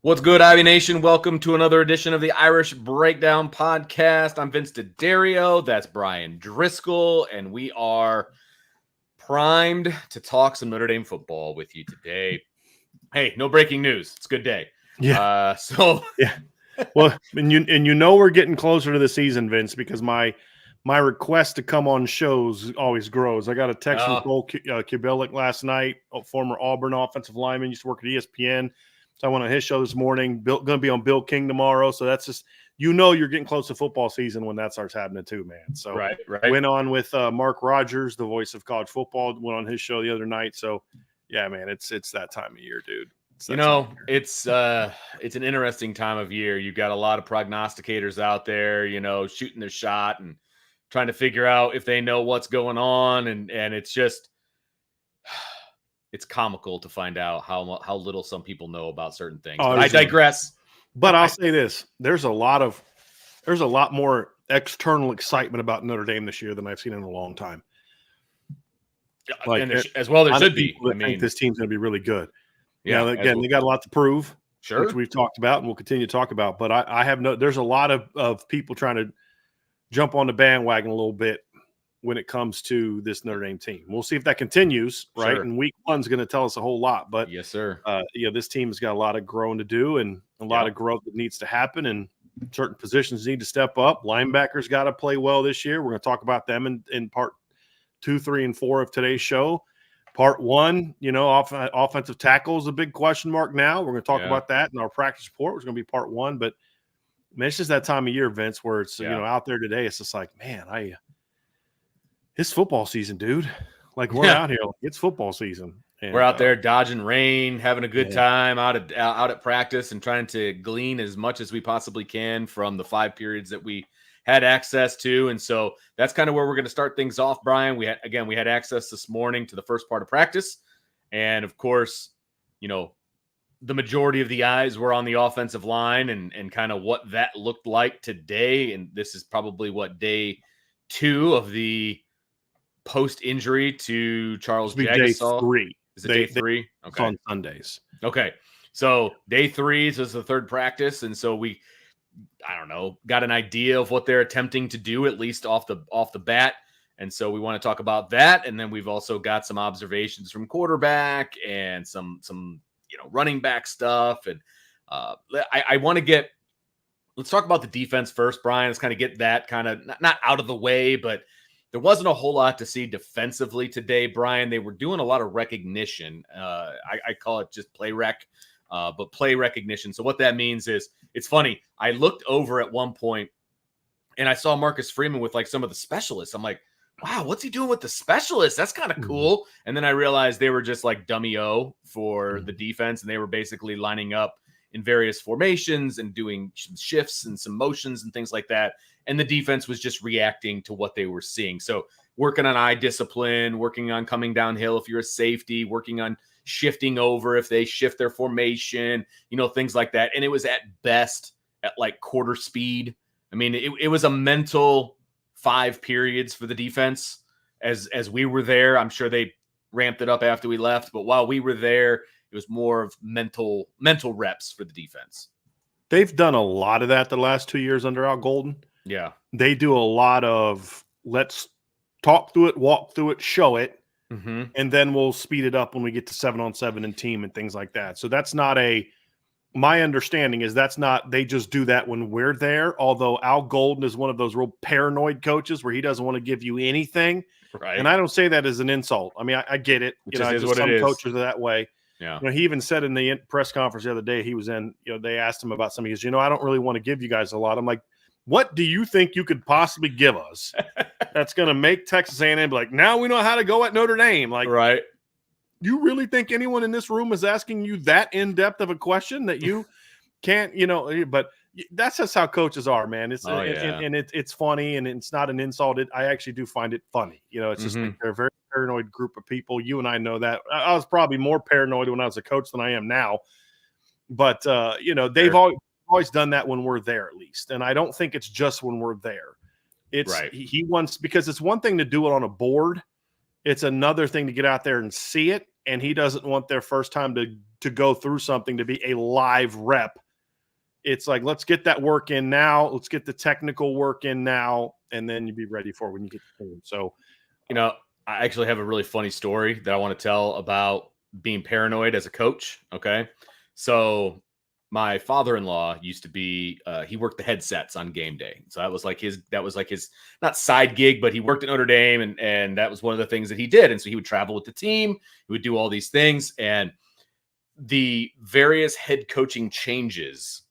What's good, Ivy Nation? Welcome to another edition of the Irish Breakdown podcast. I'm Vince D'Addario. That's Brian Driscoll, and we are primed to talk some Notre Dame football with you today. Hey, no breaking news. It's a good day. Yeah. Yeah. Well, and you know we're getting closer to the season, Vince, because my request to come on shows always grows. I got a text from Cole Kubelik last night, a former Auburn offensive lineman, used to work at ESPN. So I went on his show this morning. Going to be on Bill King tomorrow. So that's just, you're getting close to football season when that starts happening too, man. So right. Went on with Mark Rogers, the voice of college football, went on his show the other night. So yeah, man, it's that time of year, dude. It's an interesting time of year. You've got a lot of prognosticators out there, shooting their shot and trying to figure out if they know what's going on. And it's just, it's comical to find out how little some people know about certain things. But I digress. But I'll say this: there's a lot more external excitement about Notre Dame this year than I've seen in a long time. As well, there should be. I think this team's going to be really good. Yeah. Again, they got a lot to prove, sure, which we've talked about and we'll continue to talk about. But there's a lot of people trying to jump on the bandwagon a little bit when it comes to this Notre Dame team. We'll see if that continues, right? Sure. And week one's going to tell us a whole lot. But yes, sir. This team has got a lot of growing to do and a lot of growth that needs to happen, and certain positions need to step up. Linebackers got to play well this year. We're going to talk about them in part 2, 3, and 4 of today's show. Part 1, offensive tackle is a big question mark now. We're going to talk about that in our practice report, which is going to be part 1. But man, it's just that time of year, Vince, where it's out there today. It's just like, man, it's football season, dude. Like we're out here, it's football season. And, we're out there dodging rain, having a good time out at practice, and trying to glean as much as we possibly can from the 5 periods that we had access to. And so that's kind of where we're going to start things off, Brian. We had access this morning to the first part of practice. And of course, the majority of the eyes were on the offensive line and kind of what that looked like today. And this is probably day 2 of the post-injury to Charles Jagasaw. Day 3. Is it day 3? Okay. It's on Sundays. Okay. So day 3 is the third practice. And so we, got an idea of what they're attempting to do, at least off the bat. And so we want to talk about that. And then we've also got some observations from quarterback and some running back stuff. And I want to let's talk about the defense first, Brian. Let's kind of get that kind of not out of the way, but there wasn't a whole lot to see defensively today, Brian. They were doing a lot of recognition. I call it just play rec. But play recognition. So what that means is, it's funny. I looked over at one point and I saw Marcus Freeman with some of the specialists. I'm like, wow, what's he doing with the specialists? That's kind of cool. And then I realized they were just dummy O for the defense. And they were basically lining up in various formations and doing shifts and some motions and things like that. And the defense was just reacting to what they were seeing. So working on eye discipline, working on coming downhill if you're a safety, working on shifting over if they shift their formation, things like that. And it was at best at quarter speed. I mean, it was a mental 5 periods for the defense as we were there. I'm sure they ramped it up after we left, but while we were there, it was more of mental reps for the defense. They've done a lot of that the last 2 years under Al Golden. Yeah. They do a lot of let's talk through it, walk through it, show it. Mm-hmm. And then we'll speed it up when we get to 7-on-7 and team and things like that. So that's not my understanding is they just do that when we're there. Although Al Golden is one of those real paranoid coaches where he doesn't want to give you anything. Right. And I don't say that as an insult. I mean, I get it. Some coaches are that way. Yeah. He even said in the press conference the other day he was in, they asked him about something. He goes, I don't really want to give you guys a lot. I'm like, what do you think you could possibly give us that's going to make Texas A&M be like, now we know how to go at Notre Dame? Right. You really think anyone in this room is asking you that in-depth of a question that you can't, but that's just how coaches are, man. It's it's funny and it's not an insult. I actually do find it funny. It's just they're a very paranoid group of people. You and I know that. I was probably more paranoid when I was a coach than I am now. But, they've always done that when we're there, at least. And I don't think it's just when we're there. It's he wants, because it's one thing to do it on a board. It's another thing to get out there and see it. And he doesn't want their first time to to go through something to be a live rep. It's like, let's get that work in now. Let's get the technical work in now, and then you'll be ready for when you get the team. So, I actually have a really funny story that I want to tell about being paranoid as a coach. Okay. So my father-in-law used to be, he worked the headsets on game day. So that was like his not side gig, but he worked at Notre Dame, and that was one of the things that he did. And so he would travel with the team, he would do all these things, and the various head coaching changes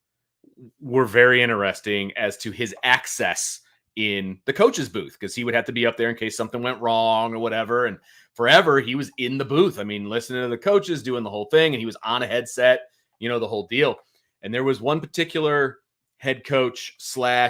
were very interesting as to his access in the coach's booth, because he would have to be up there in case something went wrong or whatever. And forever he was in the booth. I mean, listening to the coaches, doing the whole thing, and he was on a headset, the whole deal. And there was one particular head coach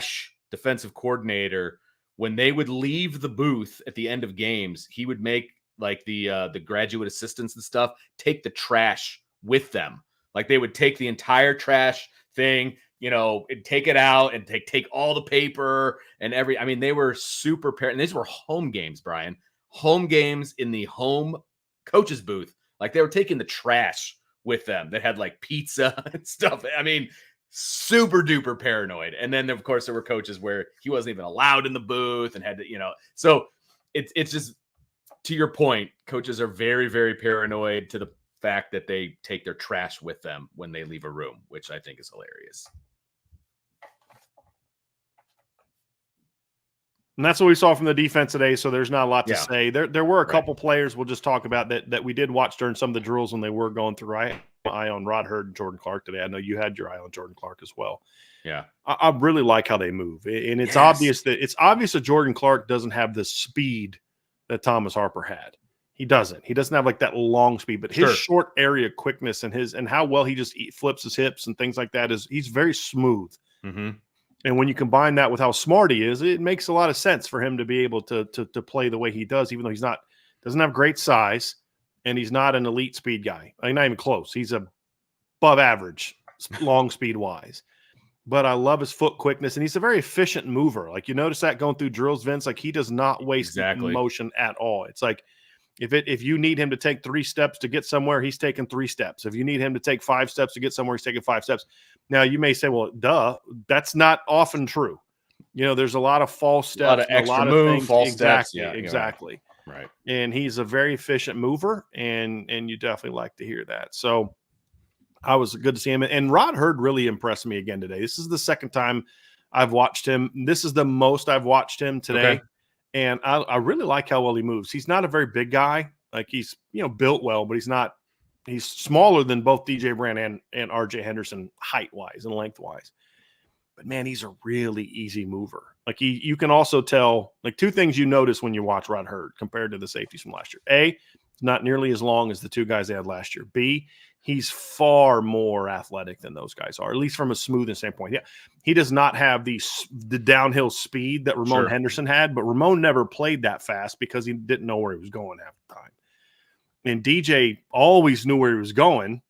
/ defensive coordinator, when they would leave the booth at the end of games, he would make like the graduate assistants and stuff take the trash with them. Like they would take the entire trash thing, and take it out and take all the paper and they were super and these were home games, Brian. Home games in the home coach's booth. Like they were taking the trash with them that had like pizza and stuff. I mean, super duper paranoid. And then of course there were coaches where he wasn't even allowed in the booth and had to, so it's just, to your point, coaches are very, very paranoid to the fact that they take their trash with them when they leave a room, which I think is hilarious. And that's what we saw from the defense today. So there's not a lot to say. There were a couple players we'll just talk about that we did watch during some of the drills when they were going through. I had my eye on Rod Hurd and Jordan Clark today. I know you had your eye on Jordan Clark as well. Yeah. I really like how they move. And it's obvious that Jordan Clark doesn't have the speed that Thomas Harper had. He doesn't have like that long speed, but his short area quickness and how well he just flips his hips and things like that he's very smooth. Mm-hmm. And when you combine that with how smart he is, it makes a lot of sense for him to be able to play the way he does, even though doesn't have great size and he's not an elite speed guy. I mean, not even close. He's above average long speed wise. But I love his foot quickness, and he's a very efficient mover. Like you notice that going through drills, Vince, like he does not waste motion at all. It's like if you need him to take 3 steps to get somewhere, he's taking 3 steps. If you need him to take 5 steps to get somewhere, he's taking 5 steps. Now you may say, well, that's not often true. There's a lot of false steps, a lot of extra move, false steps. Yeah, exactly. Right. And he's a very efficient mover, and you definitely like to hear that. So I was good to see him. And Rod Hurd really impressed me again today. This is the second time I've watched him. This is the most I've watched him today. Okay. And I really like how well he moves. He's not a very big guy. Like he's, built well, but he's smaller than both DJ Brown and RJ Henderson height-wise and length-wise. But man, he's a really easy mover. Like you can also tell, like 2 things you notice when you watch Rod Hurd compared to the safeties from last year. A, it's not nearly as long as the 2 guys they had last year. B, he's far more athletic than those guys are, at least from a smoothness standpoint. Yeah, he does not have the downhill speed that Ramon Henderson had, but Ramon never played that fast because he didn't know where he was going half the time. And DJ always knew where he was going.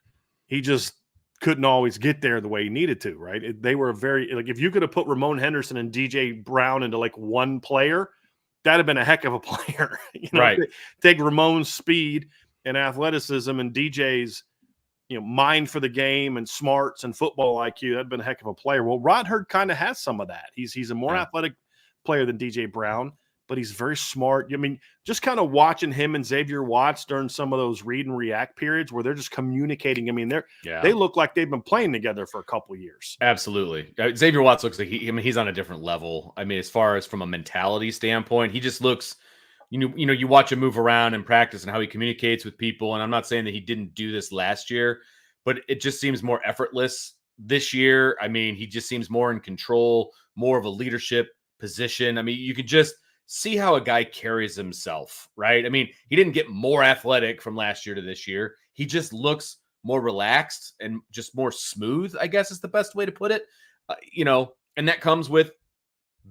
He just couldn't always get there the way he needed to, right? They were if you could have put Ramon Henderson and DJ Brown into like one player, that'd have been a heck of a player. Right. Take Ramon's speed and athleticism and DJ's mind for the game and smarts and football IQ, that'd been a heck of a player. Well, Rod Hurd kind of has some of that. He's a more athletic player than DJ Brown, but he's very smart. I mean, just kind of watching him and Xavier Watts during some of those read and react periods where they're just communicating. I mean, they look like they've been playing together for a couple of years. Absolutely. Xavier Watts looks like he's on a different level. I mean, as far as from a mentality standpoint, he just looks, you watch him move around in practice and how he communicates with people. And I'm not saying that he didn't do this last year, but it just seems more effortless this year. I mean, he just seems more in control, more of a leadership position. I mean, you could just see how a guy carries himself, right? I mean, he didn't get more athletic from last year to this year. He just looks more relaxed and just more smooth, I guess is the best way to put it. And that comes with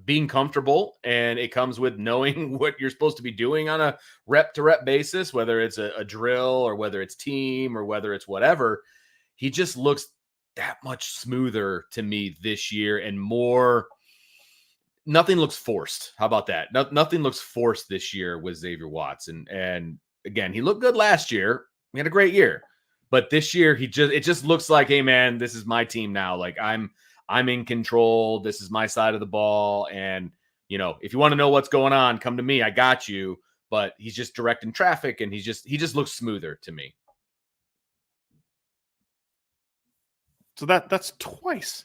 being comfortable, and it comes with knowing what you're supposed to be doing on a rep to rep basis, whether it's a drill or whether it's team or whether it's whatever. He just looks that much smoother to me this year and more. Nothing looks forced. How about that? Nothing looks forced this year with Xavier Watts. And again, he looked good last year. He had a great year, But this year, it just looks like, hey man, this is my team now. Like I'm in control. This is my side of the ball, and if you want to know what's going on, come to me. I got you. But he's just directing traffic, and he just looks smoother to me. So that's twice.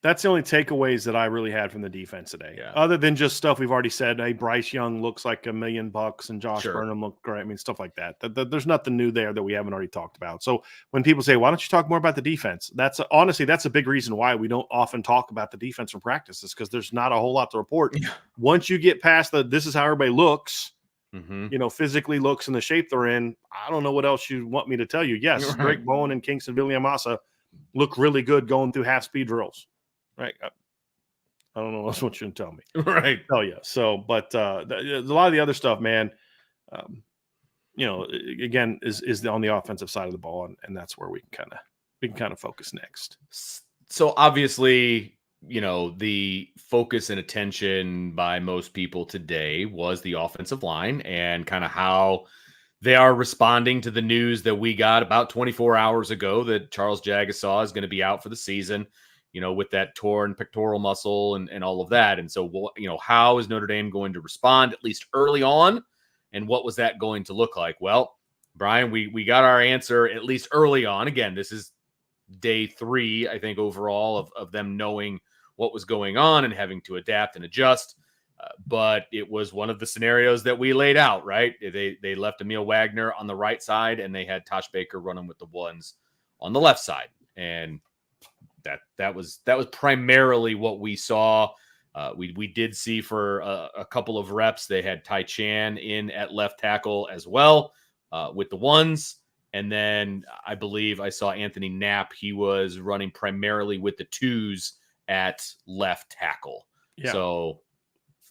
That's the only takeaways that I really had from the defense today. Yeah. Other than just stuff we've already said. Hey, Bryce Young looks like $1 million and Josh Burnham looked great. I mean, stuff like that. There's nothing new there that we haven't already talked about. So when people say, why don't you talk more about the defense? Honestly, that's a big reason why we don't often talk about the defense in practices, because there's not a whole lot to report. Yeah. Once you get past this is how everybody looks, mm-hmm. Physically looks in the shape they're in. I don't know what else you want me to tell you. Yes, right. Drake Bowen and Kingston Viliamasa look really good going through half speed drills. Right. I don't know what else you can tell me. Right. Tell you. So, but a lot of the other stuff, man, again, is on the offensive side of the ball, and that's where we can kind of focus next. So obviously, the focus and attention by most people today was the offensive line and kind of how they are responding to the news that we got about 24 hours ago that Charles Jagasaw is going to be out for the season. With that torn pectoral muscle and all of that. And so, how is Notre Dame going to respond, at least early on? And what was that going to look like? Well, Brian, we got our answer, at least early on. Again, this is day 3, I think, overall of them knowing what was going on and having to adapt and adjust. But it was one of the scenarios that we laid out, right? They left Emil Wagner on the right side, and they had Tosh Baker running with the ones on the left side. And that was primarily what we saw. We did see for a couple of reps, they had Tai Chan in at left tackle as well with the ones. And then I believe I saw Anthony Knapp. He was running primarily with the 2s at left tackle. Yeah. So,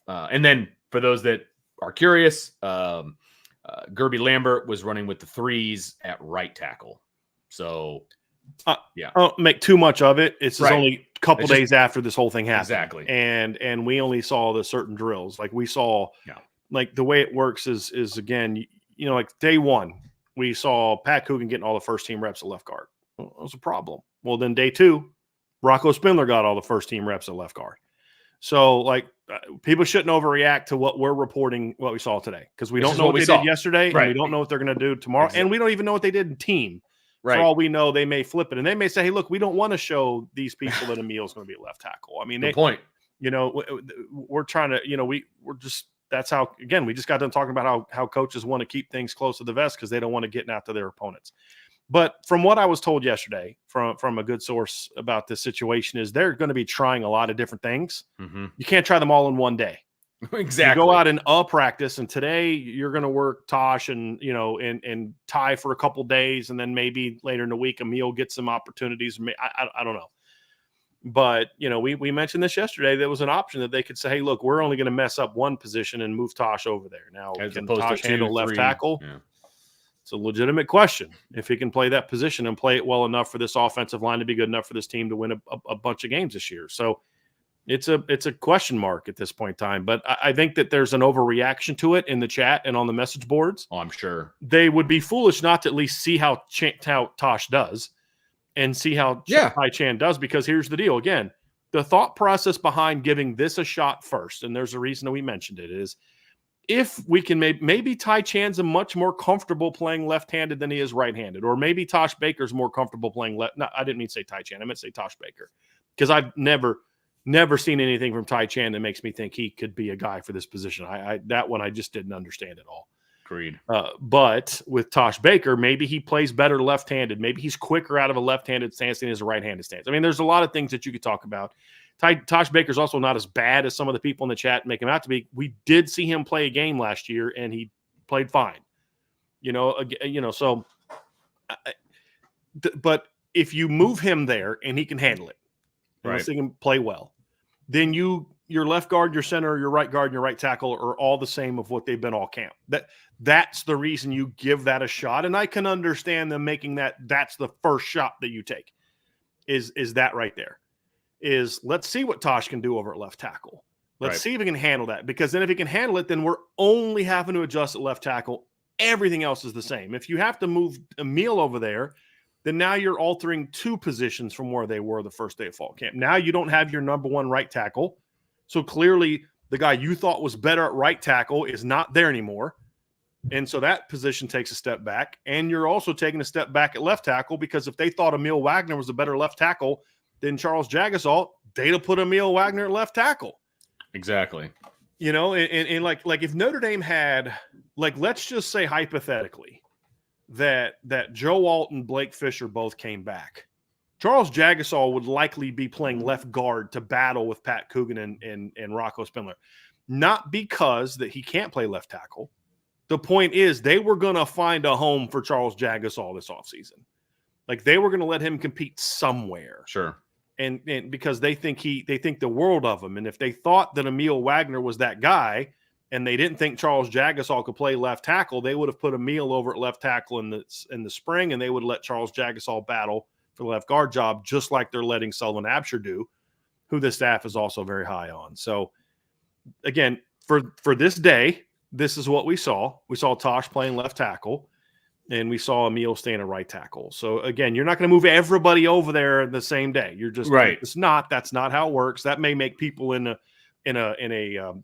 and then for those that are curious, Gerby Lambert was running with the 3s at right tackle. So, yeah, I don't make too much of it. It's right. only a couple days after this whole thing happened. Exactly. And we only saw the certain drills. Like we saw, like the way it works is again, like day 1, we saw Pat Coogan getting all the first team reps at left guard. Well, that was a problem. Well, then day 2, Rocco Spindler got all the first team reps at left guard. So like people shouldn't overreact to what we're reporting, what we saw today, because we don't know what they did yesterday, and we don't know what they're going to do tomorrow, and we don't even know what they did in team. Right. For all we know, they may flip it, and they may say, "Hey, look, we don't want to show these people that Emil's going to be a left tackle." I mean, good point. We're trying to, we're just that's how. Again, we just got done talking about how coaches want to keep things close to the vest because they don't want to get out to their opponents. But from what I was told yesterday from a good source about this situation is they're going to be trying a lot of different things. Mm-hmm. You can't try them all in one day. Exactly. You go out in a practice, and today you're going to work Tosh and and Ty for a couple days, and then maybe later in the week Emil gets some opportunities. I don't know, but we mentioned this yesterday. There was an option that they could say, "Hey, look, we're only going to mess up one position and move Tosh over there." Now, can Tosh handle left tackle? Yeah. It's a legitimate question. If he can play that position and play it well enough for this offensive line to be good enough for this team to win a bunch of games this year, so. It's a question mark at this point in time, but I think that there's an overreaction to it in the chat and on the message boards. Oh, I'm sure they would be foolish not to at least see how Tosh does and see how Tai Chan does, because here's the deal. Again, the thought process behind giving this a shot first, and there's a reason that we mentioned it, is if we can maybe Tai Chan's a much more comfortable playing left-handed than he is right-handed, or maybe Tosh Baker's more comfortable playing left. No, I didn't mean to say Tai Chan. I meant to say Tosh Baker, because I've never seen anything from Tai Chan that makes me think he could be a guy for this position. That one I just didn't understand at all. Agreed. But with Tosh Baker, maybe he plays better left-handed. Maybe he's quicker out of a left-handed stance than he is a right-handed stance. I mean, there's a lot of things that you could talk about. Tosh Baker's also not as bad as some of the people in the chat make him out to be. We did see him play a game last year, and he played fine. So. But if you move him there and he can handle it, right, he can play well, then your left guard, your center, your right guard, and your right tackle are all the same of what they've been all camp. That's the reason you give that a shot. And I can understand them making that's the first shot that you take is that right there is let's see what Tosh can do over at left tackle. Let's see if he can handle that, because then if he can handle it, then we're only having to adjust at left tackle Everything else is the same. If you have to move Emil over there, then now you're altering 2 positions from where they were the first day of fall camp. Now you don't have your number 1 right tackle. So clearly the guy you thought was better at right tackle is not there anymore. And so that position takes a step back. And you're also taking a step back at left tackle, because if they thought Emil Wagner was a better left tackle than Charles Jagasaw, they'd have put Emil Wagner at left tackle. Exactly. You know, and like if Notre Dame had, like, let's just say hypothetically that Joe Alt and Blake Fisher both came back, Charles Jagasaw would likely be playing left guard to battle with Pat Coogan and Rocco Spindler. Not because that he can't play left tackle. The point is they were going to find a home for Charles Jagasaw this offseason. Like, they were going to let him compete somewhere. Sure. And because they think the world of him. And if they thought that Emil Wagner was that guy and they didn't think Charles Jagasaw could play left tackle, they would have put Emil over at left tackle in the spring, and they would let Charles Jagasaw battle for the left guard job, just like they're letting Sullivan Absher do, who the staff is also very high on. So again, for this day, this is what we saw. We saw Tosh playing left tackle, and we saw Emil staying at right tackle. So again, you're not going to move everybody over there the same day. You're just right. That's not how it works. That may make people in a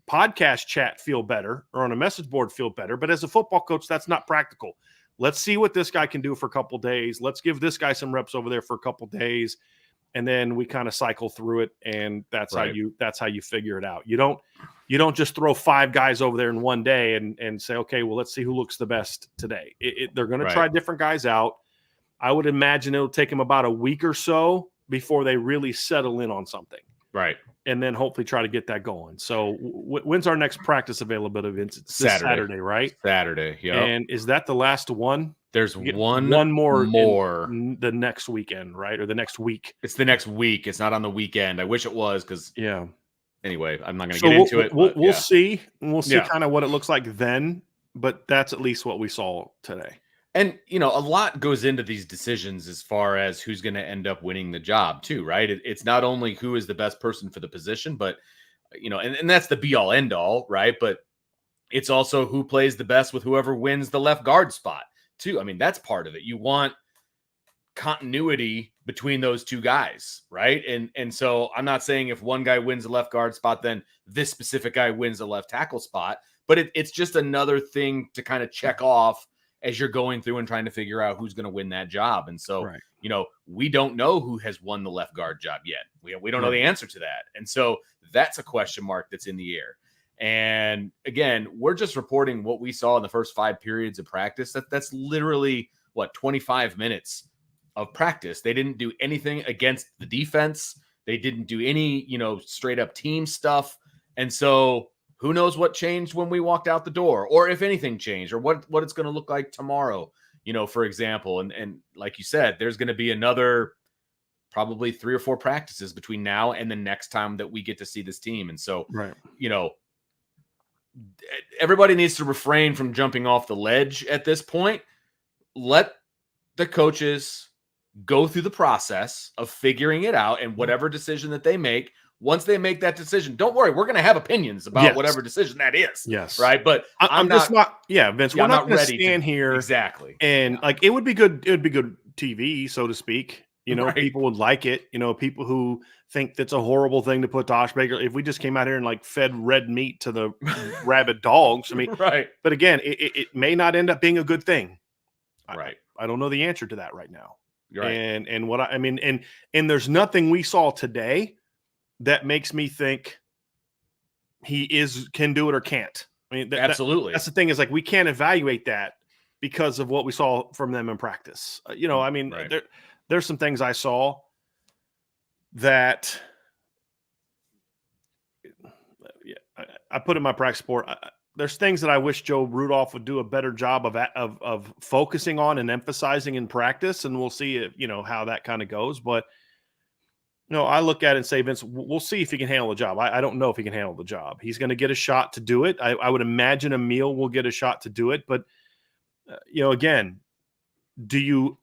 podcast chat feel better, or on a message board feel better. But as a football coach, that's not practical. Let's see what this guy can do for a couple days. Let's give this guy some reps over there for a couple days, and then we kind of cycle through it. And that's how you figure it out. You don't just throw 5 guys over there in one day and say, okay, well, let's see who looks the best today. They're going to try different guys out. I would imagine it'll take them about a week or so before they really settle in on something. Right. And then hopefully try to get that going. So when's our next practice availability? It's Saturday, right? Saturday, yeah. And is that the last one? There's one more the next weekend, right? Or the next week? It's the next week. It's not on the weekend. I wish it was, because anyway, I'm not going to get into it. We'll see. We'll see kind of what it looks like then. But that's at least what we saw today. And, a lot goes into these decisions as far as who's going to end up winning the job too, right? It's not only who is the best person for the position, but, and that's the be all end all, right? But it's also who plays the best with whoever wins the left guard spot too. I mean, that's part of it. You want continuity between those 2 guys, right? And so I'm not saying if one guy wins the left guard spot, then this specific guy wins the left tackle spot, but it's just another thing to kind of check off as you're going through and trying to figure out who's going to win that job. And so, we don't know who has won the left guard job yet. We don't know the answer to that. And so that's a question mark that's in the air. And again, we're just reporting what we saw in the first 5 periods of practice. That's literally 25 minutes of practice. They didn't do anything against the defense. They didn't do any, straight up team stuff. And so who knows what changed when we walked out the door, or if anything changed, or what it's going to look like tomorrow, for example. And like you said, there's going to be another probably 3 or 4 practices between now and the next time that we get to see this team. And so, everybody needs to refrain from jumping off the ledge at this point. Let the coaches go through the process of figuring it out, and whatever decision that they make, once they make that decision, don't worry, we're going to have opinions about whatever decision that is. Yes. Right. But I'm just not, Vince, we're not going to stand here. Exactly. And like, it would be good TV, so to speak. People would like it. People who think that's a horrible thing to put Tosh Baker. If we just came out here and like fed red meat to the rabid dogs, I mean, right. But again, it may not end up being a good thing. Right. I don't know the answer to that right now. Right. And what I mean, and there's nothing we saw today that makes me think he can do it or can't. I mean, absolutely. That's the thing, is like, we can't evaluate that because of what we saw from them in practice. I mean, there's some things I saw that I put in my practice report. There's things that I wish Joe Rudolph would do a better job of focusing on and emphasizing in practice. And we'll see if, how that kind of goes. But I look at it and say, Vince, we'll see if he can handle the job. I don't know if he can handle the job. He's going to get a shot to do it. I would imagine Emil will get a shot to do it. But, again,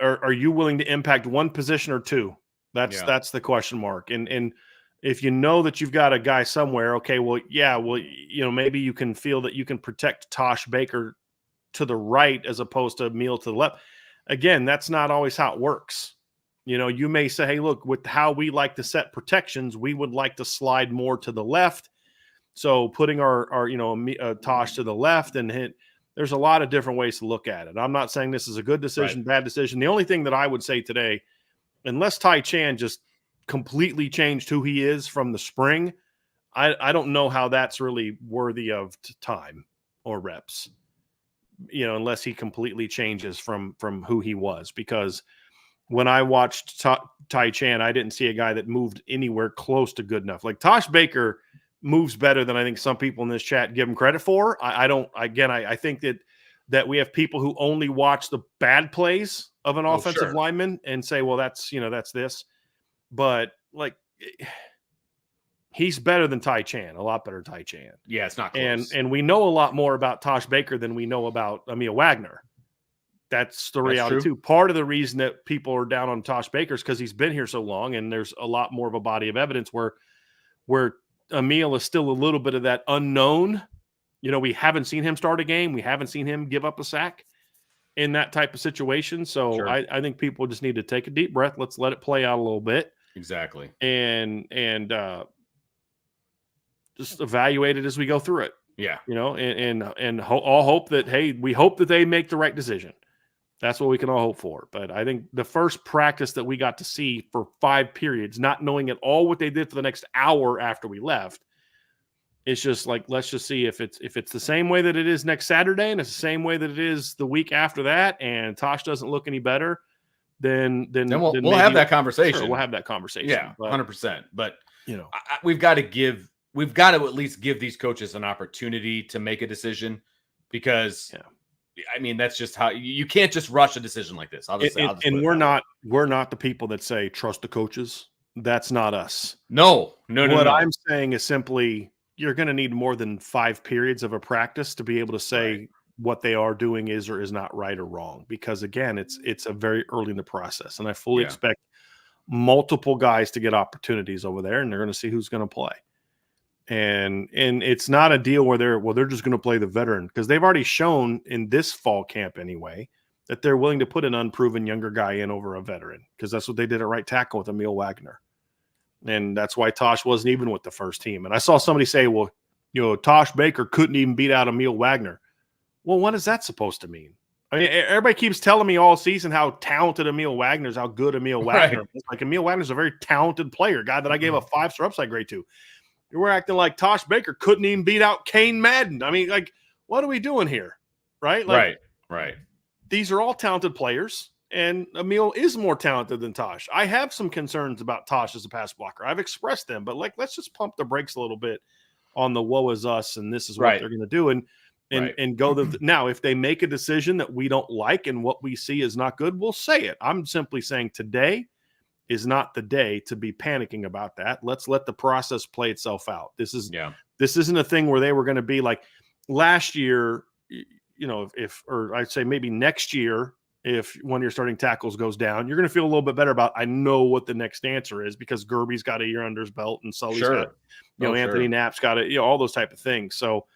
are you willing to impact one position or 2? That's the question mark. And if you know that you've got a guy somewhere, okay, maybe you can feel that you can protect Tosh Baker to the right as opposed to Emil to the left. Again, that's not always how it works. You know, you may say, hey, look, with how we like to set protections, we would like to slide more to the left. So putting our Tosh to the left and hit, there's a lot of different ways to look at it. I'm not saying this is a good decision, bad decision. The only thing that I would say today, unless Tai Chan just completely changed who he is from the spring, I don't know how that's really worthy of time or reps, you know, unless he completely changes from who he was. Because when I watched Tai Chan, I didn't see a guy that moved anywhere close to good enough. Like Tosh Baker moves better than I think some people in this chat give him credit for. I think that we have people who only watch the bad plays of an offensive lineman and say, well, that's this. But like, he's better than Tai Chan, a lot better than Tai Chan. Yeah, it's not close. And we know a lot more about Tosh Baker than we know about Emil Wagner. That's the reality too. Part of the reason that people are down on Tosh Baker is because he's been here so long, and there's a lot more of a body of evidence where Emil is still a little bit of that unknown. You know, we haven't seen him start a game. We haven't seen him give up a sack in that type of situation. So I think people just need to take a deep breath. Let's let it play out a little bit. Exactly. And just evaluate it as we go through it. Yeah. You know, and all hope that, hey, we hope that they make the right decision. That's what we can all hope for. But I think the first practice that we got to see for 5 periods, not knowing at all what they did for the next hour after we left, it's just like, let's just see if it's the same way that it is next Saturday and it's the same way that it is the week after that, and Tosh doesn't look any better, then we'll have that conversation. Sure, we'll have that conversation. Yeah, 100%. But you know, we've got to at least give these coaches an opportunity to make a decision, because I mean, that's just how you can't just rush a decision like this. We're not the people that say trust the coaches. That's not us. No. What I'm saying is simply, you're going to need more than 5 periods of a practice to be able to say what they are doing is or is not right or wrong. Because again, it's a very early in the process, and I fully expect multiple guys to get opportunities over there, and they're going to see who's going to play. And it's not a deal where they're just going to play the veteran, because they've already shown in this fall camp anyway that they're willing to put an unproven younger guy in over a veteran, because that's what they did at right tackle with Emil Wagner. And that's why Tosh wasn't even with the first team. And I saw somebody say, well, you know, Tosh Baker couldn't even beat out Emil Wagner. Well, what is that supposed to mean? I mean, everybody keeps telling me all season how talented Emil Wagner is, how good Emil Wagner is. Like, Emil Wagner's a very talented player, guy that I gave a 5-star upside grade to. We're acting like Tosh Baker couldn't even beat out Kane Madden. I mean, like, what are we doing here? Right? Like, right. These are all talented players, and Emil is more talented than Tosh. I have some concerns about Tosh as a pass blocker. I've expressed them, but like, let's just pump the brakes a little bit on the woe is us, and this is what they're going to do. And go now, if they make a decision that we don't like and what we see is not good, we'll say it. I'm simply saying today is not the day to be panicking about that. Let's let the process play itself out. This isn't a thing where they were going to be like last year, you know, or I'd say maybe next year, if one of your starting tackles goes down, you're going to feel a little bit better about, I know what the next answer is, because Gerby's got a year under his belt and Sully's got, Anthony Knapp's got it, all those type of things. So,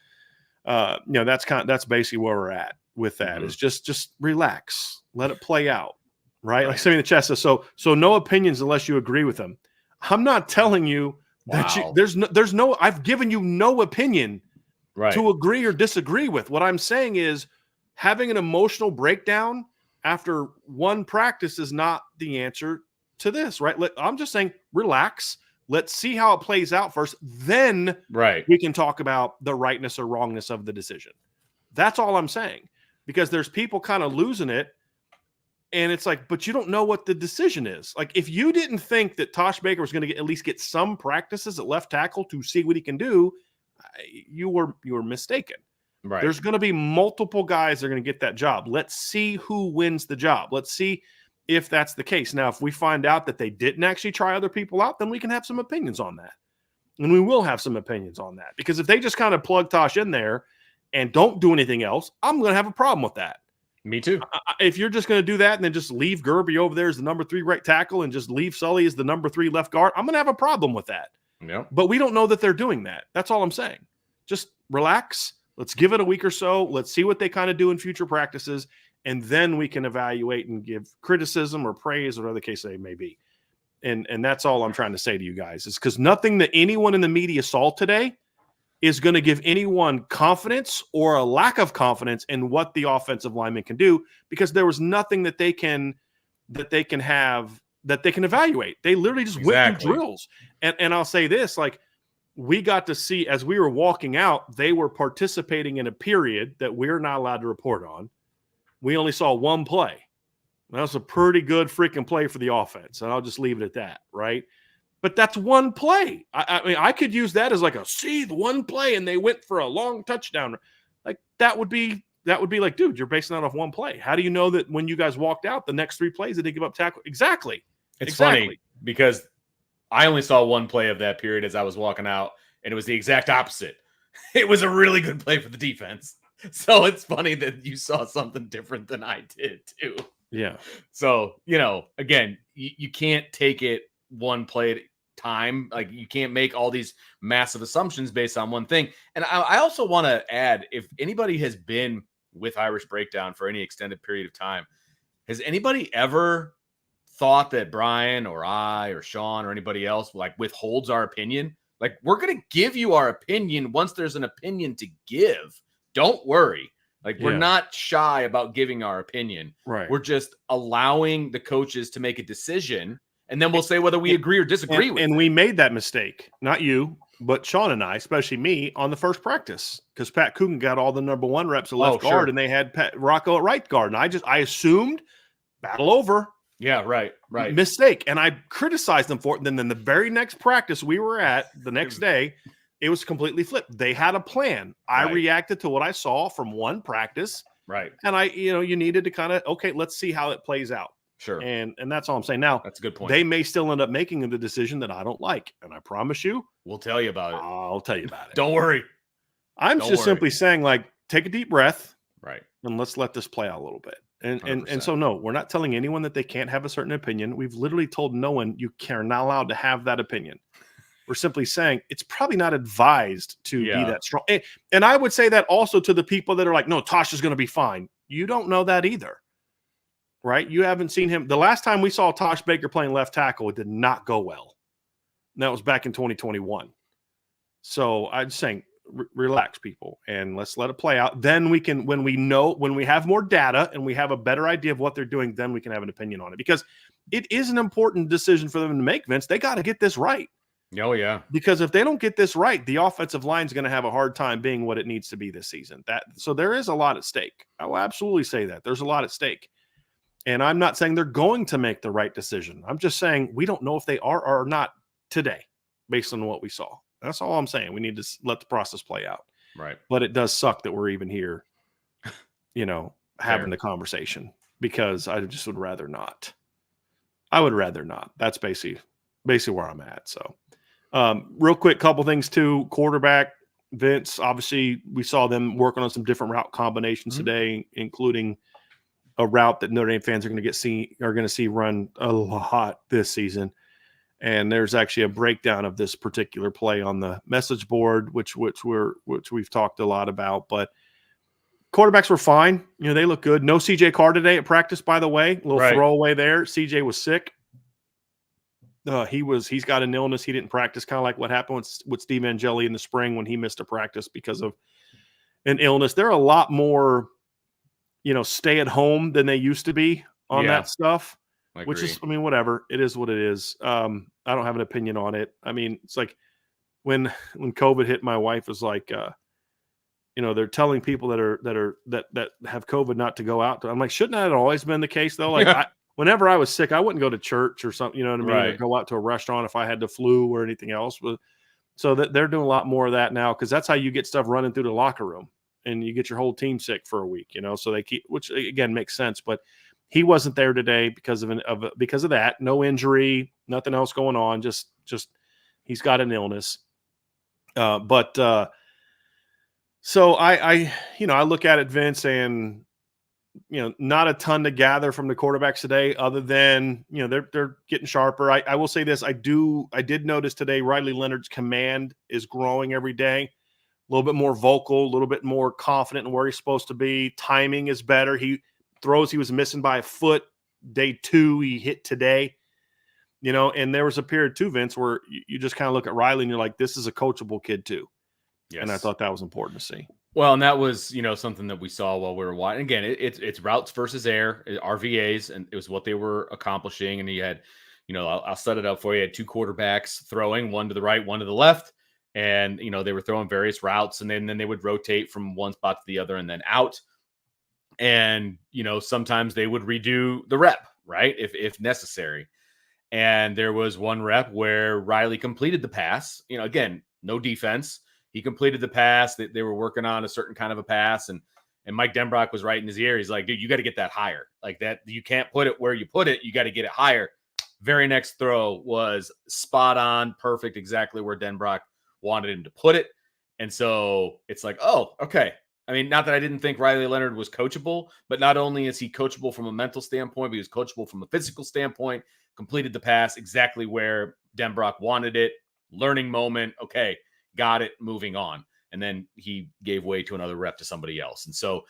that's basically where we're at with that. Is just relax, let it play out. Right. Like somebody in the chat says, so no opinions unless you agree with them. I'm not telling you that there's no, I've given you no opinion to agree or disagree with. What I'm saying is, having an emotional breakdown after one practice is not the answer to this, right? I'm just saying, relax. Let's see how it plays out first. Then we can talk about the rightness or wrongness of the decision. That's all I'm saying, because there's people kind of losing it. And it's like, but you don't know what the decision is. Like, if you didn't think that Tosh Baker was going to at least get some practices at left tackle to see what he can do, you were mistaken. Right. There's going to be multiple guys that are going to get that job. Let's see who wins the job. Let's see if that's the case. Now, if we find out that they didn't actually try other people out, then we can have some opinions on that. And we will have some opinions on that. Because if they just kind of plug Tosh in there and don't do anything else, I'm going to have a problem with that. Me too. If you're just going to do that and then just leave Gerby over there as the number 3 right tackle and just leave Sully as the number 3 left guard, I'm going to have a problem with that. Yeah. But we don't know that they're doing that. That's all I'm saying. Just relax. Let's give it a week or so. Let's see what they kind of do in future practices, and then we can evaluate and give criticism or praise or whatever the case may be. And that's all I'm trying to say to you guys, is because nothing that anyone in the media saw today is going to give anyone confidence or a lack of confidence in what the offensive lineman can do, because there was nothing that they can evaluate. They literally just went through drills. And I'll say this, like, we got to see, as we were walking out, they were participating in a period that we're not allowed to report on. We only saw one play. That was a pretty good freaking play for the offense, and I'll just leave it at that, right? But that's one play. I mean, I could use that as like the one play, and they went for a long touchdown. Like, that would be like, dude, you're basing that off one play. How do you know that when you guys walked out, the next 3 plays they didn't give up tackle? Exactly. It's funny because I only saw one play of that period as I was walking out, and it was the exact opposite. It was a really good play for the defense. So it's funny that you saw something different than I did too. Yeah. So, again, you can't take it one play at a time. Like, you can't make all these massive assumptions based on one thing. And I also want to add, if anybody has been with Irish Breakdown for any extended period of time, has anybody ever thought that Brian or I or Sean or anybody else like withholds our opinion? Like, we're going to give you our opinion once there's an opinion to give. Don't worry. Like, we're not shy about giving our opinion. Right. We're just allowing the coaches to make a decision, and then we'll say whether we agree or disagree with it. And we made that mistake, not you, but Sean and I, especially me, on the first practice, because Pat Coogan got all the number 1 reps at left guard, and they had Rocco at right guard. And I assumed battle over. Yeah, right. Mistake. And I criticized them for it. And then the very next practice we were at the next day, it was completely flipped. They had a plan. I reacted to what I saw from one practice. Right. And you needed to kind of, okay, let's see how it plays out. Sure. And that's all I'm saying. Now, that's a good point. They may still end up making the decision that I don't like. And I promise you, we'll tell you about it. I'll tell you about it. Don't worry. I'm simply saying, like, take a deep breath. Right. And let's let this play out a little bit. And so, no, we're not telling anyone that they can't have a certain opinion. We've literally told no one you are not allowed to have that opinion. We're simply saying it's probably not advised to be that strong. And I would say that also to the people that are like, no, Tosh is going to be fine. You don't know that either, right? You haven't seen him. The last time we saw Tosh Baker playing left tackle, it did not go well. And that was back in 2021. So I'm just saying, relax, people, and let's let it play out. Then we can, when we have more data and we have a better idea of what they're doing, then we can have an opinion on it, because it is an important decision for them to make, Vince. They got to get this right. Oh, yeah. Because if they don't get this right, the offensive line is going to have a hard time being what it needs to be this season. So there is a lot at stake. I will absolutely say that. There's a lot at stake. And I'm not saying they're going to make the right decision. I'm just saying we don't know if they are or not today based on what we saw. That's all I'm saying. We need to let the process play out. Right. But it does suck that we're even here, having the conversation, because I just would rather not. I would rather not. That's basically where I'm at. So real quick, couple things too. Quarterback, Vince, obviously we saw them working on some different route combinations today, including a route that Notre Dame fans are going to see run a lot this season. And there's actually a breakdown of this particular play on the message board, which we've talked a lot about. But quarterbacks were fine. They look good. No CJ Carr today at practice, by the way. A little throwaway there. CJ was sick. He's got an illness. He didn't practice, kind of like what happened with Steve Angeli in the spring when he missed a practice because of an illness. They're a lot more, stay at home than they used to be on that stuff. Which is, whatever. It is what it is. I don't have an opinion on it. It's like when COVID hit, my wife was like, they're telling people that have COVID not to go out. I'm like, shouldn't that have always been the case though? Like, whenever I was sick, I wouldn't go to church or something. You know what I mean? Right. Or go out to a restaurant if I had the flu or anything else. So that they're doing a lot more of that now, because that's how you get stuff running through the locker room, and you get your whole team sick for a week. So they keep, which again makes sense, but. He wasn't there today because of that. No injury, nothing else going on. Just he's got an illness. So I look at it, Vince, and not a ton to gather from the quarterbacks today, other than they're getting sharper. I will say this: I did notice today Riley Leonard's command is growing every day. little bit more vocal, a little bit more confident in where he's supposed to be. Timing is better. He throws he was missing by a foot. Day 2, he hit today. And there was a period too, Vince, where you just kind of look at Riley and you're like, this is a coachable kid too. Yes. And I thought that was important to see. Well, and that was, something that we saw while we were watching. Again, it's routes versus air, RVAs, and it was what they were accomplishing. And he had, I'll set it up for you. He had 2 quarterbacks throwing, one to the right, one to the left. And, they were throwing various routes, and then they would rotate from one spot to the other and then out. And, sometimes they would redo the rep, right, if necessary. And there was one rep where Riley completed the pass. Again, no defense. He completed the pass. They were working on a certain kind of a pass. And Mike Denbrock was right in his ear. He's like, dude, you got to get that higher. Like that. You can't put it where you put it. You got to get it higher. Very next throw was spot on, perfect, exactly where Denbrock wanted him to put it. And so it's like, oh, okay. I mean, not that I didn't think Riley Leonard was coachable, but not only is he coachable from a mental standpoint, but he was coachable from a physical standpoint, completed the pass exactly where Denbrock wanted it, learning moment. Okay, got it, moving on. And then he gave way to another rep to somebody else. And so,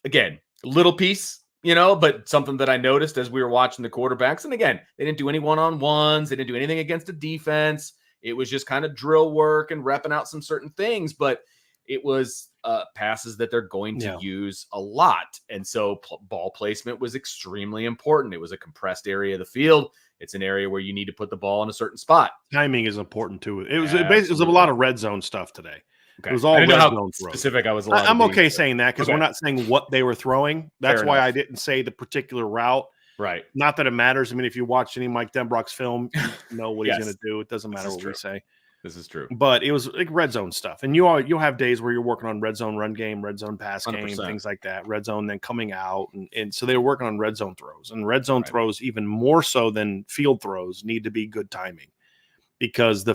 again, little piece, but something that I noticed as we were watching the quarterbacks. And again, they didn't do any one-on-ones. They didn't do anything against the defense. It was just kind of drill work and repping out some certain things, but it was passes that they're going to use a lot. And so ball placement was extremely important. It was a compressed area of the field. It's an area where you need to put the ball in a certain spot. Timing is important too. It was a lot of red zone stuff today. Okay. It was all red zone throws. Specific I was allowed I'm okay saying that because we're not saying what they were throwing. That's why I didn't say the particular route. Right. Not that it matters. I mean, if you watch any Mike Denbrock's film, you know what he's going to do. It doesn't matter what we say. This is true. But it was like red zone stuff. And you'll have days where you're working on red zone run game, red zone pass 100%. game, things like that. Red zone then coming out. And so they were working on red zone throws. And red zone throws, even more so than field throws, need to be good timing. Because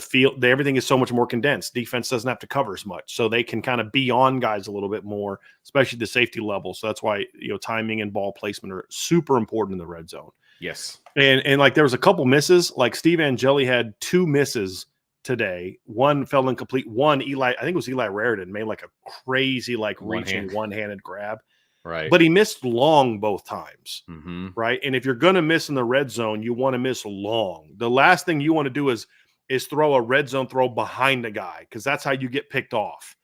everything is so much more condensed. Defense doesn't have to cover as much. So they can kind of be on guys a little bit more, especially the safety level. So that's why timing and ball placement are super important in the red zone. Yes. And like there was a couple misses. Like Steve Angeli had 2 misses today. One fell incomplete. One, I think it was Eli Raritan, made like a crazy reaching one-handed grab. Right. But he missed long both times. Mm-hmm. Right. And if you're going to miss in the red zone, you want to miss long. The last thing you want to do is throw a red zone throw behind a guy, because that's how you get picked off.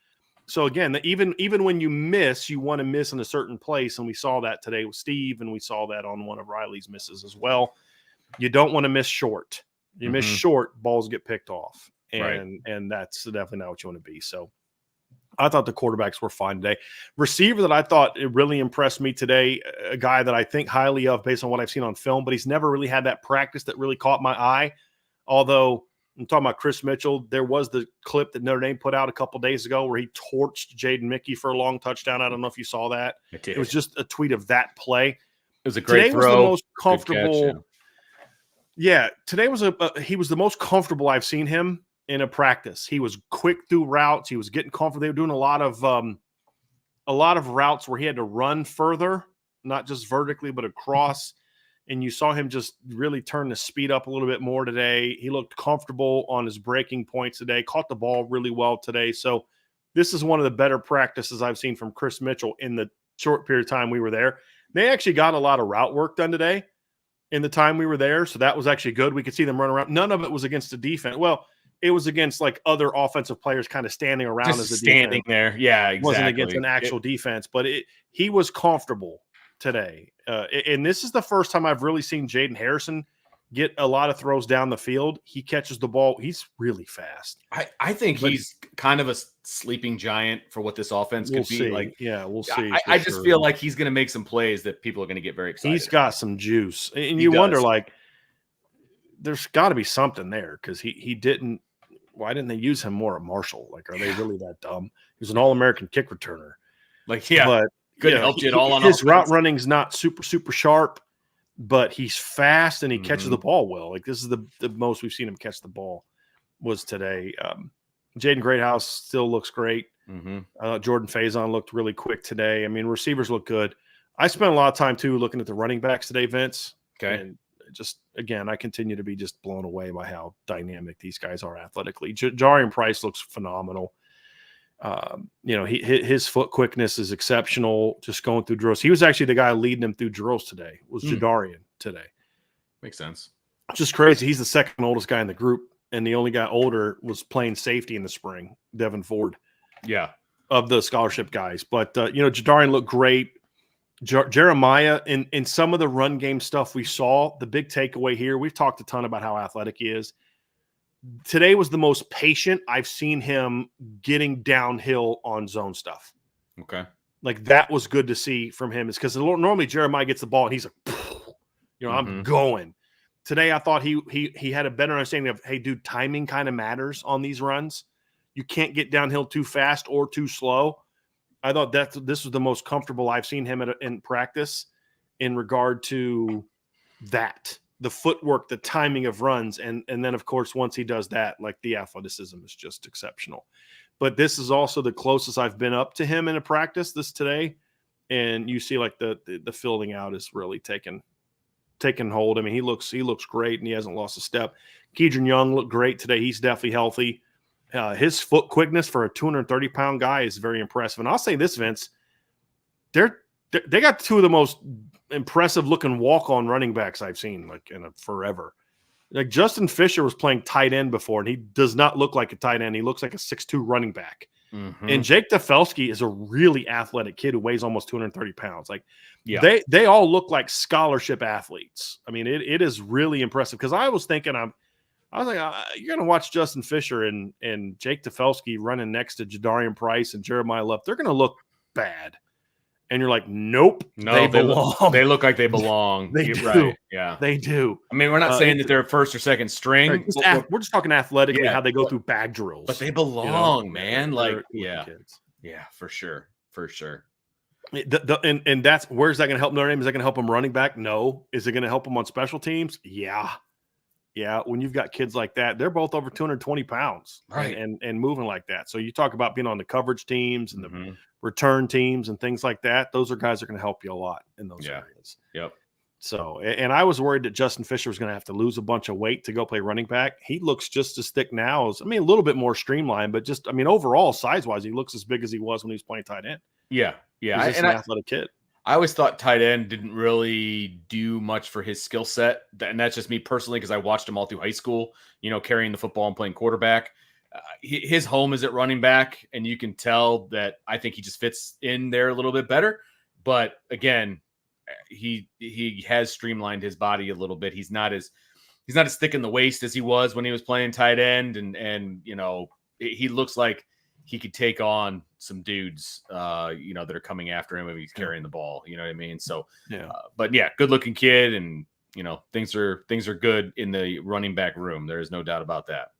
So again, even when you miss, you want to miss in a certain place. And we saw that today with Steve, and we saw that on one of Riley's misses as well. You don't want to miss short. You miss short, balls get picked off. And that's definitely not what you want to be. So I thought the quarterbacks were fine today. Receiver that I thought it really impressed me today, a guy that I think highly of based on what I've seen on film, but he's never really had that practice that really caught my eye. Although I'm talking about Chris Mitchell, there was the clip that Notre Dame put out a couple days ago where he torched Jaden Mickey for a long touchdown. I don't know if you saw that. It was just a tweet of that play. It was a great throw. Today was the most comfortable. Today was he was the most comfortable I've seen him in a practice. He was quick through routes. He was getting comfortable. They were doing a lot of routes where he had to run further, not just vertically, but across. And you saw him just really turn the speed up a little bit more today. He looked comfortable on his breaking points today, caught the ball really well today. So this is one of the better practices I've seen from Chris Mitchell in the short period of time we were there. They actually got a lot of route work done today in the time we were there. So that was actually good. We could see them run around. None of it was against the defense. Well, it was against other offensive players kind of standing around just as a standing defense. There. Yeah, exactly. It wasn't against an actual defense, but he was comfortable today. And this is the first time I've really seen Jaden Harrison get a lot of throws down the field. He catches the ball. He's really fast. I think he's kind of a sleeping giant for what this offense could be. We'll see. I just feel like he's going to make some plays that people are going to get very excited. He's got some juice. And you wonder, there's got to be something there, because he didn't. Why didn't they use him more at Marshall? Are they really that dumb? He was an All-American kick returner. But couldn't help you at all on his offense. Route running's not super, super sharp, but he's fast and he catches the ball well. This is the most we've seen him catch the ball was today. Jaden Greathouse still looks great. Jordan Faison looked really quick today. I mean, receivers look good. I spent a lot of time too looking at the running backs today, Vince. Okay. And just, again, I continue to be just blown away by how dynamic these guys are athletically. Jarian Price looks phenomenal. His foot quickness is exceptional. Just going through drills. He was actually the guy leading them through drills today. Was Jadarian today? Makes sense. Just crazy. He's the second oldest guy in the group, and the only guy older was playing safety in the spring, Devin Ford. Yeah, of the scholarship guys. But Jadarian looked great. Jeremiah in some of the run game stuff we saw. The big takeaway here. We've talked a ton about how athletic he is. Today was the most patient I've seen him getting downhill on zone stuff. Okay. Like that was good to see from him, is because normally Jeremiah gets the ball and he's like, I'm going. Today I thought he had a better understanding of, hey, dude, timing kind of matters on these runs. You can't get downhill too fast or too slow. I thought this was the most comfortable I've seen him in practice in regard to that. The footwork, the timing of runs, and then, of course, once he does that, like the athleticism is just exceptional. But this is also the closest I've been up to him in a practice this today, and you see like the filling out is really taking hold. I mean, he looks great, and he hasn't lost a step. Keidron Young looked great today. He's definitely healthy. His foot quickness for a 230-pound guy is very impressive. And I'll say this, Vince, they got two of the most impressive looking walk-on running backs I've seen like in forever. Like Justin Fisher was playing tight end before, and he does not look like a tight end. He looks like a 6'2" running back. And Jake Defelski is a really athletic kid who weighs almost 230 pounds. Like they all look like scholarship athletes. I mean, it is really impressive, because I was thinking you're going to watch Justin Fisher and Jake Defelski running next to Jadarian Price and Jeremiah Love. They're going to look bad. And you're like, nope, no, they belong. They look like they belong. They do. Right. Yeah, they do. I mean, we're not saying that they're first or second string. We're just talking athletically, how they go through bag drills. But they belong, man. Like, kids. Yeah, for sure. And that's, where's that going to help Notre Dame? Is that going to help them running back? No. Is it going to help them on special teams? Yeah. When you've got kids like that, they're both over 220 pounds, right, and moving like that. So you talk about being on the coverage teams and the return teams and things like that. Those are guys that are going to help you a lot in those areas. Yep. So, and I was worried that Justin Fisher was going to have to lose a bunch of weight to go play running back. He looks just as thick now as, a little bit more streamlined, but just, overall size wise, he looks as big as he was when he was playing tight end. Yeah. He's just an athletic kid. I always thought tight end didn't really do much for his skill set. And that's just me personally, because I watched him all through high school, carrying the football and playing quarterback. His home is at running back, and you can tell that I think he just fits in there a little bit better. But again, he has streamlined his body a little bit. He's not as thick in the waist as he was when he was playing tight end. And he looks like he could take on some dudes, that are coming after him if he's carrying the ball. You know what I mean? So, but good looking kid, and things are good in the running back room. There is no doubt about that.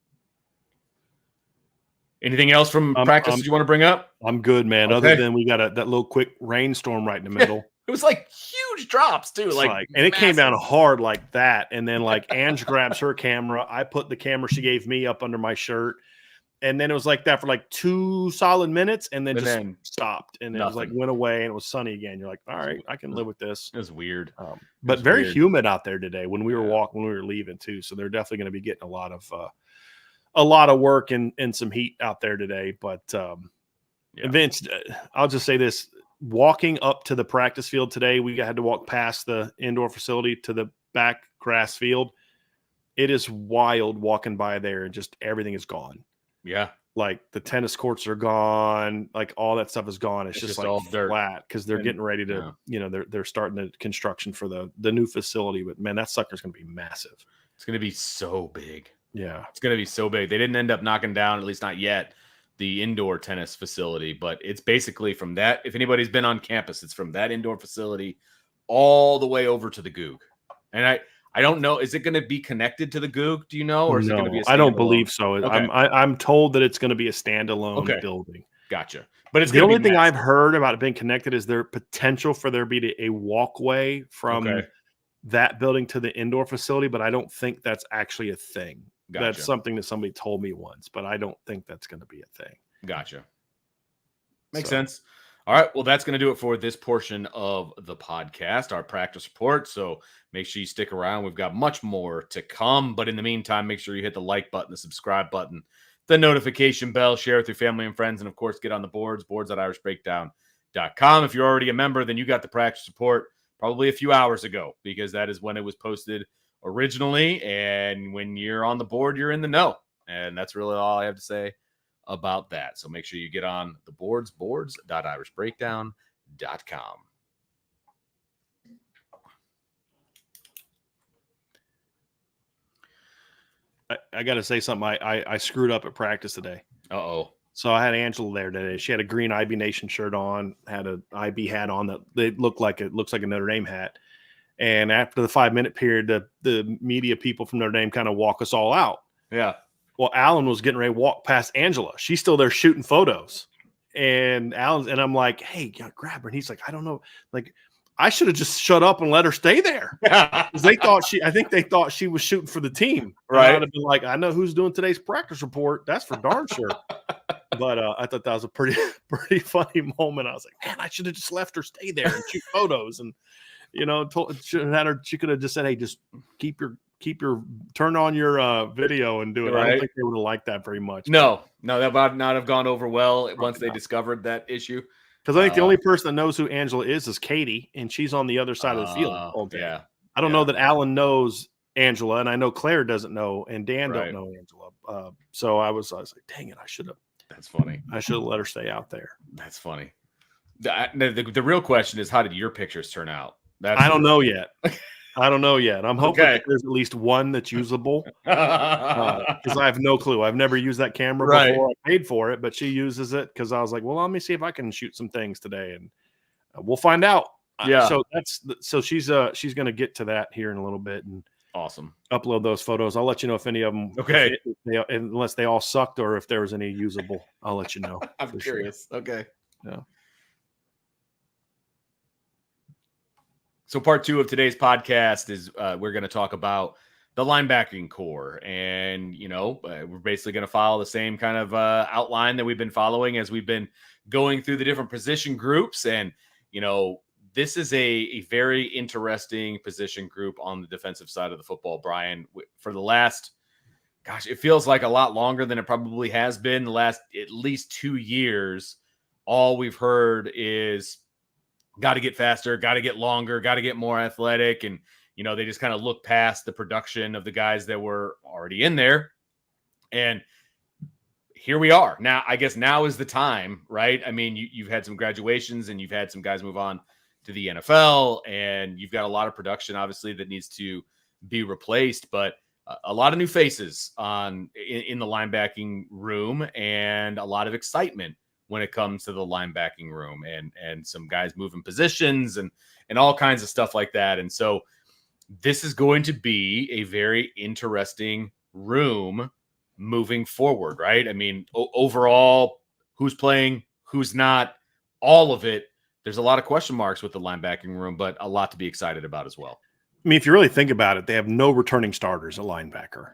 Anything else from practice that you want to bring up? I'm good, man. Okay. Other than we got that little quick rainstorm right in the middle. It was like huge drops too, and it came down hard like that. And then Ange grabs her camera. I put the camera she gave me up under my shirt. And then it was like that for 2 solid minutes, and then stopped, and it was went away, and it was sunny again. You're like, all right, I can live with this. It was weird, but very humid out there today when we were leaving too. So they're definitely going to be getting a lot of work and some heat out there today. But Vince, I'll just say this: walking up to the practice field today, we had to walk past the indoor facility to the back grass field. It is wild walking by there, and just everything is gone. Yeah. Like the tennis courts are gone. Like all that stuff is gone. It's just all flat, because they're getting ready to, they're starting the construction for the new facility. But man, that sucker's going to be massive. It's going to be so big. Yeah. It's going to be so big. They didn't end up knocking down, at least not yet, the indoor tennis facility, but it's basically from that. If anybody's been on campus, it's from that indoor facility all the way over to the Goog. And I don't know. Is it going to be connected to the Goog? Do you know? Or is it going to be a standalone? I don't believe so. Okay. I'm told that it's going to be a standalone building. Gotcha. But it's the only thing I've heard about it being connected is there potential for there be a walkway from that building to the indoor facility, but I don't think that's actually a thing. Gotcha. That's something that somebody told me once, but I don't think that's going to be a thing. Gotcha. Makes sense. All right. Well, that's going to do it for this portion of the podcast, our practice report. So make sure you stick around. We've got much more to come. But in the meantime, make sure you hit the like button, the subscribe button, the notification bell, share with your family and friends, and of course, get on the boards@irishbreakdown.com. If you're already a member, then you got the practice report probably a few hours ago, because that is when it was posted originally. And when you're on the board, you're in the know. And that's really all I have to say about that. So make sure you get on the boards.irishbreakdown.com. I got to say something. I screwed up at practice today. Uh-oh. So I had Angela there today. She had a green IB Nation shirt on, had an IB hat on that looks like a Notre Dame hat. And after the 5-minute period, the media people from Notre Dame kind of walk us all out. Yeah. Well, Alan was getting ready to walk past Angela. She's still there shooting photos. And I'm like, hey, grab her. And he's like, I don't know. Like, I should have just shut up and let her stay there. Because I think they thought she was shooting for the team. Right. I would have been like, I know who's doing today's practice report. That's for darn sure. But I thought that was a pretty funny moment. I was like, man, I should have just left her stay there and shoot photos. And, she could have just said, hey, just keep your turn on your video and do it. Right. I don't think they would have liked that very much. No, that would not have gone over well once they discovered that issue. Because I think the only person that knows who Angela is Katie, and she's on the other side of the field all day. Yeah. I don't know that Alan knows Angela, and I know Claire doesn't know, and Dan don't know Angela. So I was like, dang it, I should have. That's funny. I should have let her stay out there. That's funny. The real question is, how did your pictures turn out? I don't know yet. I'm hoping that there's at least one that's usable, because I have no clue. I've never used that camera before. I paid for it, but she uses it because I was like, well, let me see if I can shoot some things today, and we'll find out. Yeah. So she's going to get to that here in a little bit and awesome upload those photos. I'll let you know if any of them. Okay. Unless they all sucked or if there was any usable, I'll let you know. I'm curious. Sure. Okay. Yeah. So part 2 of today's podcast is we're going to talk about the linebacking core. And, we're basically going to follow the same kind of outline that we've been following as we've been going through the different position groups. And, this is a very interesting position group on the defensive side of the football, Brian. For the last, it feels like a lot longer than it probably has been. The last at least 2 years, all we've heard is got to get faster, got to get longer, got to get more athletic. And, they just kind of look past the production of the guys that were already in there. And here we are. Now, I guess now is the time, right? I mean, you've had some graduations and you've had some guys move on to the NFL, and you've got a lot of production, obviously, that needs to be replaced, but a lot of new faces in the linebacking room, and a lot of excitement when it comes to the linebacking room, and some guys moving positions and all kinds of stuff like that. And so this is going to be a very interesting room moving forward, right? I mean, overall, who's playing, who's not, all of it. There's a lot of question marks with the linebacking room, but a lot to be excited about as well. I mean, if you really think about it, they have no returning starters at linebacker.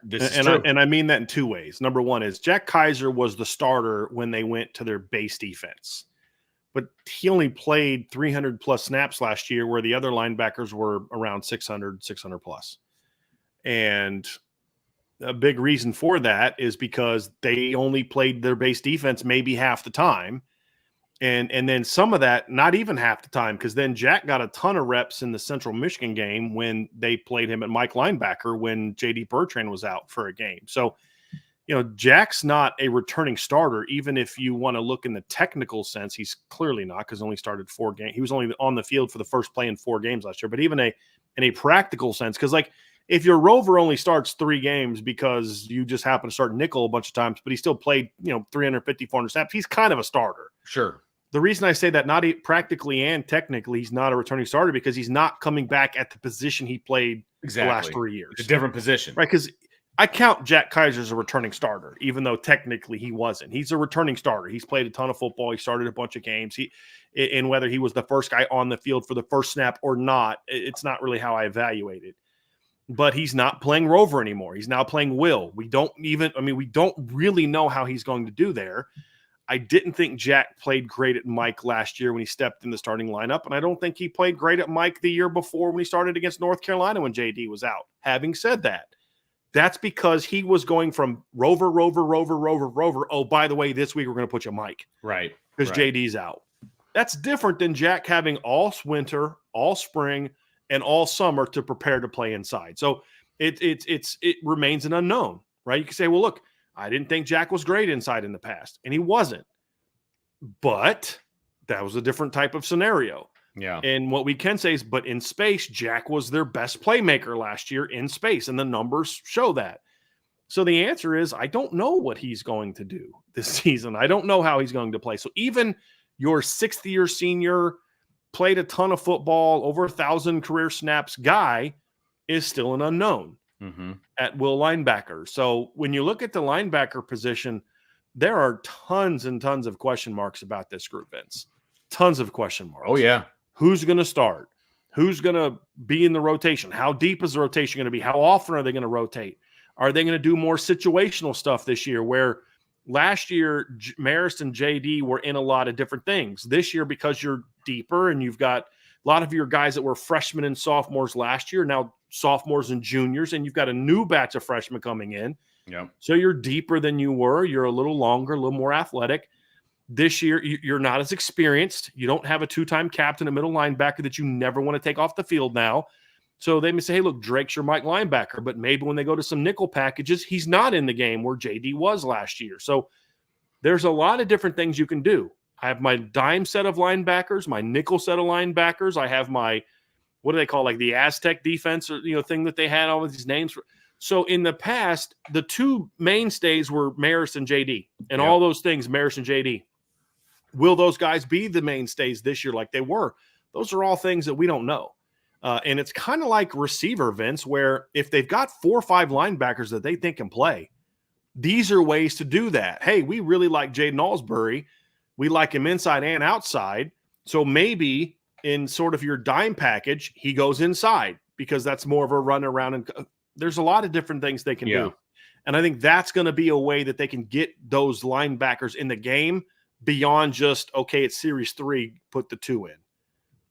I mean that in 2 ways. Number one is Jack Kiser was the starter when they went to their base defense, but he only played 300 plus snaps last year, where the other linebackers were around 600 plus. And a big reason for that is because they only played their base defense maybe half the time. And then some of that, not even half the time, because then Jack got a ton of reps in the Central Michigan game when they played him at Mike linebacker when J.D. Bertrand was out for a game. So, Jack's not a returning starter, even if you want to look in the technical sense. He's clearly not, because only started 4 games. He was only on the field for the first play in 4 games last year. But even in a practical sense, because if your rover only starts 3 games because you just happen to start nickel a bunch of times, but he still played 350, 400 snaps, he's kind of a starter. Sure. The reason I say that, not practically and technically, he's not a returning starter, because he's not coming back at the position he played the last 3 years. It's a different position. Right, because I count Jack Kiser as a returning starter, even though technically he wasn't. He's a returning starter. He's played a ton of football. He started a bunch of games. And whether he was the first guy on the field for the first snap or not, it's not really how I evaluate it. But he's not playing rover anymore. He's now playing will. We don't really know how he's going to do there. I didn't think Jack played great at Mike last year when he stepped in the starting lineup, and I don't think he played great at Mike the year before when he started against North Carolina when JD was out. Having said that, That's because he was going from rover. Oh, by the way, this week we're going to put you Mike. Right. Because JD's out. That's different than Jack having all winter, all spring, and all summer to prepare to play inside. So it remains an unknown, right? You can say, well, look, I didn't think Jack was great inside in the past, and he wasn't. But that was a different type of scenario. Yeah. And what we can say is, but in space, Jack was their best playmaker last year in space, and the numbers show that. So the answer is, I don't know what he's going to do this season. I don't know how he's going to play. So even your sixth-year senior, played a ton of football, over 1,000 career snaps guy is still an unknown at will linebacker. So when you look at the linebacker position, there are tons and tons of question marks about this group, Vince. Tons of question marks. Oh, yeah. Who's going to start? Who's going to be in the rotation? How deep is the rotation going to be? How often are they going to rotate? Are they going to do more situational stuff this year where last year Marist and JD were in a lot of different things? This year, because you're deeper and you've got a lot of your guys that were freshmen and sophomores last year, now sophomores and juniors, and you've got a new batch of freshmen coming in. Yeah. So you're deeper than you were. You're a little longer, a little more athletic. This year, you're not as experienced. You don't have a two-time captain, a middle linebacker that you never want to take off the field now. So they may say, hey, look, Drake's your Mike linebacker, but maybe when they go to some nickel packages, he's not in the game where JD was last year. So there's a lot of different things you can do. I have my dime set of linebackers, my nickel set of linebackers. I have my, what do they call, like the Aztec defense or, thing that they had all of these names for. So in the past, the two mainstays were Marist and JD and all those things, Marist and JD. Will those guys be the mainstays this year like they were? Those are all things that we don't know. And it's kind of like receiver, Vince, where if they've got 4 or 5 linebackers that they think can play, these are ways to do that. Hey, we really like Jaden Alsbury. We like him inside and outside. So maybe in sort of your dime package, he goes inside because that's more of a run around. And there's a lot of different things they can do. And I think that's going to be a way that they can get those linebackers in the game beyond just, okay, it's series 3, put the 2 in.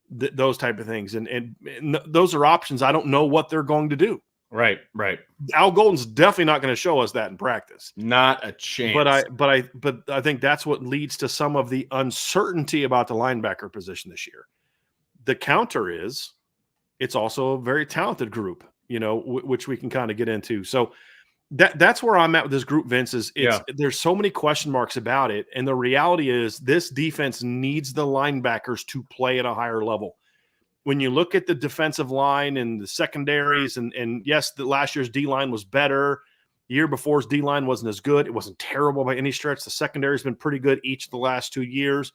Those type of things. And those are options. I don't know what they're going to do. Right. Al Golden's definitely not going to show us that in practice. Not a chance. But I think that's what leads to some of the uncertainty about the linebacker position this year. The counter is it's also a very talented group, which we can kind of get into. So that's where I'm at with this group, Vince, there's so many question marks about it. And the reality is this defense needs the linebackers to play at a higher level. When you look at the defensive line and the secondaries, and yes, the last year's D-line was better. The year before's D-line wasn't as good. It wasn't terrible by any stretch. The secondary's been pretty good each of the last 2 years.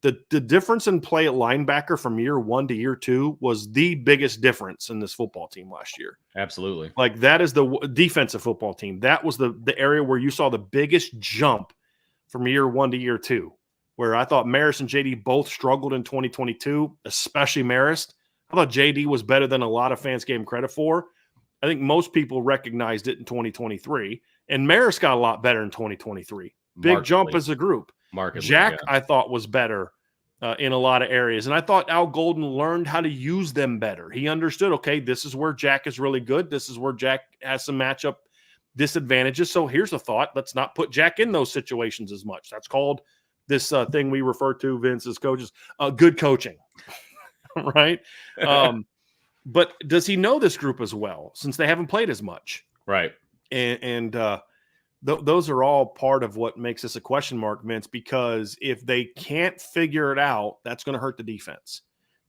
The difference in play at linebacker from year 1 to year 2 was the biggest difference in this football team last year. Absolutely. Like that is the defensive football team. That was the area where you saw the biggest jump from year 1 to year 2, where I thought Marist and JD both struggled in 2022, especially Marist. I thought JD was better than a lot of fans gave him credit for. I think most people recognized it in 2023, and Marist got a lot better in 2023. Big jump as a group. Jack, I thought, was better in a lot of areas. And I thought Al Golden learned how to use them better. He understood, okay, this is where Jack is really good. This is where Jack has some matchup disadvantages. So here's a thought. Let's not put Jack in those situations as much. That's called this thing we refer to, Vince, as coaches, good coaching, right? But does he know this group as well since they haven't played as much? Right. And those are all part of what makes this a question mark, Vince, because if they can't figure it out, that's going to hurt the defense.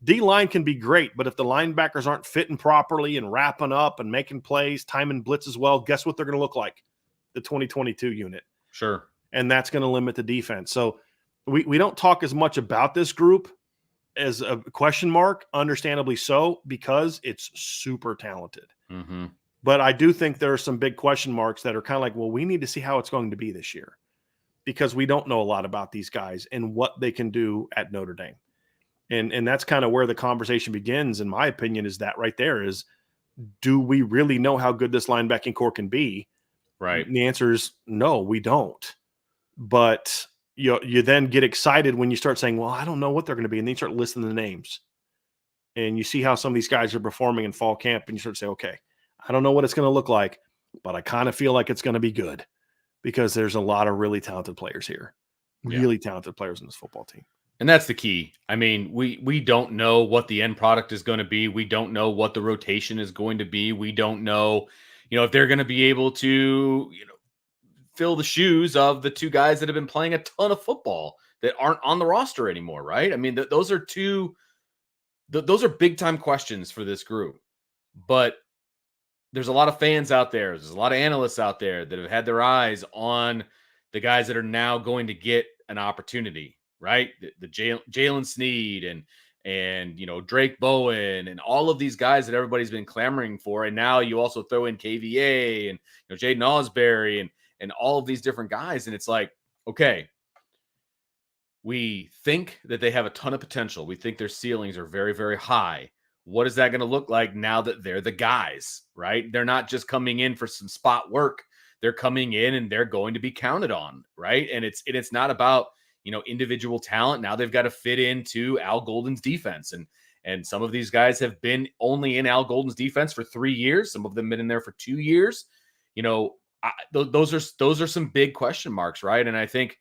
D-line can be great, but if the linebackers aren't fitting properly and wrapping up and making plays, timing blitz as well, guess what they're going to look like? The 2022 unit. Sure. And that's going to limit the defense. So we don't talk as much about this group as a question mark, understandably so, because it's super talented. Mm-hmm. But I do think there are some big question marks that are kind of like, well, we need to see how it's going to be this year because we don't know a lot about these guys and what they can do at Notre Dame. And that's kind of where the conversation begins, in my opinion, is that right there is, do we really know how good this linebacking core can be? Right. And the answer is no, we don't. But you then get excited when you start saying, well, I don't know what they're going to be. And then you start listing the names. And you see how some of these guys are performing in fall camp. And you start to say, okay, I don't know what it's going to look like, but I kind of feel like it's going to be good because there's a lot of really talented players here, really talented players in this football team. And that's the key. I mean, we don't know what the end product is going to be. We don't know what the rotation is going to be. We don't know, if they're going to be able to, fill the shoes of the two guys that have been playing a ton of football that aren't on the roster anymore, right? I mean, those are those are big time questions for this group. But there's a lot of fans out there. There's a lot of analysts out there that have had their eyes on the guys that are now going to get an opportunity, right? The Jalen Sneed and Drake Bowen and all of these guys that everybody's been clamoring for. And now you also throw in KVA and Jaden Osbury and all of these different guys. And it's like, okay, we think that they have a ton of potential. We think their ceilings are very, very high. What is that going to look like now that they're the guys, right? They're not just coming in for some spot work. They're coming in and they're going to be counted on, right? And it's not about, individual talent. Now they've got to fit into Al Golden's defense. And some of these guys have been only in Al Golden's defense for 3 years. Some of them been in there for 2 years. Those are some big question marks, right? And I think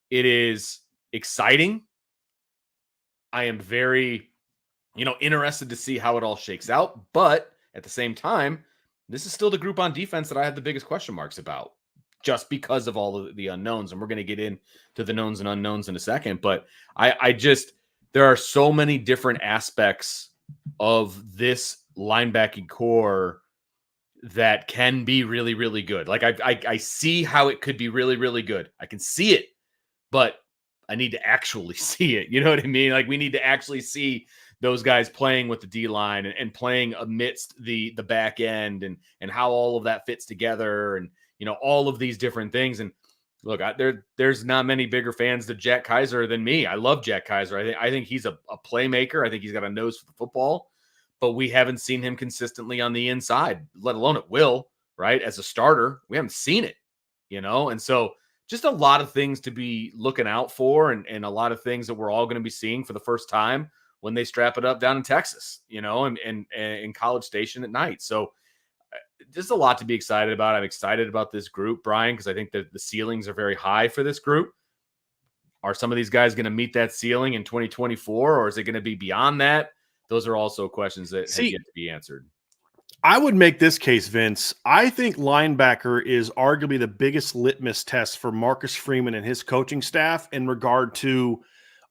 it is exciting. I am very, interested to see how it all shakes out. But at the same time, this is still the group on defense that I have the biggest question marks about, just because of all of the unknowns. And we're going to get into the knowns and unknowns in a second. But there are so many different aspects of this linebacking core that can be really, really good. Like I see how it could be really, really good. I can see it, but I need to actually see it. You know what I mean? Like we need to actually see those guys playing with the D line and playing amidst the back end and how all of that fits together and, all of these different things. And look, there's not many bigger fans of Jack Kiser than me. I love Jack Kiser. I think he's a playmaker. I think he's got a nose for the football, but we haven't seen him consistently on the inside, let alone at will, right? As a starter, we haven't seen it, And so just a lot of things to be looking out for and a lot of things that we're all going to be seeing for the first time when they strap it up down in Texas, and in College Station at night. So just a lot to be excited about. I'm excited about this group, Brian, because I think that the ceilings are very high for this group. Are some of these guys going to meet that ceiling in 2024, or is it going to be beyond that? Those are also questions that have yet to be answered. I would make this case, Vince. I think linebacker is arguably the biggest litmus test for Marcus Freeman and his coaching staff in regard to,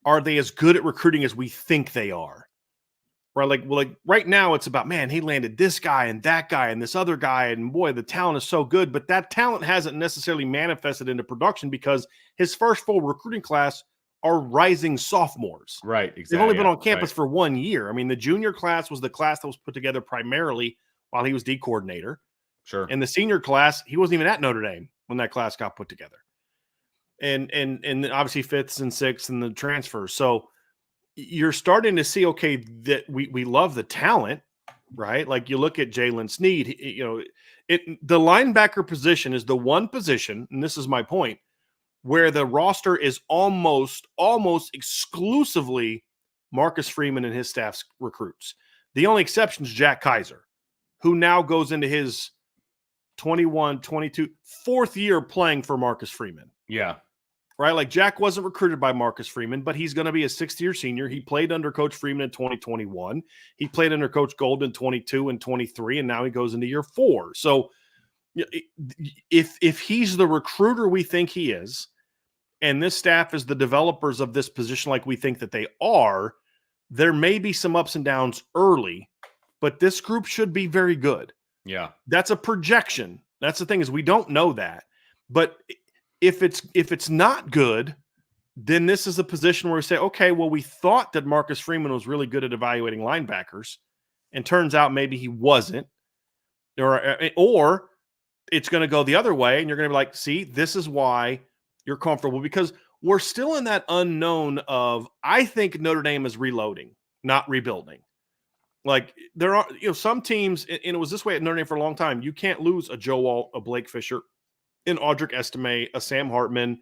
are they as good at recruiting as we think they are? Right? Like right now it's about, man, he landed this guy and that guy and this other guy, and boy, the talent is so good, but that talent hasn't necessarily manifested into production because his first full recruiting class are rising sophomores. Right, exactly. They've only been on campus for 1 year. I mean, the junior class was the class that was put together primarily while he was D coordinator. Sure. And the senior class, he wasn't even at Notre Dame when that class got put together. And obviously fifths and sixths and the transfers. So you're starting to see, okay, that we love the talent, right? Like you look at Jalen Sneed, the linebacker position is the one position, and this is my point, where the roster is almost exclusively Marcus Freeman and his staff's recruits. The only exception is Jack Kiser, who now goes into his 21, 22, fourth year playing for Marcus Freeman. Yeah. Right? Like Jack wasn't recruited by Marcus Freeman, but he's going to be a sixth-year senior. He played under Coach Freeman in 2021. He played under Coach Golden in 22 and 23, and now he goes into year 4. So if he's the recruiter we think he is, and this staff is the developers of this position like we think that they are, there may be some ups and downs early, but this group should be very good. Yeah. That's a projection. That's the thing, is we don't know that. But if it's not good, then this is a position where we say, okay, well, we thought that Marcus Freeman was really good at evaluating linebackers, and turns out maybe he wasn't. Or it's going to go the other way, and you're going to be like, see, this is why you're comfortable, because we're still in that unknown of, I think Notre Dame is reloading, not rebuilding. Like there are, some teams, and it was this way at Notre Dame for a long time. You can't lose a Joe Walt, a Blake Fisher, an Audric Estime, a Sam Hartman.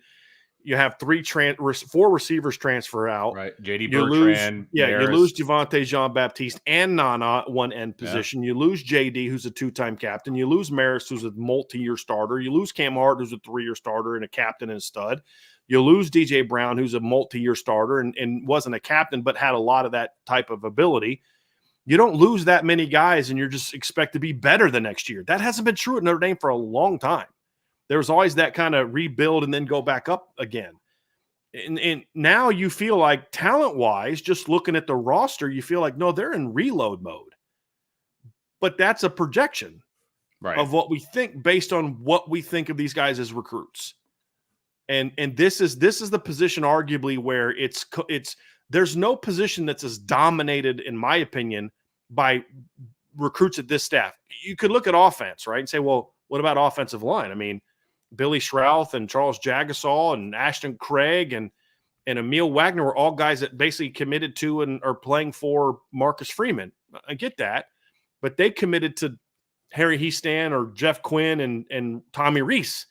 You have 4 receivers transfer out. Right. JD You lose, Bertrand. you Maris. lose Javonte Jean-Baptiste and Nana at one end position. You lose JD, who's a 2-time captain. You lose Maris, who's a multi-year starter. You lose Cam Hart, who's a 3-year starter and a captain and a stud. You lose DJ Brown, who's a multi-year starter and wasn't a captain, but had a lot of that type of ability. You don't lose that many guys and you're just expect to be better the next year. That hasn't been true at Notre Dame for a long time. There was always that kind of rebuild and then go back up again. And now you feel like talent-wise, just looking at the roster, you feel like, no, they're in reload mode. But that's a projection of what we think based on what we think of these guys as recruits. And this is the position arguably where it's there's no position that's as dominated, in my opinion, by recruits at this staff. You could look at offense, right, and say, well, what about offensive line? I mean, Billy Schrouth and Charles Jagasol and Ashton Craig and Emil Wagner were all guys that basically committed to and are playing for Marcus Freeman. I get that, but they committed to Harry Heastan or Jeff Quinn and Tommy Reese.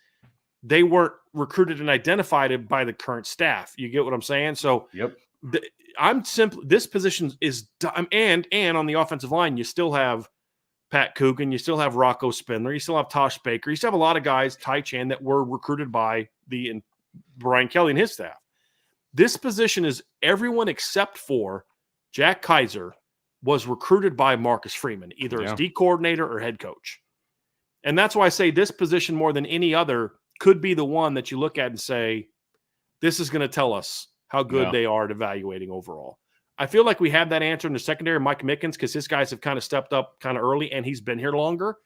They weren't recruited and identified by the current staff. You get what I'm saying? So this position is and on the offensive line, you still have Pat Coogan, you still have Rocco Spindler, you still have Tosh Baker, you still have a lot of guys, Ty Chan, that were recruited by Brian Kelly and his staff. This position is everyone except for Jack Kiser was recruited by Marcus Freeman, either as D coordinator or head coach. And that's why I say this position more than any other could be the one that you look at and say, this is going to tell us how good they are at evaluating overall. I feel like we have that answer in the secondary, Mike Mickens, because his guys have kind of stepped up kind of early, and he's been here longer.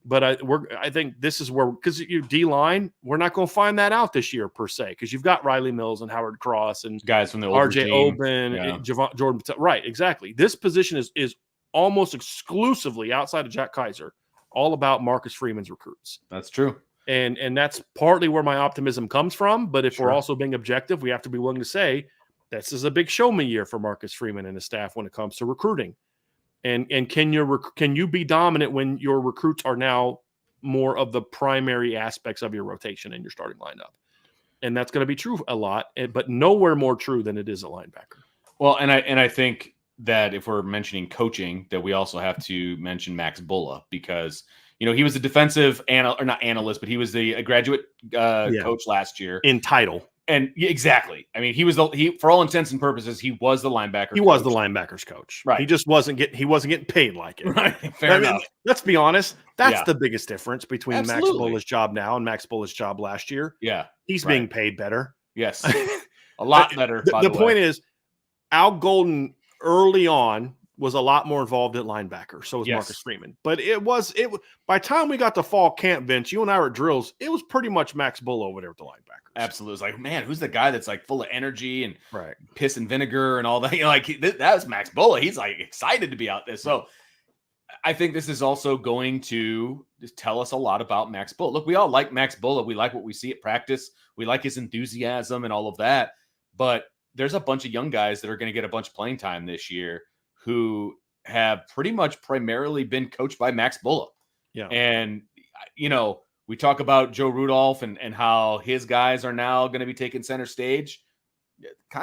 But I think this is where, because you D-line, we're not going to find that out this year per se, because you've got Riley Mills and Howard Cross and guys from the RJ Oben, Jordan. Right, exactly. This position is almost exclusively outside of Jack Kiser, all about Marcus Freeman's recruits. That's true. And that's partly where my optimism comes from. But if we're also being objective, we have to be willing to say this is a big show me year for Marcus Freeman and his staff when it comes to recruiting. And can you be dominant when your recruits are now more of the primary aspects of your rotation and your starting lineup? And that's going to be true a lot, but nowhere more true than it is a linebacker. Well, and I think that if we're mentioning coaching, that we also have to mention Max Bulla, because he was a defensive not analyst, but he was a graduate coach last year in title. And exactly. I mean, he for all intents and purposes, he was the linebacker. He was the linebackers coach. Right. He just wasn't getting paid like it. Right. Fair enough. Let's be honest. That's the biggest difference between Absolutely. Max Bulla's job now and Max Bulla's job last year. Yeah. He's being paid better. Yes. A lot better. The point is, Al Golden early on was a lot more involved at linebacker. So was Marcus Freeman. But it was by the time we got to fall camp, Vince, you and I were at drills, it was pretty much Max Bulla over there with the linebackers. Absolutely. It's like, man, who's the guy that's like full of energy and piss and vinegar and all that? That was Max Bulla. He's like excited to be out there. So I think this is also going to just tell us a lot about Max Bulla. Look, we all like Max Bulla. We like what we see at practice. We like his enthusiasm and all of that. But there's a bunch of young guys that are going to get a bunch of playing time this year who have pretty much primarily been coached by Max Bulla. Yeah. And, we talk about Joe Rudolph and how his guys are now going to be taking center stage.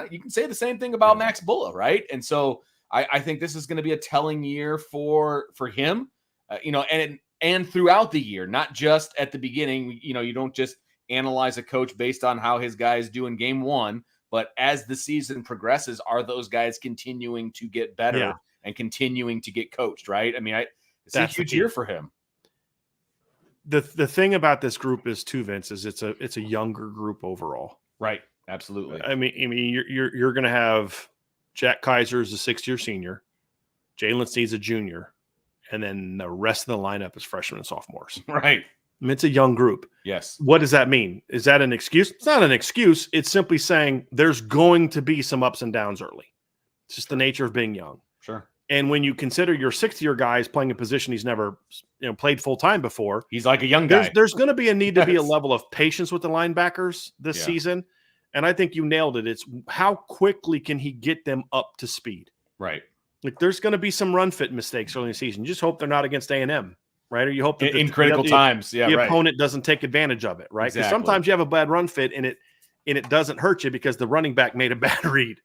You can say the same thing about Max Bulla, right? And so I think this is going to be a telling year for him, and throughout the year, not just at the beginning. You don't just analyze a coach based on how his guys do in game one, but as the season progresses, are those guys continuing to get better and continuing to get coached, right? I mean, it's a huge year for him. The thing about this group is too, Vince, is it's a younger group overall. Right. Absolutely. I mean, you're going to have Jack Kiser is a 6-year senior, Jalen Sneed's a junior, and then the rest of the lineup is freshmen and sophomores. Right. I mean, it's a young group. Yes. What does that mean? Is that an excuse? It's not an excuse. It's simply saying there's going to be some ups and downs early. It's just the nature of being young. Sure. And when you consider your 6th-year guy is playing a position he's never played full-time before. He's like a young guy. There's going to be a need to be a level of patience with the linebackers this season. And I think you nailed it. It's how quickly can he get them up to speed? Right. Like there's going to be some run fit mistakes early in the season. You just hope they're not against A&M, right? Or you hope that in critical times, the opponent doesn't take advantage of it, right? Because Exactly. sometimes you have a bad run fit and and it doesn't hurt you because the running back made a bad read.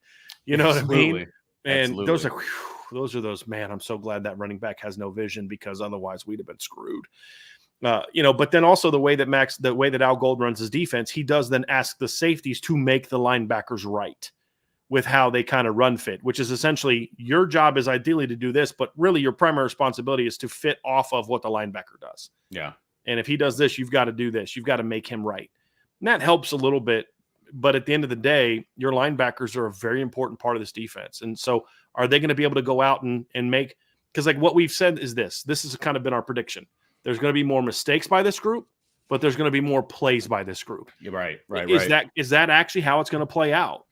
You know what I mean? And those are those, man, I'm so glad that running back has no vision, because otherwise we'd have been screwed. But then also the way that Al Gold runs his defense, he does then ask the safeties to make the linebackers right with how they kind of run fit, which is essentially your job is ideally to do this, but really your primary responsibility is to fit off of what the linebacker does. Yeah. And if he does this, you've got to do this. You've got to make him right. And that helps a little bit. But at the end of the day, your linebackers are a very important part of this defense. And so are they going to be able to go out and make – because like what we've said is this has kind of been our prediction. There's going to be more mistakes by this group, but there's going to be more plays by this group. Right. Is that actually how it's going to play out?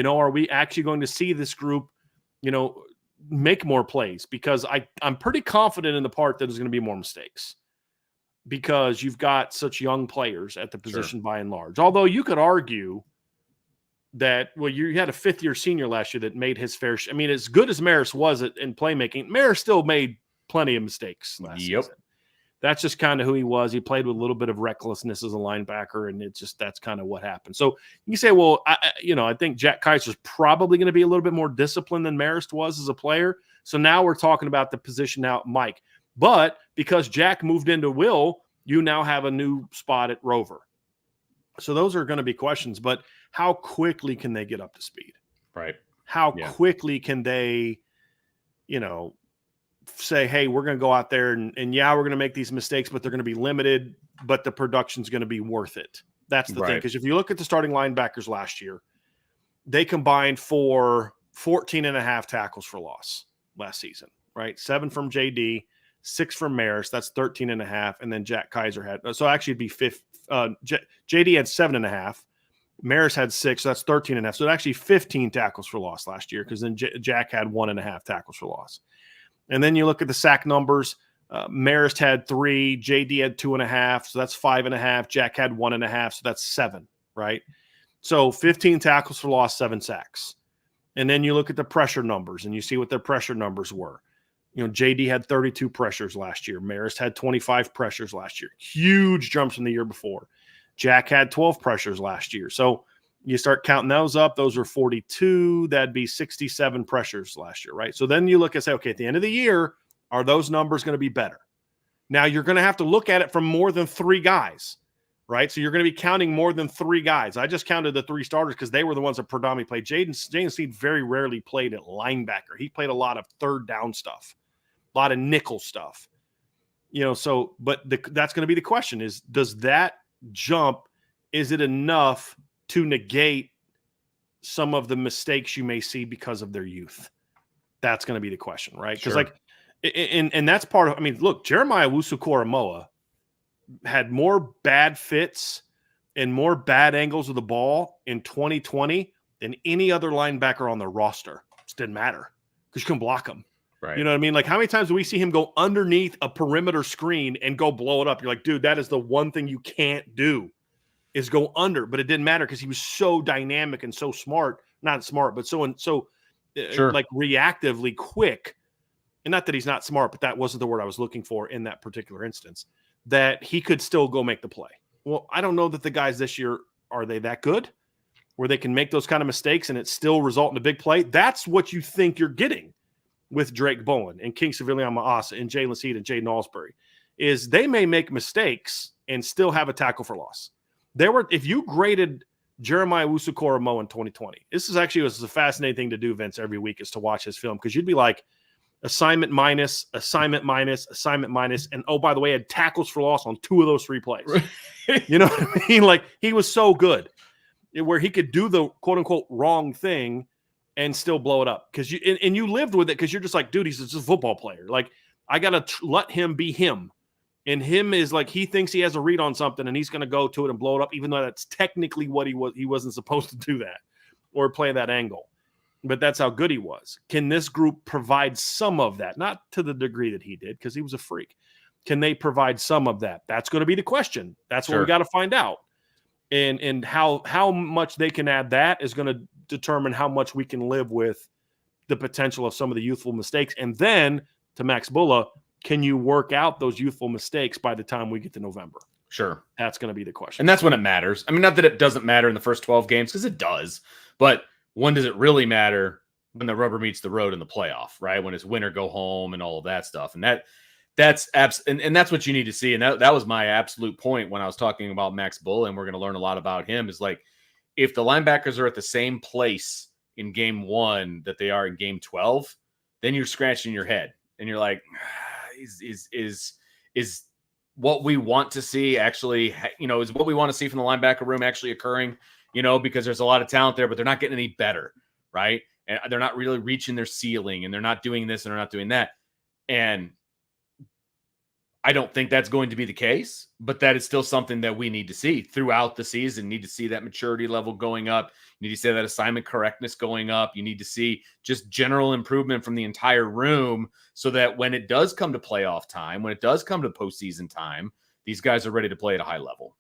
Are we actually going to see this group, make more plays? Because I'm pretty confident in the part that there's going to be more mistakes, because you've got such young players at the position by and large. Although you could argue that, well, you had a fifth-year senior last year that made his fair share. I mean, as good as Maris was in playmaking, Maris still made plenty of mistakes last season. That's just kind of who he was. He played with a little bit of recklessness as a linebacker, and that's kind of what happened. So you say, well, I think Jack Kiser is probably going to be a little bit more disciplined than Marist was as a player. So now we're talking about the position now, Mike. But because Jack moved into Will, you now have a new spot at Rover. So those are going to be questions. But how quickly can they get up to speed? Right. How quickly can they, say, hey, we're going to go out there and we're going to make these mistakes, but they're going to be limited, but the production's going to be worth it. That's the thing. Because if you look at the starting linebackers last year, they combined for 14.5 tackles for loss last season, right? 7 from JD, 6 from Maris. That's 13.5. And then Jack Kiser had, so actually it'd be JD had 7.5. Maris had 6. So that's 13.5. So actually 15 tackles for loss last year, because then Jack had 1.5 tackles for loss. And then you look at the sack numbers. Marist had 3, JD had 2.5, so that's 5.5. Jack had 1.5, so that's 7, right? So 15 tackles for loss, 7 sacks. And then you look at the pressure numbers, and you see what their pressure numbers were. JD had 32 pressures last year. Marist had 25 pressures last year. Huge jumps from the year before. Jack had 12 pressures last year. So you start counting those up. Those are 42. That'd be 67 pressures last year, right? So then you look and say, okay, at the end of the year, are those numbers going to be better? Now you're going to have to look at it from more than 3 guys, right? So you're going to be counting more than 3 guys. I just counted the 3 starters because they were the ones that predominantly played. Jaden Seed very rarely played at linebacker. He played a lot of third down stuff, a lot of nickel stuff, but that's going to be the question is, does that jump, is it enough to negate some of the mistakes you may see because of their youth? That's going to be the question, right? Because and that's part of, look, Jeremiah Owusu-Koramoah had more bad fits and more bad angles of the ball in 2020 than any other linebacker on the roster. It just didn't matter because you couldn't block him. Right. You know what I mean? Like, how many times do we see him go underneath a perimeter screen and go blow it up? You're like, dude, that is the one thing you can't do, is go under. But it didn't matter because he was so dynamic and so smart. Not smart, but so like reactively quick. And not that he's not smart, but that wasn't the word I was looking for in that particular instance, that he could still go make the play. Well, I don't know that the guys this year, are they that good where they can make those kind of mistakes and it still result in a big play? That's what you think you're getting with Drake Bowen and King Civilian Maasa and Jalen Seed and Jaden Alsbury, is they may make mistakes and still have a tackle for loss. If you graded Jeremiah Owusu-Koramoah in 2020, this was a fascinating thing to do, Vince, every week, is to watch his film, because you'd be like, assignment minus, assignment minus, assignment minus, and oh, by the way, had tackles for loss on 2 of those 3 plays. You know what I mean? Like, he was so good where he could do the quote unquote wrong thing and still blow it up. Because you lived with it, because you're just like, dude, he's just a football player. Like, I got to let him be him. And him is like, he thinks he has a read on something and he's going to go to it and blow it up, even though that's technically what he was. He wasn't supposed to do that or play that angle. But that's how good he was. Can this group provide some of that? Not to the degree that he did, because he was a freak. Can they provide some of that? That's going to be the question. That's what we got to find out. And how much they can add that is going to determine how much we can live with the potential of some of the youthful mistakes. And then, to Max Bulla, can you work out those youthful mistakes by the time we get to November? Sure. That's going to be the question. And that's when it matters. I mean, not that it doesn't matter in the first 12 games, because it does. But when does it really matter? When the rubber meets the road in the playoff, right? When it's win or go home and all of that stuff. And that's what you need to see. And that was my absolute point when I was talking about Max Bull, and we're going to learn a lot about him, is like, if the linebackers are at the same place in game 1 that they are in game 12, then you're scratching your head and you're like, is what we want to see actually, is what we want to see from the linebacker room actually occurring, because there's a lot of talent there, but they're not getting any better, right? And they're not really reaching their ceiling, and they're not doing this and they're not doing that. And I don't think that's going to be the case, but that is still something that we need to see throughout the season. Need to see that maturity level going up. You need to see that assignment correctness going up. You need to see just general improvement from the entire room, so that when it does come to playoff time, when it does come to postseason time, these guys are ready to play at a high level.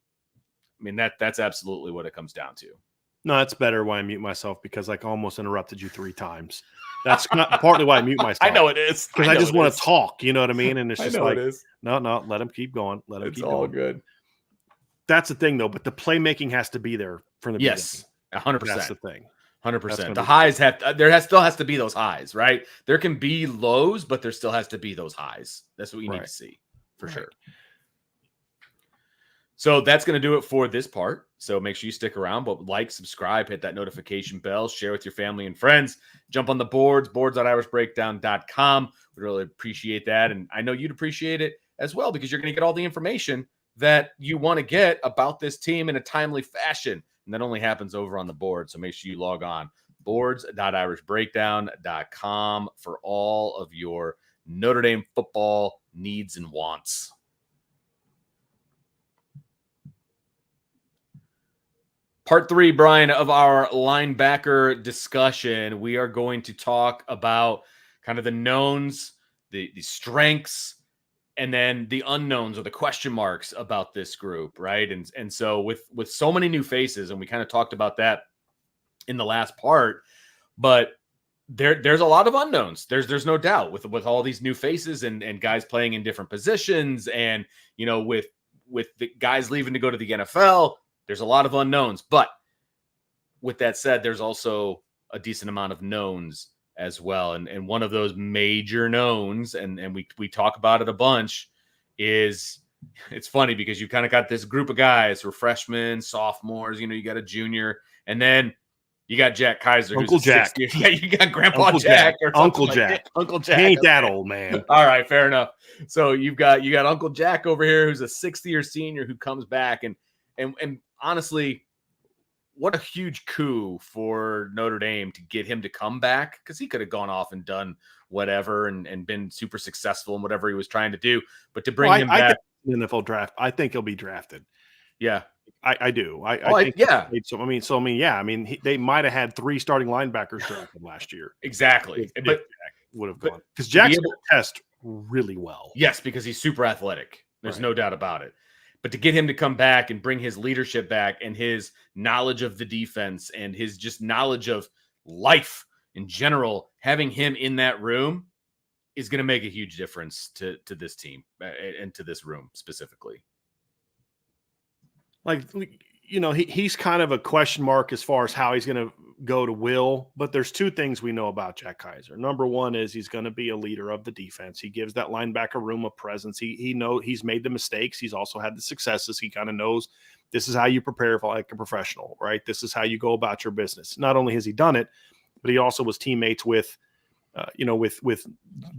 I mean, that's absolutely what it comes down to. No, it's better why I mute myself, because I almost interrupted you 3 times. That's not partly why I mute myself. I know it is. Because I just want to talk, you know what I mean? And it's just like, it is. No, let him keep going. Let him keep going. It's all good. That's the thing, though. But the playmaking has to be there from the beginning. 100%. That's the thing. 100%. The highs still has to be those highs, right? There can be lows, but there still has to be those highs. That's what we need to see for sure. So that's going to do it for this part. So make sure you stick around, but like, subscribe, hit that notification bell, share with your family and friends, jump on the boards.irishbreakdown.com. We really appreciate that. And I know you'd appreciate it as well, because you're going to get all the information that you want to get about this team in a timely fashion. And that only happens over on the board. So make sure you log on boards.irishbreakdown.com for all of your Notre Dame football needs and wants. Part 3, Brian, of our linebacker discussion. We are going to talk about kind of the knowns, the strengths, and then the unknowns or the question marks about this group, right? And so with so many new faces, and we kind of talked about that in the last part, but there's a lot of unknowns. There's no doubt with all these new faces and guys playing in different positions, and with the guys leaving to go to the NFL. There's a lot of unknowns, but with that said, there's also a decent amount of knowns as well. And one of those major knowns, and we talk about it a bunch, is it's funny because you kind of got this group of guys who are freshmen, sophomores, you got a junior, and then you got Jack Kiser, Uncle Jack. Yeah, you got Grandpa Jack or Uncle Jack. Uncle Jack. He ain't that old, man. All right, fair enough. So you got Uncle Jack over here, who's a 6th-year senior who comes back, and honestly, what a huge coup for Notre Dame to get him to come back, because he could have gone off and done whatever and been super successful in whatever he was trying to do. But to bring him back in the NFL draft, I think he'll be drafted. Yeah, I do. They might have had 3 starting linebackers drafted last year. Exactly, but Jack would have gone, because Jack's going to test really well. Yes, because he's super athletic. There's no doubt about it. But to get him to come back and bring his leadership back and his knowledge of the defense and his just knowledge of life in general, having him in that room is going to make a huge difference to this team and to this room specifically. Like, he's kind of a question mark as far as how he's going to go to Will, but there's 2 things we know about Jack Kiser. Number one is he's going to be a leader of the defense. He gives that linebacker room a presence. He knows he's made the mistakes. He's also had the successes. He kind of knows this is how you prepare for like a professional, right? This is how you go about your business. Not only has he done it, but he also was teammates with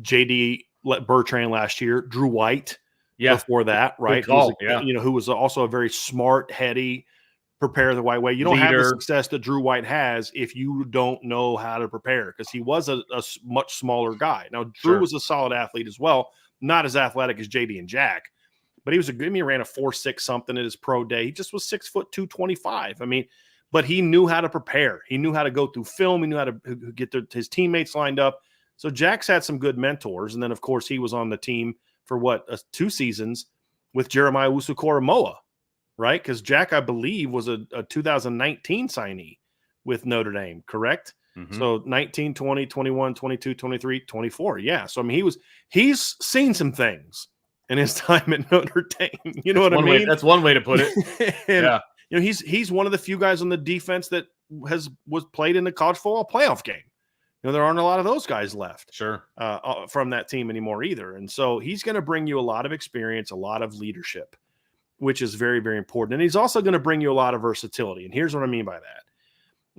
JD Bertrand last year, Drew White. Yeah. Before that, right? Who was also a very smart, heady, prepare the right way. You don't have the success that Drew White has if you don't know how to prepare, because he was a much smaller guy. Now, Drew was a solid athlete as well, not as athletic as JD and Jack, but he ran a 4.6 something at his pro day. He just was 6 foot 225. I mean, but he knew how to prepare. He knew how to go through film. He knew how to get his teammates lined up. So Jack's had some good mentors. And then, of course, he was on the team for 2 seasons with Jeremiah Usu-Koramoah, right? Because Jack, I believe, was a 2019 signee with Notre Dame, correct? Mm-hmm. So 19, 20, 21, 22, 23, 24. Yeah. So, I mean, he's seen some things in his time at Notre Dame. You know what I mean? That's one way to put it. And, yeah. He's one of the few guys on the defense that was played in the college football playoff game. There aren't a lot of those guys left from that team anymore either. And so he's going to bring you a lot of experience, a lot of leadership, which is very, very important. And he's also going to bring you a lot of versatility. And here's what I mean by that.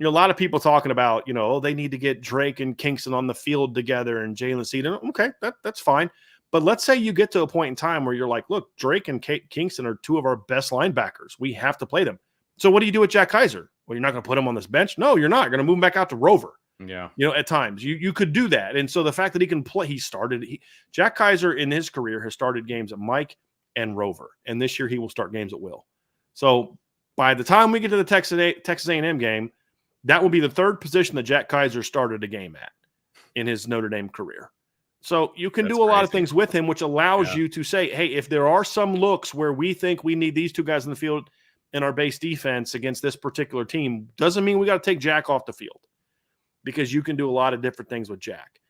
A lot of people talking about, they need to get Drake and Kingston on the field together and Jalen Seed. Okay, that's fine. But let's say you get to a point in time where you're like, look, Drake and Kingston are two of our best linebackers. We have to play them. So what do you do with Jack Kiser? Well, you're not going to put him on this bench? No, you're not. You're going to move him back out to Rover. Yeah. At times you could do that. And so the fact that he can play, Jack Kiser in his career has started games at Mike and Rover. And this year he will start games at Will. So by the time we get to the Texas A&M game, that will be the third position that Jack Kiser started a game at in his Notre Dame career. So you can do a lot of things with him, which allows you to say, hey, if there are some looks where we think we need these two guys in the field in our base defense against this particular team, doesn't mean we got to take Jack off the field, because you can do a lot of different things with Jack.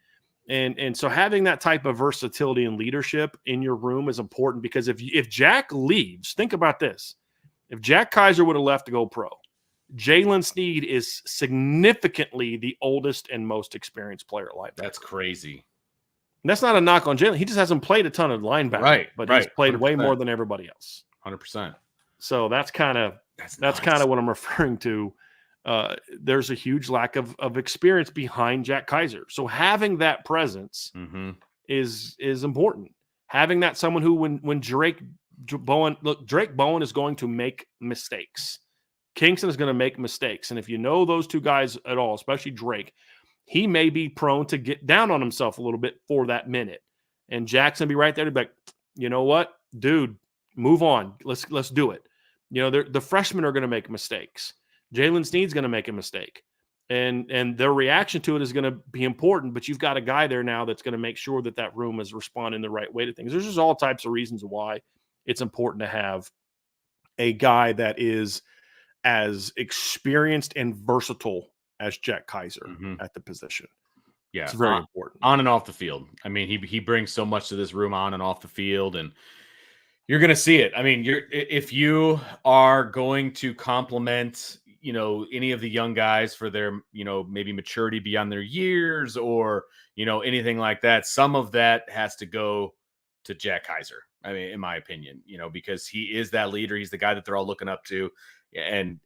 And so having that type of versatility and leadership in your room is important, because if Jack leaves, think about this. If Jack Kiser would have left to go pro, Jalen Sneed is significantly the oldest and most experienced player at linebacker. That's crazy. And that's not a knock on Jalen. He just hasn't played a ton of linebacker, but he's played 100%. Way more than everybody else. 100%. So that's kind of what I'm referring to. There's a huge lack of experience behind Jack Kiser. So having that presence is important. Having that someone who, when Drake Bowen is going to make mistakes. Kingston is going to make mistakes. And if you know those two guys at all, especially Drake, he may be prone to get down on himself a little bit for that minute. And Jackson be right there to be like, you know what, dude, move on. Let's do it. The freshmen are going to make mistakes. Jalen Sneed's going to make a mistake. And their reaction to it is going to be important, but you've got a guy there now that's going to make sure that room is responding the right way to things. There's just all types of reasons why it's important to have a guy that is as experienced and versatile as Jack Kiser at the position. Yeah, it's very important. On and off the field. I mean, he brings so much to this room on and off the field, and you're going to see it. I mean, if you are going to compliment, any of the young guys for their, maybe maturity beyond their years or, anything like that, some of that has to go to Jack Kiser. I mean, in my opinion, because he is that leader. He's the guy that they're all looking up to. And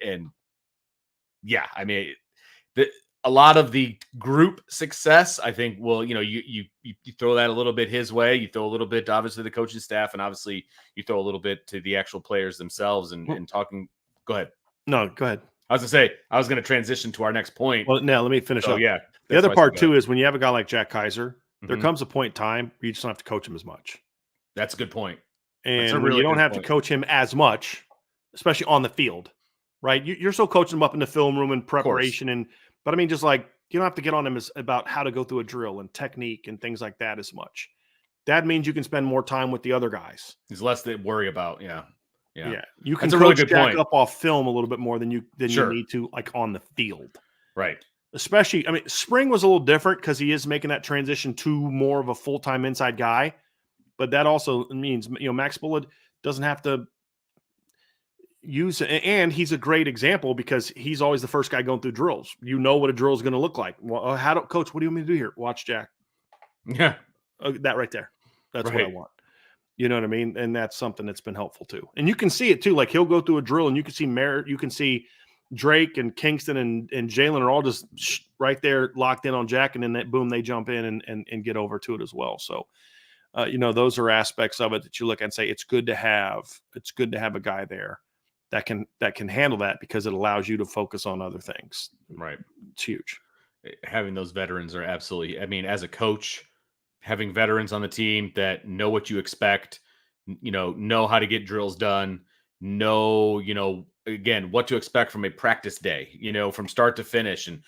yeah, I mean, a lot of the group success, I think, you throw that a little bit his way. You throw a little bit to obviously the coaching staff, and obviously you throw a little bit to the actual players themselves and talking. Go ahead. No, go ahead. I was going to transition to our next point. Well, now let me finish up. Yeah. The other part too is when you have a guy like Jack Kiser, there comes a point in time where you just don't have to coach him as much. That's a good point. And you don't have to coach him as much, especially on the field, right? You're still coaching him up in the film room and preparation. But I mean, just like, you don't have to get on him about how to go through a drill and technique and things like that as much. That means you can spend more time with the other guys. There's less to worry about. Yeah. You can coach Jack up off film a little bit more than you need to, like, on the field. Right. Especially, I mean, spring was a little different because he is making that transition to more of a full-time inside guy. But that also means, Max Bullard doesn't have to use it. And he's a great example because he's always the first guy going through drills. You know what a drill is going to look like. Well, Coach, what do you want me to do here? Watch Jack. Yeah. That right there. That's what I want. You know what I mean? And that's something that's been helpful too. And you can see it too. Like, he'll go through a drill and you can see Drake and Kingston and Jalen are all just right there locked in on Jack. And then boom, they jump in and get over to it as well. So, those are aspects of it that you look at and say, it's good to have a guy there that can handle that, because it allows you to focus on other things. Right. It's huge. Having those veterans are absolutely, I mean, as a coach, having veterans on the team that know what you expect, know how to get drills done, know, again, what to expect from a practice day, from start to finish, and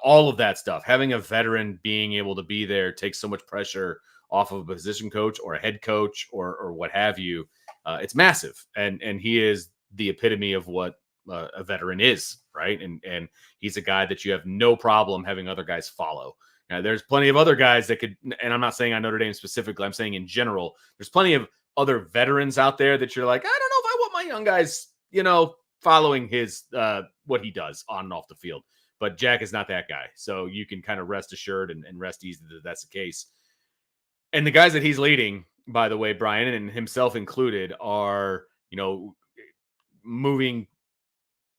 all of that stuff. Having a veteran being able to be there takes so much pressure off of a position coach or a head coach or what have you. It's massive. And he is the epitome of what a veteran is, right? And he's a guy that you have no problem having other guys follow. Now, there's plenty of other guys that could, and I'm not saying on Notre Dame specifically, I'm saying in general, there's plenty of other veterans out there that you're like, I don't know if I want my young guys, following his what he does on and off the field. But Jack is not that guy. So you can kind of rest assured and rest easy that that's the case. And the guys that he's leading, by the way, Brian, and himself included, are, moving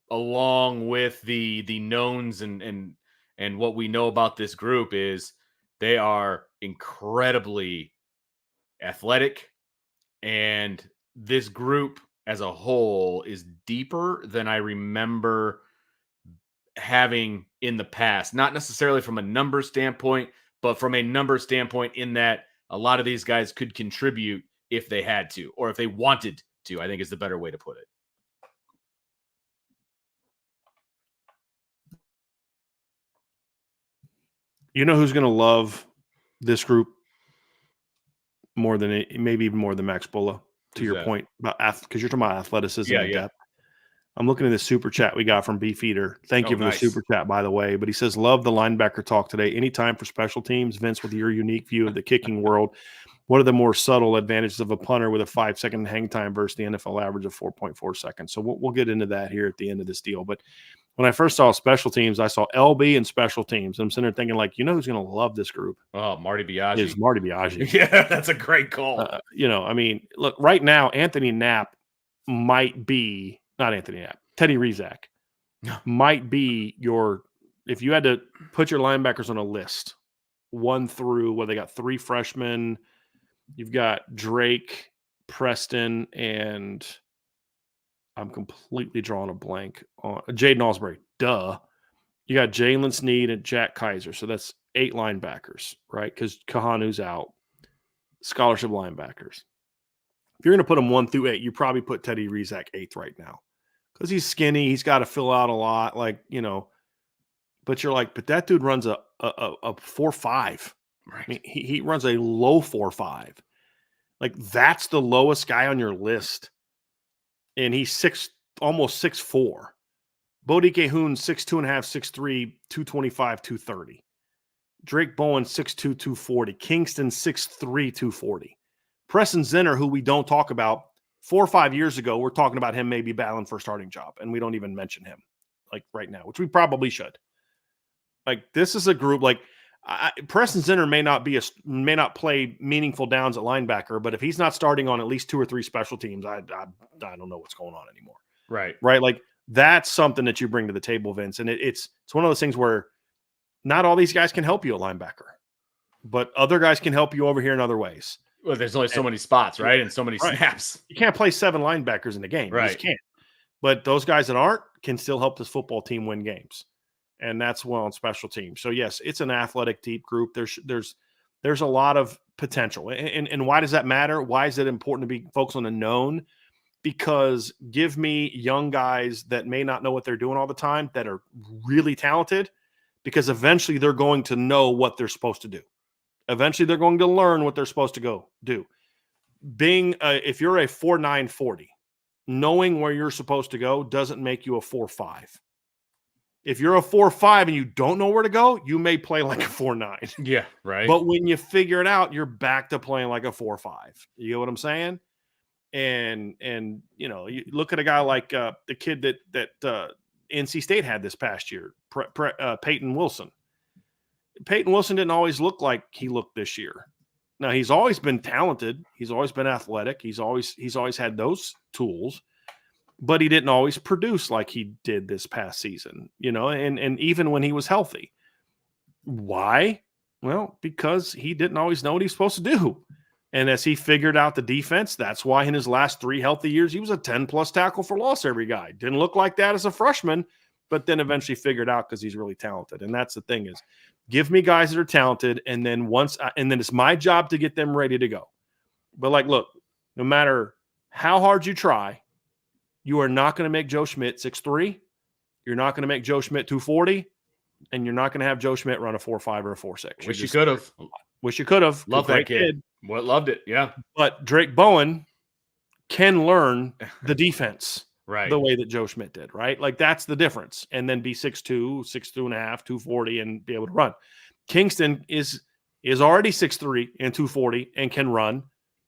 along with the knowns and what we know about this group is they are incredibly athletic, and this group as a whole is deeper than I remember having in the past, not necessarily from a number standpoint, but from a number standpoint in that a lot of these guys could contribute if they had to, or if they wanted to, I think is the better way to put it. You know who's going to love this group more than maybe even more than Max Bulla, to your point about because you're talking about athleticism and depth. I'm looking at this super chat we got from Beefeater. Thank you for the super chat, by the way. But he says, love the linebacker talk today. Anytime for special teams. Vince, with your unique view of the kicking world, what are the more subtle advantages of a punter with a 5-second hang time versus the NFL average of 4.4 seconds? So we'll get into that here at the end of this deal. But when I first saw special teams, I saw LB and special teams. I'm sitting there thinking, like, who's going to love this group? Oh, Marty Biaggi. Is Marty Biaggi. Yeah, that's a great call. I mean, look, right now, Anthony Knapp might be – not Anthony Knapp. Teddy Rizak might be if you had to put your linebackers on a list, 1 through, they got 3 freshmen. You've got Drake, Preston, and I'm completely drawing a blank on Jaden Osbury. Duh. You got Jalen Sneed and Jack Kiser. So that's 8 linebackers, right? Because Kahanu's out. Scholarship linebackers. If you're going to put them 1 through 8, you probably put Teddy Rizak 8th right now. Because he's skinny, he's got to fill out a lot, but you're like, but that dude runs a 4.5. Right. I mean, he runs a low 4.5. Like, that's the lowest guy on your list. And he's almost 6'4". Bodike Hoon, 6'2.5", 6'3", 225, 230. Drake Bowen, 6'2", 240. Kingston, 6'3", 240. Preston Zinner, who we don't talk about, 4 or 5 years ago, we're talking about him maybe battling for a starting job, and we don't even mention him like right now, which we probably should. Like, this is a group like Preston Zinner may not play meaningful downs at linebacker, but if he's not starting on at least 2 or 3 special teams, I don't know what's going on anymore. Right. Like, that's something that you bring to the table, Vince, and it's one of those things where not all these guys can help you at linebacker, but other guys can help you over here in other ways. Well, there's only so many spots, right? And so many snaps. You can't play 7 linebackers in the game. Right. You just can't. But those guys that aren't can still help this football team win games. And that's well on special teams. So, yes, it's an athletic, deep group. There's a lot of potential. And why does that matter? Why is it important to be focused on the known? Because give me young guys that may not know what they're doing all the time that are really talented, because eventually they're going to know what they're supposed to do. Eventually, they're going to learn what they're supposed to go do. If you're a 4.9 40, knowing where you're supposed to go doesn't make you a 4.5. If you're a 4.5 and you don't know where to go, you may play like a 4.9. Yeah, right. But when you figure it out, you're back to playing like a 4.5. You know what I'm saying? And you look at a guy like the kid that NC State had this past year, Peyton Wilson. Peyton Wilson didn't always look like he looked this year. Now, he's always been talented. He's always been athletic. He's always had those tools, but he didn't always produce like he did this past season, and even when he was healthy. Why? Well, because he didn't always know what he's supposed to do. And as he figured out the defense, that's why in his last 3 healthy years, he was a 10-plus tackle for loss every guy. Didn't look like that as a freshman, but then eventually figured out because he's really talented. And that's the thing is, give me guys that are talented, and then it's my job to get them ready to go. But look, no matter how hard you try, you are not going to make Joe Schmidt 6'3". You're not going to make Joe Schmidt 240, and you're not going to have Joe Schmidt run a 4.5 or a 4.6. Wish you could have. Wish you could have. Love that kid. Loved it. Yeah. But Drake Bowen can learn the defense. Right. The way that Joe Schmidt did, right? Like, that's the difference. And then be 6'2", 6'2.5", 240, and be able to run. Kingston is already 6'3" and 240 and can run.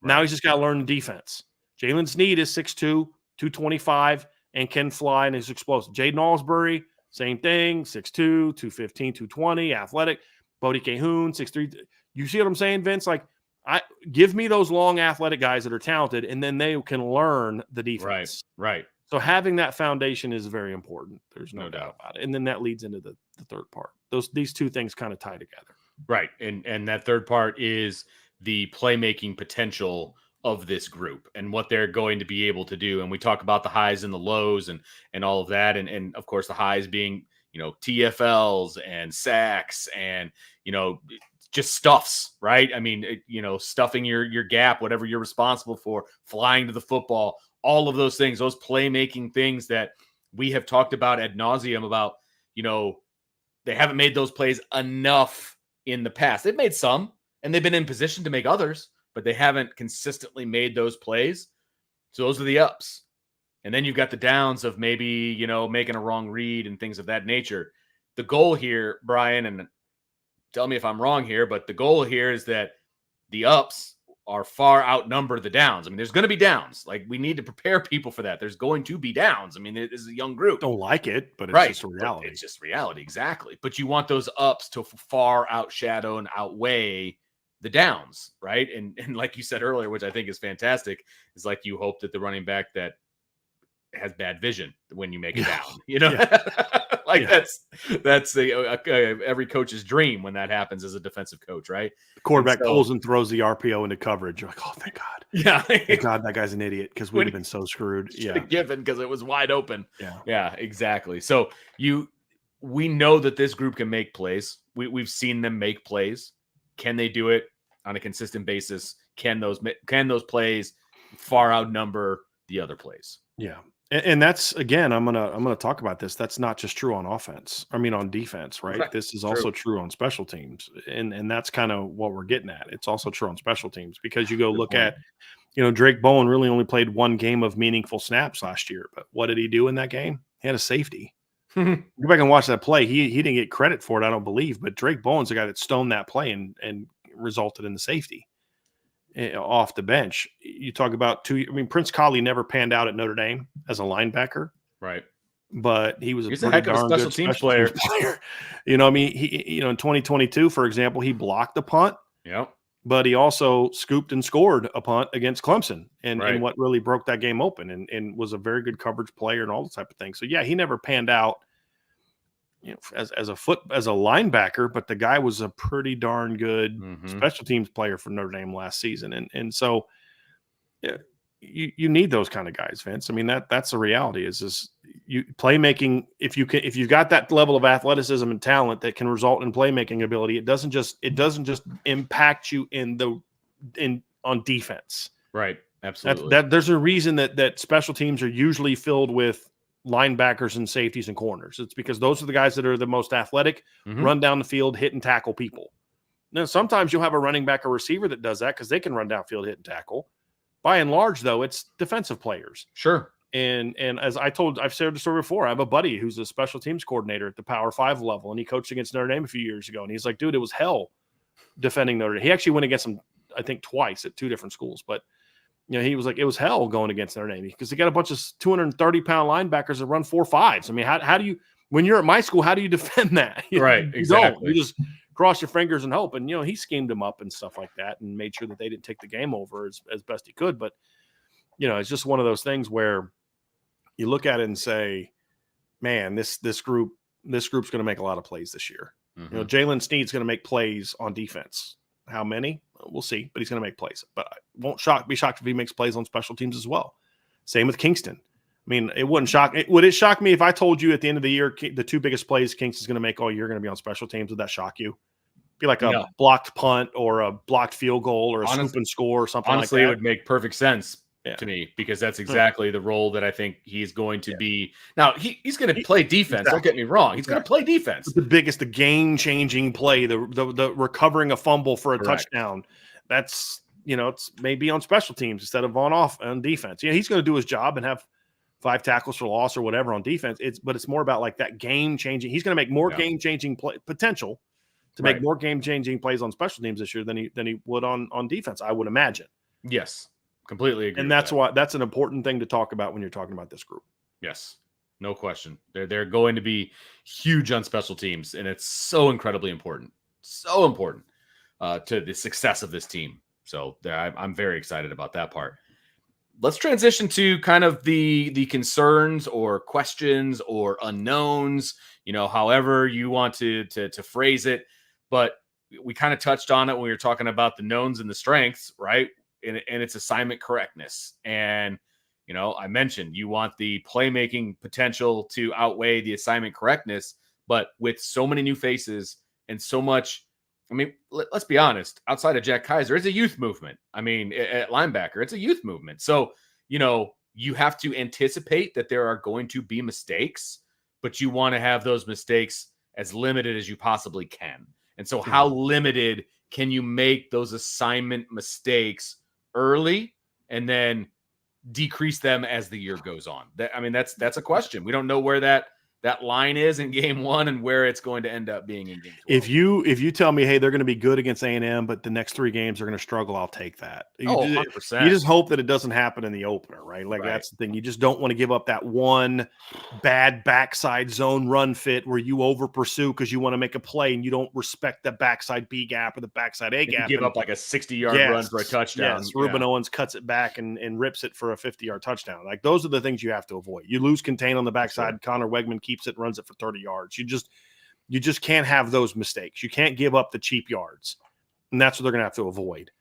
Now he's just got to learn the defense. Jalen Sneed is 6'2", 225, and can fly and is explosive. Jaden Alsbury, same thing, 6'2", 215, 220, athletic. Bodie Cahoon, 6'3". You see what I'm saying, Vince? Like, give me those long athletic guys that are talented, and then they can learn the defense. Right. So having that foundation is very important. There's no doubt about it. And then that leads into the third part. These two things kind of tie together. Right. And that third part is the playmaking potential of this group and what they're going to be able to do. And we talk about the highs and the lows and all of that. And of course the highs being, TFLs and sacks and, just stuffs, right? I mean, stuffing your gap, whatever you're responsible for, flying to the football, all of those things, those playmaking things that we have talked about ad nauseum about, they haven't made those plays enough in the past. They've made some and they've been in position to make others, but they haven't consistently made those plays. So those are the ups. And then you've got the downs of maybe, making a wrong read and things of that nature. The goal here, Brian, and tell me if I'm wrong here, but the goal here is that the ups are far outnumber the downs. I mean, there's going to be downs. Like, we need to prepare people for that. There's going to be downs. I mean, it is a young group. Don't like it, but it's just a reality. It's just reality, exactly. But you want those ups to far outshadow and outweigh the downs, right? And like you said earlier, which I think is fantastic, is like you hope that the running back that has bad vision when you make it down, that's the every coach's dream when that happens as a defensive coach, right? The quarterback pulls and throws the RPO into coverage. You're like, oh, thank God. Yeah. Thank God that guy's an idiot because we'd have been so screwed. Yeah. Given because it was wide open. Yeah. Yeah, exactly. So we know that this group can make plays. We've seen them make plays. Can they do it on a consistent basis? Can those plays far outnumber the other plays? Yeah. And that's, again, I'm gonna talk about this. That's not just true on offense. I mean, on defense, right? This is also true on special teams, and that's kind of what we're getting at. It's also true on special teams because you go look at, Drake Bowen really only played one game of meaningful snaps last year, but what did he do in that game? He had a safety. Go back and watch that play. He didn't get credit for it, I don't believe, but Drake Bowen's the guy that stoned that play and resulted in the safety off the bench. You talk about Prince Colley never panned out at Notre Dame as a linebacker. Right. But he's a heck of a special teams player. He in 2022, for example, he blocked the punt. Yeah. But he also scooped and scored a punt against Clemson and what really broke that game open and was a very good coverage player and all the type of things. So yeah, he never panned out as a linebacker, but the guy was a pretty darn good special teams player for Notre Dame last season. And so you need those kind of guys, Vince. I mean, that's the reality is playmaking. If you've got that level of athleticism and talent that can result in playmaking ability, it doesn't just impact you on defense. Right. Absolutely. There's a reason that special teams are usually filled with linebackers and safeties and corners. It's because those are the guys that are the most athletic, run down the field, hit and tackle people. Now, sometimes you'll have a running back or receiver that does that because they can run downfield, hit and tackle. By and large, though, it's defensive players. Sure. And as I've shared the story before, I have a buddy who's a special teams coordinator at the Power 5 level, and he coached against Notre Dame a few years ago. And he's like, dude, it was hell defending Notre Dame. He actually went against them, I think, twice at two different schools. But he was like, it was hell going against Notre Dame because they got a bunch of 230-pound linebackers that run 4.5s. I mean, how do you, when you're at my school, how do you defend that? Right, exactly. You just cross your fingers and hope. And, he schemed them up and stuff like that and made sure that they didn't take the game over as best he could. But, it's just one of those things where you look at it and say, man, this group's going to make a lot of plays this year. Jalen Sneed's going to make plays on defense. How many? We'll see, but he's going to make plays. But I won't be shocked if he makes plays on special teams as well. Same with Kingston. I mean, would it shock me if I told you at the end of the year the two biggest plays Kingston's going to make all year are going to be on special teams? Would that shock you? Be like a blocked punt or a blocked field goal or a scoop and score or something like that. Honestly, it would make perfect sense to me because that's exactly the role that I think he's going to be. Now, he's going to play defense. Exactly. Don't get me wrong. He's going to play defense. The game-changing play, the recovering a fumble for a touchdown. That's, it's maybe on special teams instead of on defense. He's going to do his job and have 5 tackles for loss or whatever on defense. But it's more about like that game-changing. He's going to make more game-changing potential to make more game-changing plays on special teams this year than he would on defense, I would imagine. Yes, completely agree. And with that's that. why that's an important thing to talk about when you're talking about this group. Yes, no question. They're going to be huge on special teams, and it's so incredibly important. So important to the success of this team. So I'm very excited about that part. Let's transition to kind of the concerns or questions or unknowns, however you want to phrase it. But we kind of touched on it when we were talking about the knowns and the strengths, right? And it's assignment correctness. And, I mentioned you want the playmaking potential to outweigh the assignment correctness, but with so many new faces and so much, let's be honest, outside of Jack Kiser, it's a youth movement. At linebacker, it's a youth movement. So, you have to anticipate that there are going to be mistakes, but you want to have those mistakes as limited as you possibly can. And so how limited can you make those assignment mistakes early and then decrease them as the year goes on? That's a question. We don't know where that line is in game 1 and where it's going to end up being in game 12. If you tell me, hey, they're going to be good against A&M, but the next 3 games are going to struggle, I'll take that. 100%. You just hope that it doesn't happen in the opener, right? Like, that's the thing. You just don't want to give up that one bad backside zone run fit where you over pursue because you want to make a play and you don't respect the backside B gap or the backside A gap. You give up like a 60-yard run for a touchdown. Yes, Ruben Owens cuts it back and rips it for a 50-yard touchdown. Like, those are the things you have to avoid. You lose contain on the backside. Sure. Connor Wegman keeps it, runs it for 30 yards. You just can't have those mistakes. You can't give up the cheap yards. And that's what they're going to have to avoid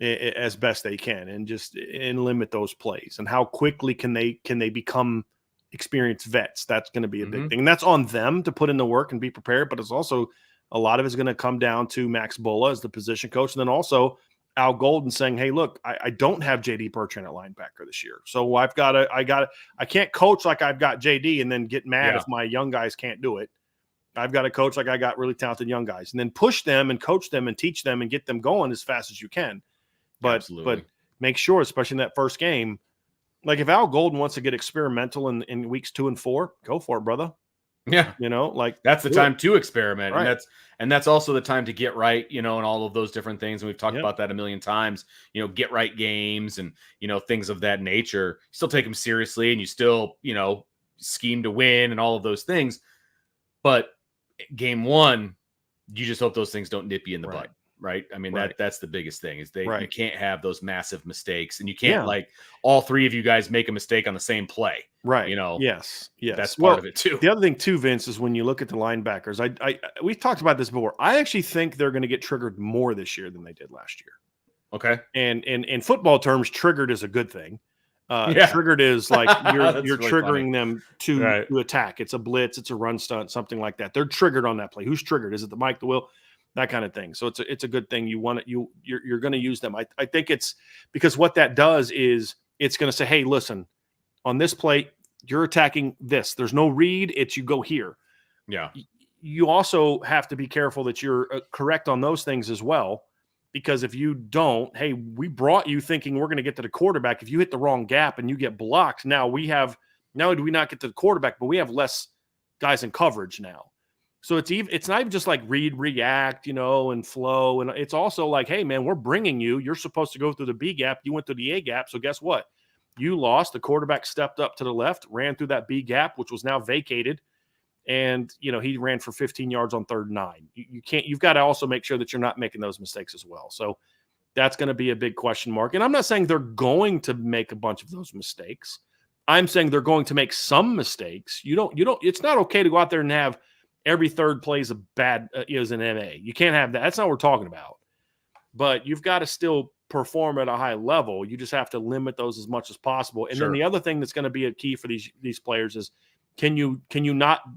as best they can and limit those plays. And how quickly can they become experienced vets? That's going to be a big thing. And that's on them to put in the work and be prepared. But it's also a lot of it's going to come down to Max Bulla as the position coach. And then also Al Golden saying, hey, look, I don't have JD Bertrand at linebacker this year. So I can't coach like I've got JD and then get mad if my young guys can't do it. I've got to coach like I got really talented young guys and then push them and coach them and teach them and get them going as fast as you can. But make sure, especially in that first game, like if Al Golden wants to get experimental in weeks 2 and 4, go for it, brother. Yeah. Like that's the time to experiment. Right. And that's also the time to get right, and all of those different things. And we've talked about that a million times, get right games and, things of that nature. You still take them seriously and you still, scheme to win and all of those things. But game 1, you just hope those things don't nip you in the butt. Right. That's the biggest thing is you can't have those massive mistakes and you can't like all 3 of you guys make a mistake on the same play. Right. Yes. That's part of it too. The other thing too, Vince, is when you look at the linebackers, we've talked about this before. I actually think they're going to get triggered more this year than they did last year. Okay. And in football terms, triggered is a good thing. Triggered is like you're really triggering them to attack. It's a blitz, it's a run stunt, something like that. They're triggered on that play. Who's triggered? Is it the Mike, the Will? That kind of thing. So it's a good thing. You're going to use them. I think it's because what that does is it's going to say, hey, listen, on this play, you're attacking this. There's no read. It's you go here. Yeah. You also have to be careful that you're correct on those things as well, because if you don't, hey, we brought you thinking we're going to get to the quarterback. If you hit the wrong gap and you get blocked, now do we not get to the quarterback, but we have less guys in coverage now. So it's not even just like read, react, and flow. And it's also like, hey, man, we're bringing you. You're supposed to go through the B gap. You went through the A gap. So guess what? You lost. The quarterback stepped up to the left, ran through that B gap, which was now vacated. And, he ran for 15 yards on 3rd and 9. You've got to also make sure that you're not making those mistakes as well. So that's going to be a big question mark. And I'm not saying they're going to make a bunch of those mistakes. I'm saying they're going to make some mistakes. It's not okay to go out there and have every 3rd play is is an MA. You can't have that. That's not what we're talking about. But you've got to still perform at a high level. You just have to limit those as much as possible. And then the other thing that's going to be a key for these players is can you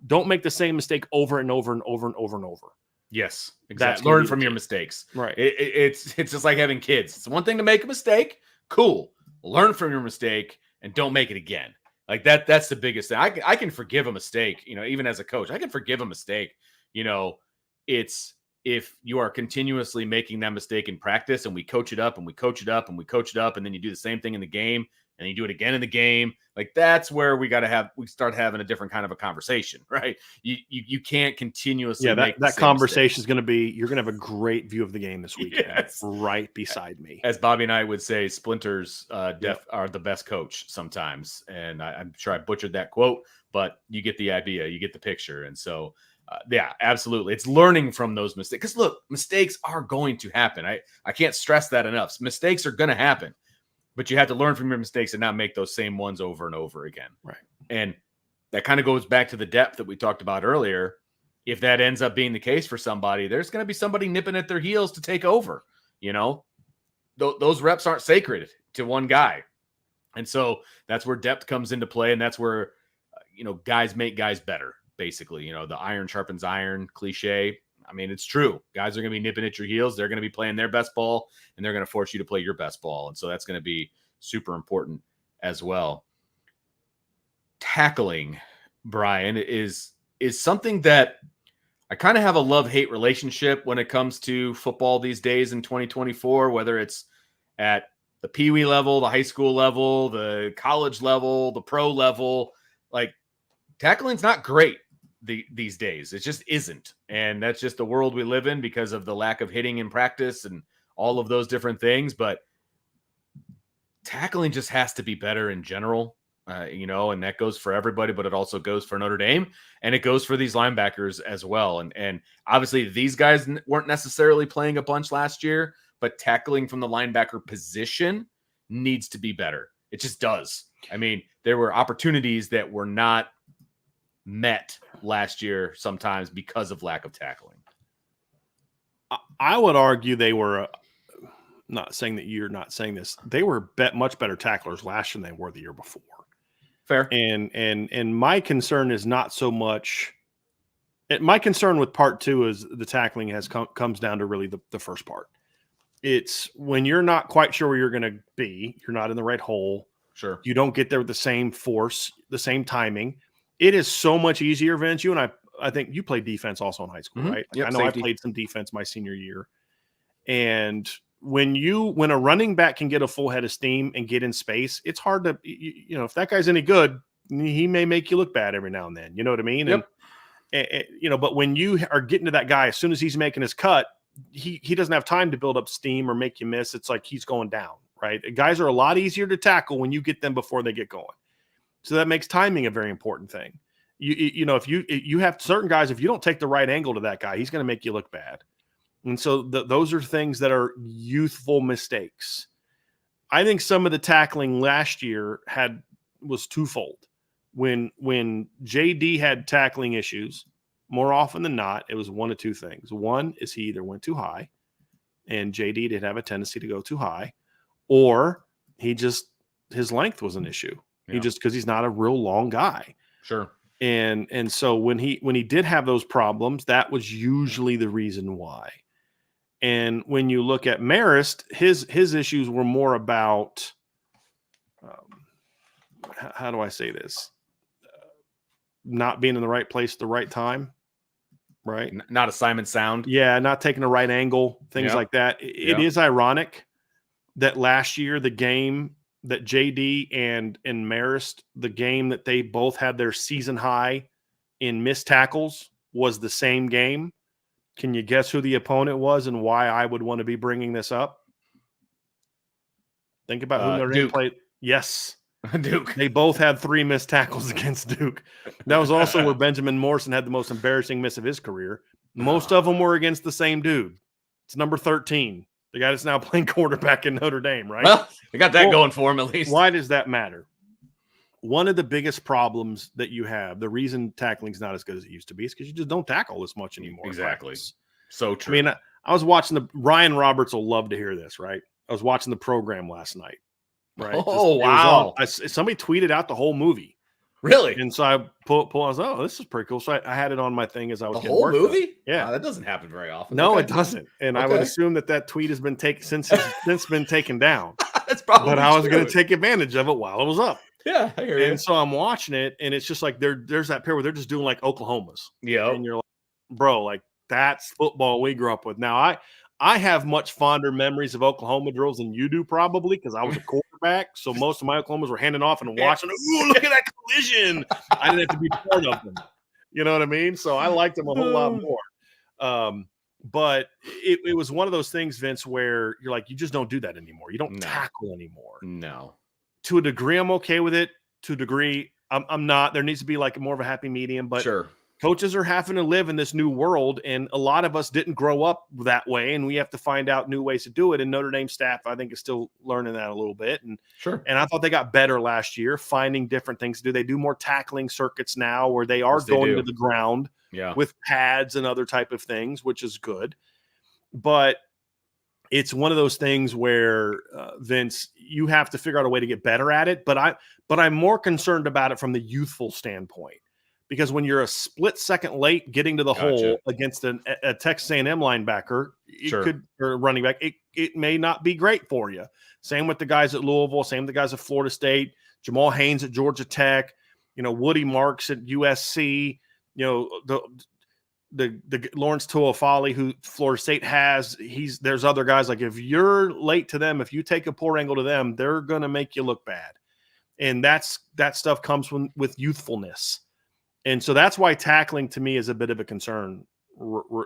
don't make the same mistake over and over and over and over and over. Yes, exactly. Learn from your mistakes. Right. It's just like having kids. It's one thing to make a mistake. Cool. Learn from your mistake and don't make it again. Like that's the biggest thing. I can forgive a mistake, even as a coach, I can forgive a mistake. It's if you are continuously making that mistake in practice and we coach it up and we coach it up and we coach it up, and then you do the same thing in the game, and you do it again in the game, like that's where we start having a different kind of a conversation, right? You can't continuously make that conversation is going to be, you're going to have a great view of the game this weekend. Yes. Right beside me. As Bobby and I would say, splinters are the best coach sometimes. And I'm sure I butchered that quote, but you get the idea, you get the picture. And so, absolutely. It's learning from those mistakes. Because look, mistakes are going to happen. I can't stress that enough. Mistakes are going to happen, but you have to learn from your mistakes and not make those same ones over and over again. Right. And that kind of goes back to the depth that we talked about earlier. If that ends up being the case for somebody, there's going to be somebody nipping at their heels to take over. Those reps aren't sacred to one guy. And so that's where depth comes into play. And that's where, guys make guys better. Basically, the iron sharpens iron cliche. I mean, it's true. Guys are going to be nipping at your heels. They're going to be playing their best ball, and they're going to force you to play your best ball. And so that's going to be super important as well. Tackling, Brian, is something that I kind of have a love-hate relationship when it comes to football these days in 2024, whether it's at the peewee level, the high school level, the college level, the pro level. Like, tackling's not great these days. It just isn't. And that's just the world we live in because of the lack of hitting in practice and all of those different things. But tackling just has to be better in general, and that goes for everybody, but it also goes for Notre Dame, and it goes for these linebackers as well. And obviously these guys weren't necessarily playing a bunch last year, but tackling from the linebacker position needs to be better. It just does. I mean, there were opportunities that were not met last year sometimes because of lack of tackling. I would argue they were, not saying that you're not saying this, they were much better tacklers last year than they were the year before. Fair. And my concern is not so much. My concern with part two is the tackling comes down to really the first part. It's when you're not quite sure where you're going to be, you're not in the right hole. Sure. You don't get there with the same force, the same timing. It is so much easier, Vince. You and I think you played defense also in high school, right? Yep, I know safety. I played some defense my senior year. And when a running back can get a full head of steam and get in space, it's hard to, if that guy's any good, he may make you look bad every now and then. You know what I mean? Yep. And, but when you are getting to that guy, as soon as he's making his cut, he doesn't have time to build up steam or make you miss. It's like he's going down, right? Guys are a lot easier to tackle when you get them before they get going. So that makes timing a very important thing. If you have certain guys, if you don't take the right angle to that guy, he's going to make you look bad. And so those are things that are youthful mistakes. I think some of the tackling last year was twofold. When JD had tackling issues, more often than not, it was one of two things. One is he either went too high, and JD did have a tendency to go too high, or his length was an issue. Yeah. Because he's not a real long guy. Sure. And so when he did have those problems, that was usually the reason why. And when you look at Marist, his issues were more about how do I say this? Not being in the right place at the right time, right? Not assignment sound. Yeah, not taking the right angle, things like that. It is ironic that last year the game that JD and Marist, the game that they both had their season high in missed tackles, was the same game. Can you guess who the opponent was and why I would want to be bringing this up? Think about who Notre Dame played. Yes. Duke. They both had 3 missed tackles against Duke. That was also where Benjamin Morrison had the most embarrassing miss of his career. Most of them were against the same dude. It's number 13. The guy that's now playing quarterback in Notre Dame, right? Well, they got that going for him at least. Why does that matter? One of the biggest problems that you have, the reason tackling's not as good as it used to be, is because you just don't tackle as much anymore. Exactly. So true. I mean, I was watching Ryan Roberts will love to hear this, right? I was watching the program last night, right? Oh, wow. Somebody tweeted out the whole movie. Really? And so I pull. I was, oh, this is pretty cool. So I had it on my thing as I was the getting whole work movie. done. Yeah, wow, that doesn't happen very often. No, okay. It doesn't. And I would assume that tweet has been taken since been taken down. That's probably. But I was going to take advantage of it while it was up. Yeah, I hear you. And so I'm watching it, and it's just like there's that pair where they're just doing like Oklahomas. Yeah, and you're like, bro, like that's football we grew up with. Now I have much fonder memories of Oklahoma drills than you do, probably, because I was a quarterback. So most of my Oklahomas were handing off and watching. Ooh, look at that collision! I didn't have to be part of them. You know what I mean? So I liked them a whole lot more. But it was one of those things, Vince, where you're like, you just don't do that anymore. You don't tackle anymore. No. To a degree, I'm okay with it. To a degree, I'm not. There needs to be like more of a happy medium. But sure. Coaches are having to live in this new world, and a lot of us didn't grow up that way, and we have to find out new ways to do it. And Notre Dame staff, I think, is still learning that a little bit. And sure. And I thought they got better last year, finding different things to do. They do more tackling circuits now, where they are going to the ground with pads and other type of things, which is good. But it's one of those things where Vince, you have to figure out a way to get better at it. But I'm more concerned about it from the youthful standpoint. Because when you're a split second late getting to the hole against a Texas A&M linebacker, or running back, it may not be great for you. Same with the guys at Louisville, same with the guys at Florida State, Jamal Haynes at Georgia Tech, Woody Marks at USC, the Lawrence Tuafali who Florida State has. There's other guys, like if you're late to them, if you take a poor angle to them, they're going to make you look bad. And that stuff comes with youthfulness. And so that's why tackling to me is a bit of a concern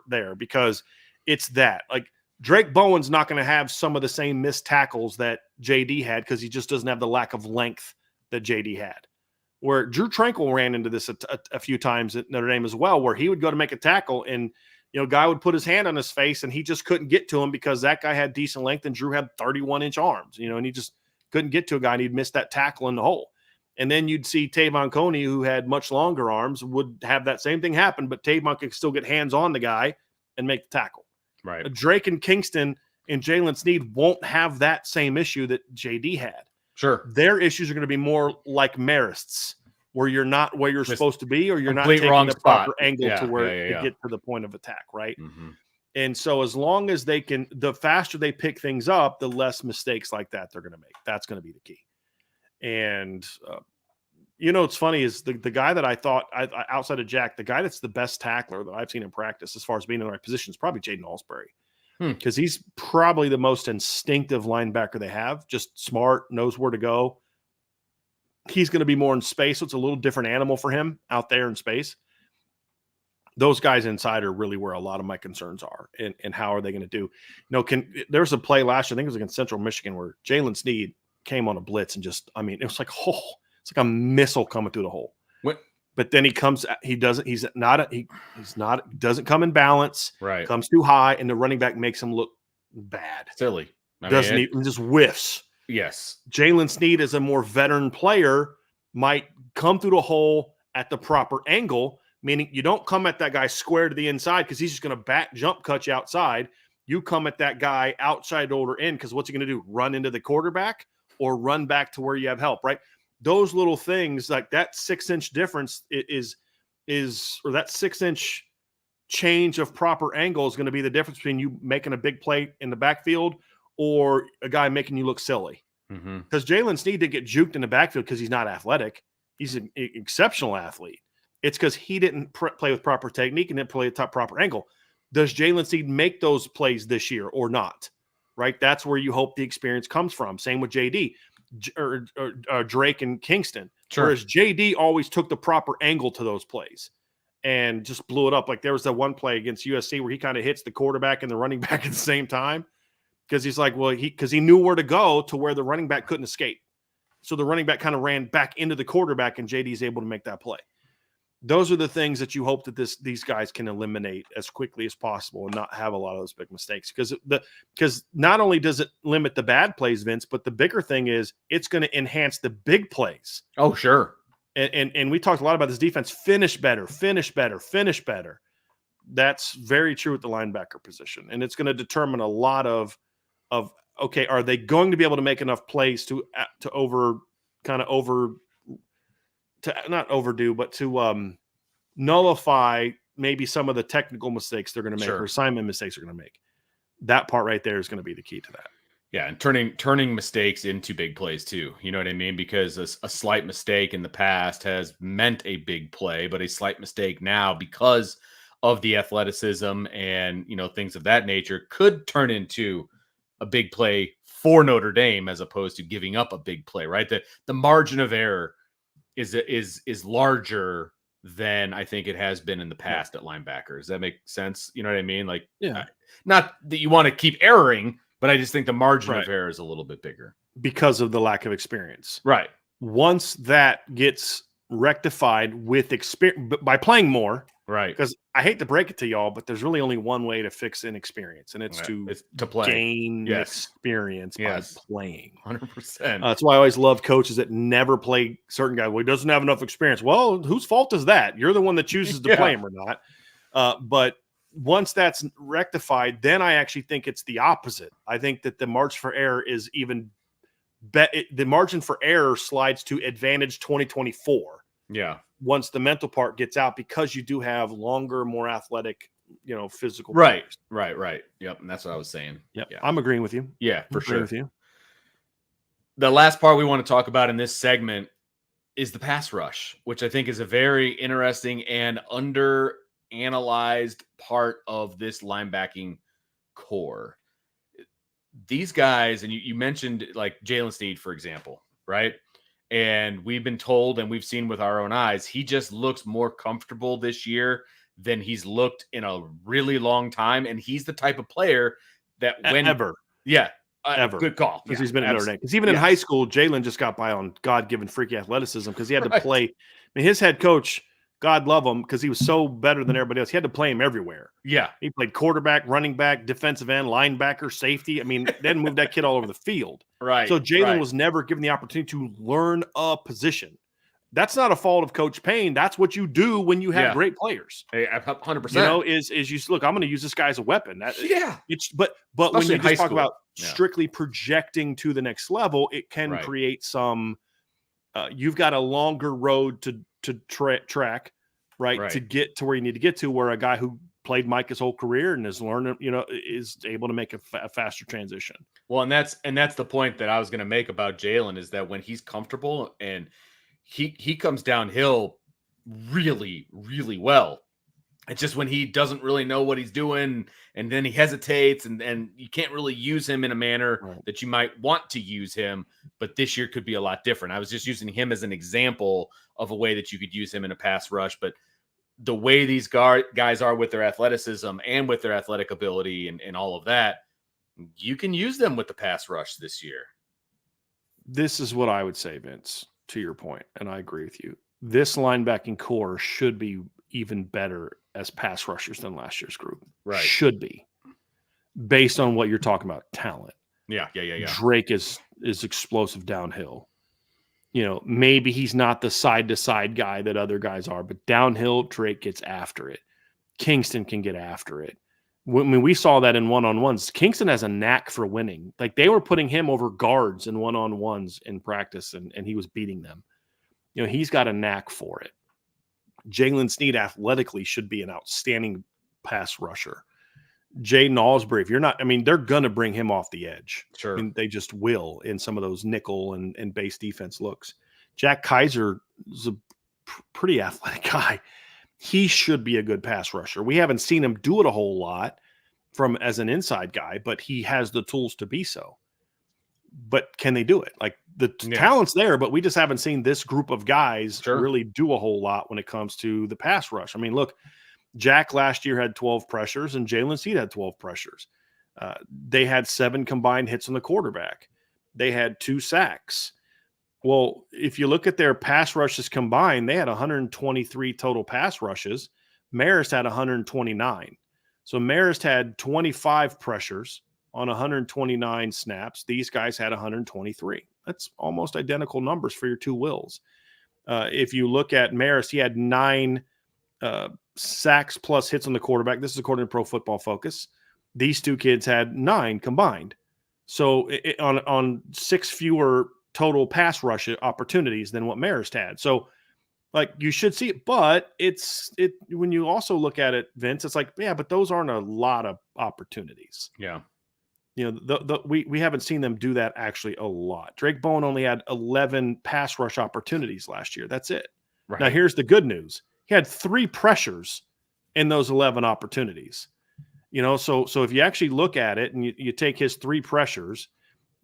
there, because it's that. Like Drake Bowen's not going to have some of the same missed tackles that JD had, because he just doesn't have the lack of length that JD had. Where Drew Tranquil ran into this a few times at Notre Dame as well, where he would go to make a tackle and guy would put his hand on his face and he just couldn't get to him because that guy had decent length and Drew had 31-inch arms, and he just couldn't get to a guy and he'd miss that tackle in the hole. And then you'd see Tavon Coney, who had much longer arms, would have that same thing happen, but Tavon could still get hands on the guy and make the tackle. Right. Drake and Kingston and Jalen Sneed won't have that same issue that JD had. Sure. Their issues are going to be more like Marist's, where you're not where you're supposed to be, or you're not taking the proper angle to get to the point of attack, right? Mm-hmm. And so as long as they can, the faster they pick things up, the less mistakes like that they're going to make. That's going to be the key. And what's funny is the guy that I thought, outside of Jack, the guy that's the best tackler that I've seen in practice as far as being in the right position is probably Jaden Alsbury, because he's probably the most instinctive linebacker they have. Just smart, knows where to go. He's going to be more in space, so it's a little different animal for him out there in space. Those guys inside are really where a lot of my concerns are, and how are they going to do? There was a play last year, I think it was against Central Michigan, where Jalen Sneed came on a blitz and it was like, it's like a missile coming through the hole. What? But then he doesn't come in balance. Right. Comes too high, and the running back makes him look bad. Silly. Just whiffs. Yes. Jalen Sneed, as a more veteran player, might come through the hole at the proper angle, meaning you don't come at that guy square to the inside because he's just going to back jump cut you outside. You come at that guy outside older in, because what's he going to do? Run into the quarterback or run back to where you have help, right? Those little things, like that 6-inch difference or that 6-inch change of proper angle is going to be the difference between you making a big play in the backfield or a guy making you look silly. Because Jalen Sneed did get juked in the backfield because he's not athletic. He's an exceptional athlete. It's because he didn't play with proper technique and didn't play at top proper angle. Does Jalen Sneed make those plays this year or not? Right? That's where you hope the experience comes from. Same with JD or Drake and Kingston. Sure. Whereas JD always took the proper angle to those plays and just blew it up. Like there was that one play against USC where he kind of hits the quarterback and the running back at the same time, because he's like, because he knew where to go to where the running back couldn't escape. So the running back kind of ran back into the quarterback, and JD is able to make that play. Those are the things that you hope that these guys can eliminate as quickly as possible and not have a lot of those big mistakes. Because not only does it limit the bad plays, Vince, but the bigger thing is it's going to enhance the big plays. Oh, sure. And we talked a lot about this defense. Finish better. That's very true at the linebacker position. And it's going to determine a lot of okay, are they going to be able to make enough plays to nullify maybe some of the technical mistakes they're going to make, or assignment mistakes they're going to make. That part right there is going to be the key to that. Yeah, and turning mistakes into big plays too. You know what I mean? Because a slight mistake in the past has meant a big play, but a slight mistake now, because of the athleticism and, things of that nature could turn into a big play for Notre Dame as opposed to giving up a big play, right? The margin of error is larger than I think it has been in the past at linebacker. Does that make sense? You know what I mean? Like, not that you want to keep erring, but I just think the margin of error is a little bit bigger because of the lack of experience. Right. Once that gets rectified with experience by playing more, right? Because I hate to break it to y'all, but there's really only one way to fix inexperience, and it's to play. Gain experience by playing. 100%. That's why I always love coaches that never play certain guys. Well, he doesn't have enough experience. Well, whose fault is that? You're the one that chooses to play him or not. But once that's rectified, then I actually think it's the opposite. I think that the margin for error is even the margin for error slides to advantage 2024. Yeah. Once the mental part gets out, because you do have longer, more athletic, physical. Right. Players. Right. Yep. And that's what I was saying. Yep. Yeah. I'm agreeing with you. Yeah, for sure. With you. The last part we want to talk about in this segment is the pass rush, which I think is a very interesting and under-analyzed part of this linebacking core. These guys, and you mentioned like Jalen Sneed, for example, right? And we've been told and we've seen with our own eyes, he just looks more comfortable this year than he's looked in a really long time. And he's the type of player that ever. Good call. Because he's been at Notre Dame. Because even in high school, Jalen just got by on God-given freaky athleticism because he had to play. I mean, his head coach, God love him, because he was so better than everybody else. He had to play him everywhere. Yeah. He played quarterback, running back, defensive end, linebacker, safety. I mean, they didn't move that kid all over the field. Right. So Jalen was never given the opportunity to learn a position. That's not a fault of Coach Payne. That's what you do when you have great players. Hey, 100%. Is you look, I'm going to use this guy as a weapon. But especially when you just talk school. about strictly projecting to the next level, it can create some. You've got a longer road to track, right, to get to where you need to get to. Where a guy who played Mike his whole career and is learning, is able to make a faster transition. Well, and that's the point that I was going to make about Jalen, is that when he's comfortable and he comes downhill really, really well. It's just when he doesn't really know what he's doing and then he hesitates and you can't really use him in a manner that you might want to use him. But this year could be a lot different. I was just using him as an example of a way that you could use him in a pass rush. But the way these guys are with their athleticism and with their athletic ability and all of that, you can use them with the pass rush this year. This is what I would say, Vince, to your point, and I agree with you. This linebacking core should be even better as pass rushers than last year's group. Right. Should be. Based on what you're talking about, talent. Yeah. Drake is explosive downhill. Maybe he's not the side-to-side guy that other guys are, but downhill, Drake gets after it. Kingston can get after it. When we saw that in one-on-ones, Kingston has a knack for winning. Like, they were putting him over guards in one-on-ones in practice, and he was beating them. He's got a knack for it. Jalen Sneed athletically should be an outstanding pass rusher. Jaden Alsbury, if you're not, they're going to bring him off the edge. Sure. They just will in some of those nickel and base defense looks. Jack Kiser is a pretty athletic guy. He should be a good pass rusher. We haven't seen him do it a whole lot as an inside guy, but he has the tools to be so. But can they do it? Like, the talent's there, but we just haven't seen this group of guys really do a whole lot when it comes to the pass rush. Look, Jack last year had 12 pressures and Jalen Sneed had 12 pressures. They had 7 combined hits on the quarterback. They had 2 sacks. Well, if you look at their pass rushes combined, they had 123 total pass rushes. Marist had 129. So Marist had 25 pressures on 129 snaps. These guys had 123. That's almost identical numbers for your two wills. If you look at Marist, he had 9 sacks plus hits on the quarterback. This is according to Pro Football Focus. These two kids had 9 combined. So on 6 fewer total pass rush opportunities than what Marist had. So, like, you should see it, but when you also look at it, Vince, it's like, yeah, but those aren't a lot of opportunities. Yeah. We haven't seen them do that actually a lot. Drake Bowen only had 11 pass rush opportunities last year. That's it. Right. Now, here's the good news. He had 3 pressures in those 11 opportunities. So if you actually look at it and you take his 3 pressures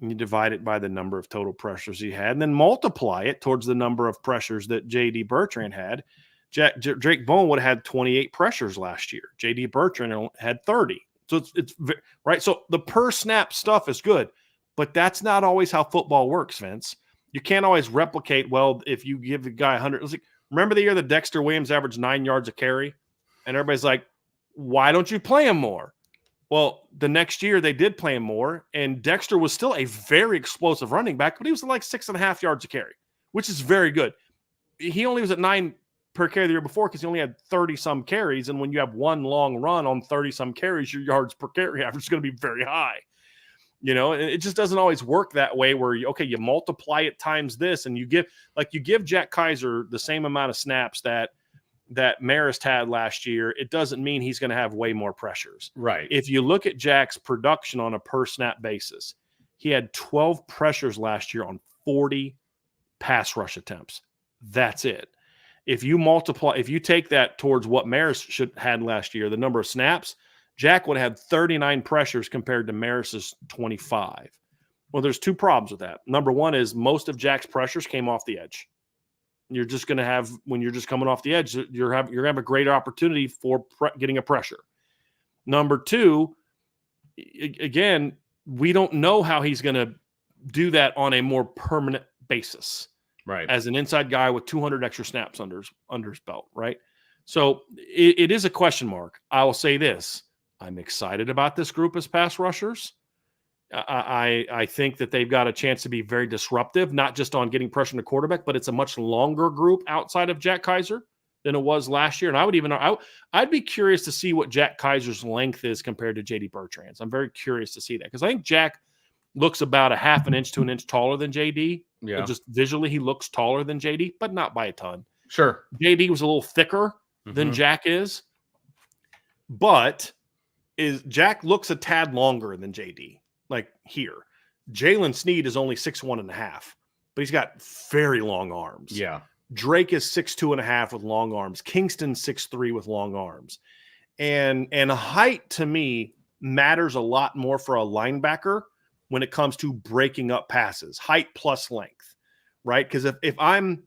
and you divide it by the number of total pressures he had, and then multiply it towards the number of pressures that J.D. Bertrand had, Drake Bowen would have had 28 pressures last year. J.D. Bertrand had 30. So it's right. So the per snap stuff is good, but that's not always how football works, Vince. You can't always replicate. Well, if you give the guy 100, it's like, remember the year that Dexter Williams averaged 9 yards a carry, and everybody's like, why don't you play him more? Well, the next year they did play him more, and Dexter was still a very explosive running back, but he was like 6.5 yards a carry, which is very good. He only was at 9 per carry the year before because he only had 30-some carries, and when you have one long run on 30-some carries, your yards per carry average is going to be very high. And it just doesn't always work that way where, you multiply it times this, and you give Jack Kiser the same amount of snaps that Marist had last year. It doesn't mean he's going to have way more pressures. Right. If you look at Jack's production on a per snap basis, he had 12 pressures last year on 40 pass rush attempts. That's it. If you take that towards what Marist had last year, the number of snaps, Jack would have had 39 pressures compared to Maris's 25. Well, there's 2 problems with that. Number one is most of Jack's pressures came off the edge. You're just going to have, when you're just coming off the edge, you're going to have a great opportunity for getting a pressure. Number 2, again, we don't know how he's going to do that on a more permanent basis. Right. As an inside guy with 200 extra snaps under his belt, right? So it is a question mark. I will say this. I'm excited about this group as pass rushers. I think that they've got a chance to be very disruptive, not just on getting pressure on the quarterback, but it's a much longer group outside of Jack Kiser than it was last year. And I'd be curious to see what Jack Kiser's length is compared to J.D. Bertrand's. I'm very curious to see that because I think Jack looks about 1/2 inch to 1 inch taller than J.D. Yeah. Just visually, he looks taller than J.D., but not by a ton. Sure. J.D. was a little thicker than Jack is, but Jack looks a tad longer than J.D. Like here. Jalen Sneed is only 6'1.5", but he's got very long arms. Yeah. Drake is 6'2.5" with long arms. Kingston 6'3" with long arms. And height to me matters a lot more for a linebacker when it comes to breaking up passes. Height plus length, right? Because if I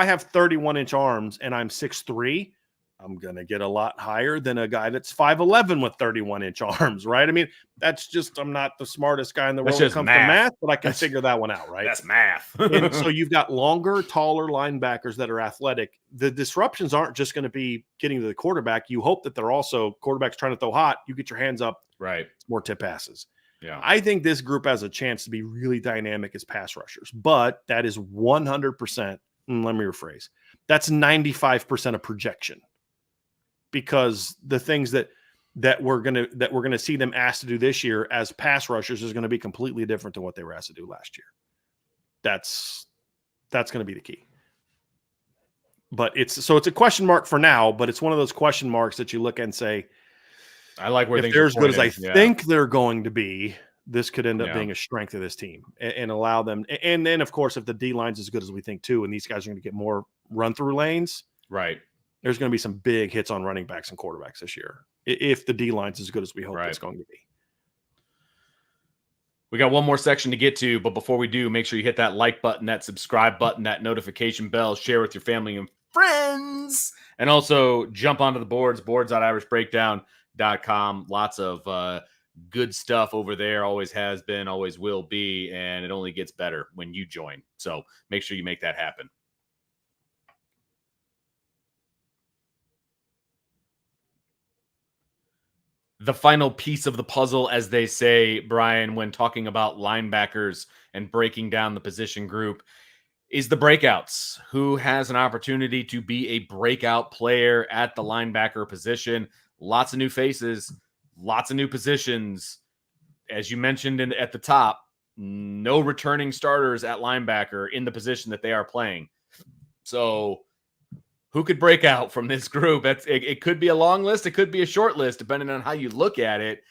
have 31-inch arms and I'm 6'3", I'm going to get a lot higher than a guy that's 5'11" with 31-inch arms, right? I mean, I'm not the smartest guy in the world when it comes to math, but I can figure that one out, right? That's math. And so you've got longer, taller linebackers that are athletic. The disruptions aren't just going to be getting to the quarterback. You hope that they're also quarterbacks trying to throw hot. You get your hands up. Right. More tip passes. Yeah. I think this group has a chance to be really dynamic as pass rushers, but that is 100%. Let me rephrase. That's 95% of projection. Because the things that we're gonna see them asked to do this year as pass rushers is going to be completely different than what they were asked to do last year. That's going to be the key. But it's a question mark for now. But it's one of those question marks that you look and say, I like where if things they're are as good as I pointed. think they're going to be. This could end up being a strength of this team and allow them. And then, of course, if the D line's as good as we think too, and these guys are going to get more run through lanes, right? There's going to be some big hits on running backs and quarterbacks this year if the D line's as good as we hope it's going to be. We got one more section to get to, but before we do, make sure you hit that like button, that subscribe button, that notification bell, share with your family and friends, and also jump onto the boards.irishbreakdown.com. Lots of good stuff over there. Always has been, always will be, and it only gets better when you join. So make sure you make that happen. The final piece of the puzzle, as they say, Brian, when talking about linebackers and breaking down the position group, is the breakouts. Who has an opportunity to be a breakout player at the linebacker position? Lots of new faces, lots of new positions. As you mentioned at the top, no returning starters at linebacker in the position that they are playing. So who could break out from this group? It could be a long list. It could be a short list, depending on how you look at it.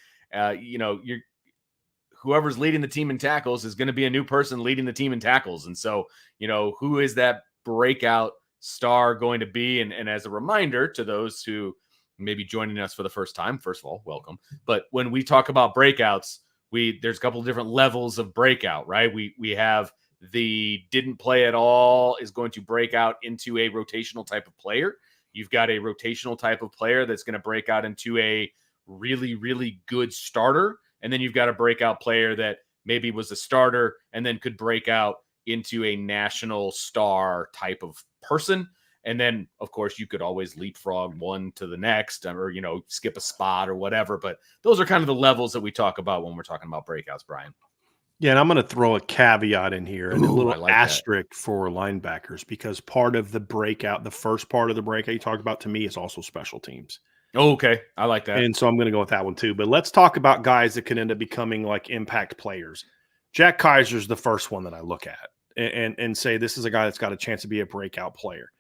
Whoever's leading the team in tackles is going to be a new person leading the team in tackles. And so, who is that breakout star going to be? And as a reminder to those who maybe joining us for the first time, first of all, welcome. But when we talk about breakouts, there's a couple of different levels of breakout, right? We have the didn't play at all is going to break out into a rotational type of player. You've got a rotational type of player that's going to break out into a really, really good starter. And then you've got a breakout player that maybe was a starter and then could break out into a national star type of person. And then, of course, you could always leapfrog one to the next or, skip a spot or whatever. But those are kind of the levels that we talk about when we're talking about breakouts, Brian. Yeah, and I'm going to throw a caveat in here and a little like asterisk for linebackers, because part of the breakout, the first part of the breakout you talked about, to me, is also special teams. Oh, okay. I like that. And so I'm going to go with that one too. But let's talk about guys that can end up becoming like impact players. Jack Kiser is the first one that I look at and say this is a guy that's got a chance to be a breakout player.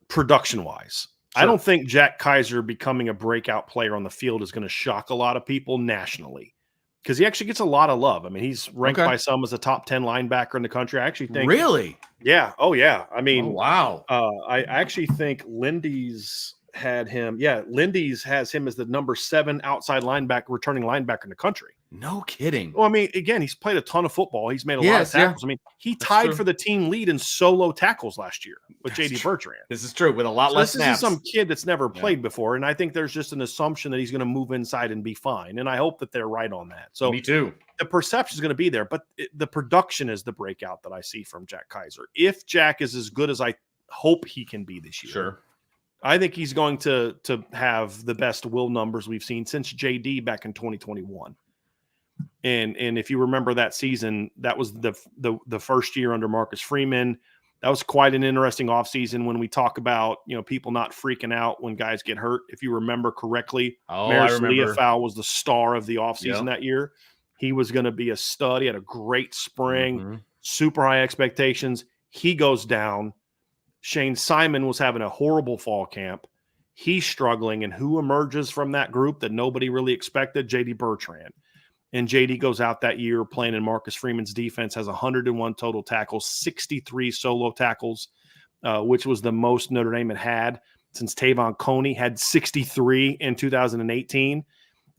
Production-wise, sure. I don't think Jack Kiser becoming a breakout player on the field is going to shock a lot of people nationally, because he actually gets a lot of love. I mean, he's ranked by some as a top 10 linebacker in the country. I actually think. Really? Yeah. Oh, yeah. I mean, wow. I actually think Lindy's had him. Yeah, Lindy's has him as the number 7 outside linebacker, returning linebacker in the country. No kidding. Well, I mean, again, he's played a ton of football. He's made a lot of tackles. Yeah. I mean, he tied for the team lead in solo tackles last year with J.D. Bertrand. This is true, with a lot less snaps. This is some kid that's never played before, and I think there's just an assumption that he's going to move inside and be fine, and I hope that they're right on that. So me too. The perception is going to be there, but the production is the breakout that I see from Jack Kiser. If Jack is as good as I hope he can be this year, sure, I think he's going to have the best will numbers we've seen since JD back in 2021. And if you remember that season, that was the first year under Marcus Freeman. That was quite an interesting offseason when we talk about, people not freaking out when guys get hurt. If you remember correctly, Maris Leofau was the star of the offseason that year. He was going to be a stud. He had a great spring, super high expectations. He goes down. Shane Simon was having a horrible fall camp. He's struggling. And who emerges from that group that nobody really expected? J.D. Bertrand. And JD goes out that year playing in Marcus Freeman's defense, has 101 total tackles, 63 solo tackles, which was the most Notre Dame had since Tavon Coney had 63 in 2018.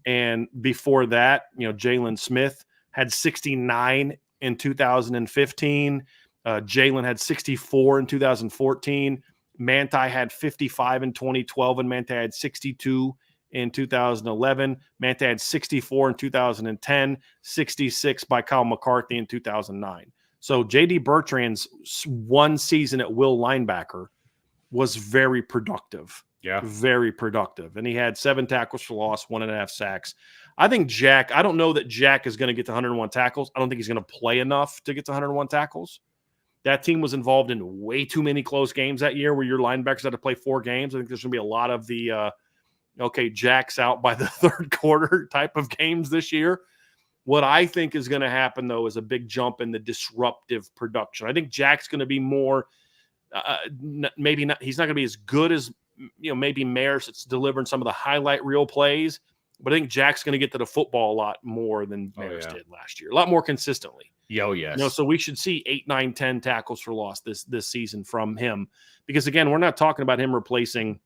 And before that, Jalen Smith had 69 in 2015. Jalen had 64 in 2014. Manti had 55 in 2012, and Manti had 62 in 2011. Manti had 64 in 2010, 66 by Kyle McCarthy in 2009. So J.D. Bertrand's one season at will linebacker was very productive. Yeah. Very productive. And he had 7 tackles for loss, 1.5 sacks. I think Jack, I don't know that Jack is going to get to 101 tackles. I don't think he's going to play enough to get to 101 tackles. That team was involved in way too many close games that year where your linebackers had to play 4 games. I think there's going to be a lot of the Jack's out by the third quarter type of games this year. What I think is going to happen, though, is a big jump in the disruptive production. I think Jack's going to be more maybe not. He's not going to be as good as maybe Maris. It's delivering some of the highlight reel plays, but I think Jack's going to get to the football a lot more than Maris did last year, a lot more consistently. Oh, yes. So we should see 8, 9, 10 tackles for loss this season from him, because again, we're not talking about him replacing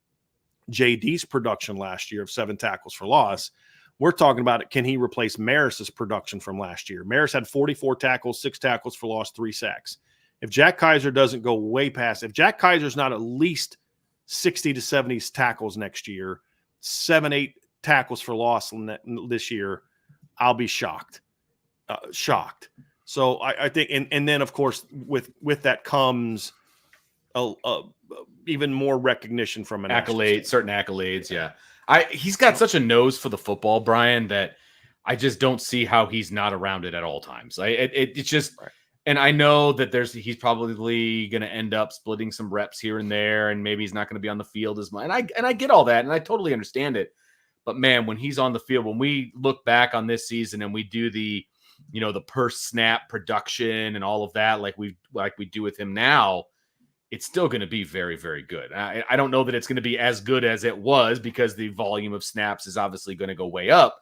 JD's production last year of 7 tackles for loss. We're talking about it. Can he replace Maris's production from last year? Maris had 44 tackles, 6 tackles for loss, 3 sacks. If Jack Kiser doesn't go way past, if Jack Kiser's not at least 60 to 70 tackles next year, 7, 8 tackles for loss this year, I'll be shocked. Shocked. So I think, and then of course with that comes even more recognition from an certain accolades. Yeah. He's got such a nose for the football, Brian, that I just don't see how he's not around it at all times. It's just, right. And I know that he's probably going to end up splitting some reps here and there, and maybe he's not going to be on the field as much. And I get all that, and I totally understand it. But man, when he's on the field, when we look back on this season and we do the per snap production and all of that, like we do with him now, it's still going to be very, very good. I don't know that it's going to be as good as it was, because the volume of snaps is obviously going to go way up,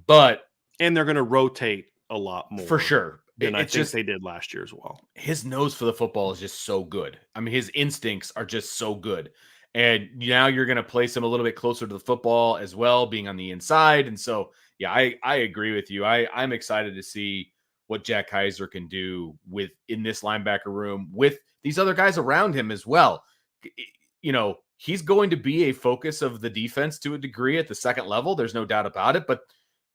and they're going to rotate a lot more for sure. And I think they did last year as well. His nose for the football is just so good. I mean, his instincts are just so good. And now you're going to place him a little bit closer to the football as well, being on the inside. And so, yeah, I agree with you. I'm excited to see what Jack Kiser can do in this linebacker room with these other guys around him as well. You know, he's going to be a focus of the defense to a degree at the second level. There's no doubt about it. But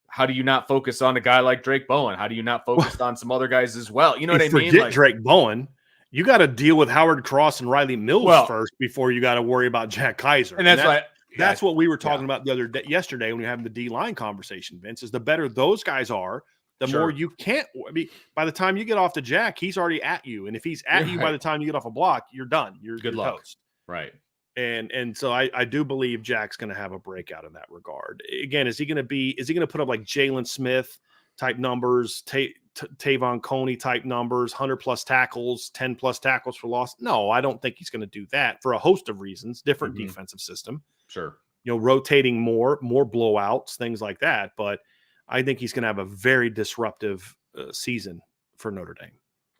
how do you not focus on a guy like Drake Bowen? How do you not focus on some other guys as well? You know what I mean? Forget Drake Bowen. You got to deal with Howard Cross and Riley Mills first before you got to worry about Jack Kiser. And that's what we were talking about the other day, yesterday, when we were having the D-line conversation, Vince, is the better those guys are, the more you can't. I mean, by the time you get off the Jack, he's already at you. And if he's at you by the time you get off a block, you're done. You're good luck. Toast. Right. And so I do believe Jack's going to have a breakout in that regard. Again, is he going to put up like Jalen Smith type numbers, Tavon Coney type numbers, 100+ tackles, 10+ tackles for loss? No, I don't think he's going to do that for a host of reasons. Different defensive system. Sure. You know, rotating more blowouts, things like that. But I think he's going to have a very disruptive season for Notre Dame.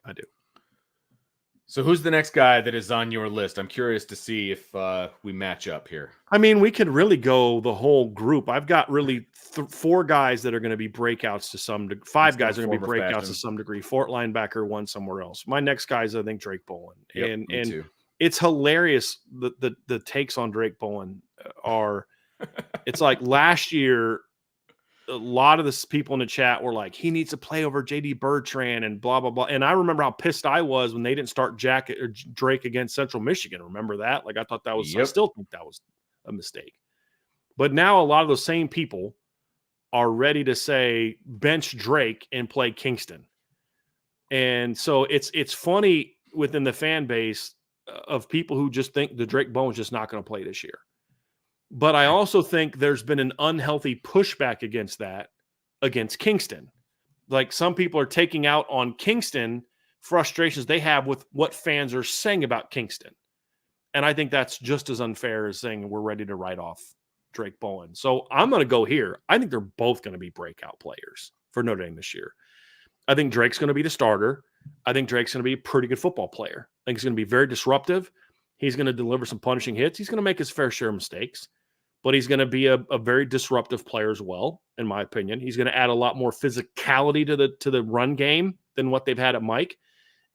I do. So who's the next guy that is on your list? I'm curious to see if we match up here. I mean, we could really go the whole group. I've got really 4 guys that are going to be breakouts to some degree. 5 guys are going to be breakouts to some degree. 4 linebacker, 1 somewhere else. My next guy is, I think, Drake Bowen. Yep, and too. It's hilarious. The takes on Drake Bowen are – it's like last year – a lot of the people in the chat were like, he needs to play over JD Bertrand and blah, blah, blah. And I remember how pissed I was when they didn't start Drake against Central Michigan. Remember that? Like, I thought that was, I still think that was a mistake. But now a lot of those same people are ready to say bench Drake and play Kingston. And so it's funny within the fan base of people who just think the Drake Bowen's just not going to play this year. But I also think there's been an unhealthy pushback against Kingston. Like, some people are taking out on Kingston frustrations they have with what fans are saying about Kingston. And I think that's just as unfair as saying we're ready to write off Drake Bowen. So I'm going to go here. I think they're both going to be breakout players for Notre Dame this year. I think Drake's going to be the starter. I think Drake's going to be a pretty good football player. I think he's going to be very disruptive. He's going to deliver some punishing hits. He's going to make his fair share of mistakes. But he's going to be a very disruptive player as well, in my opinion. He's going to add a lot more physicality to the run game than what they've had at Mike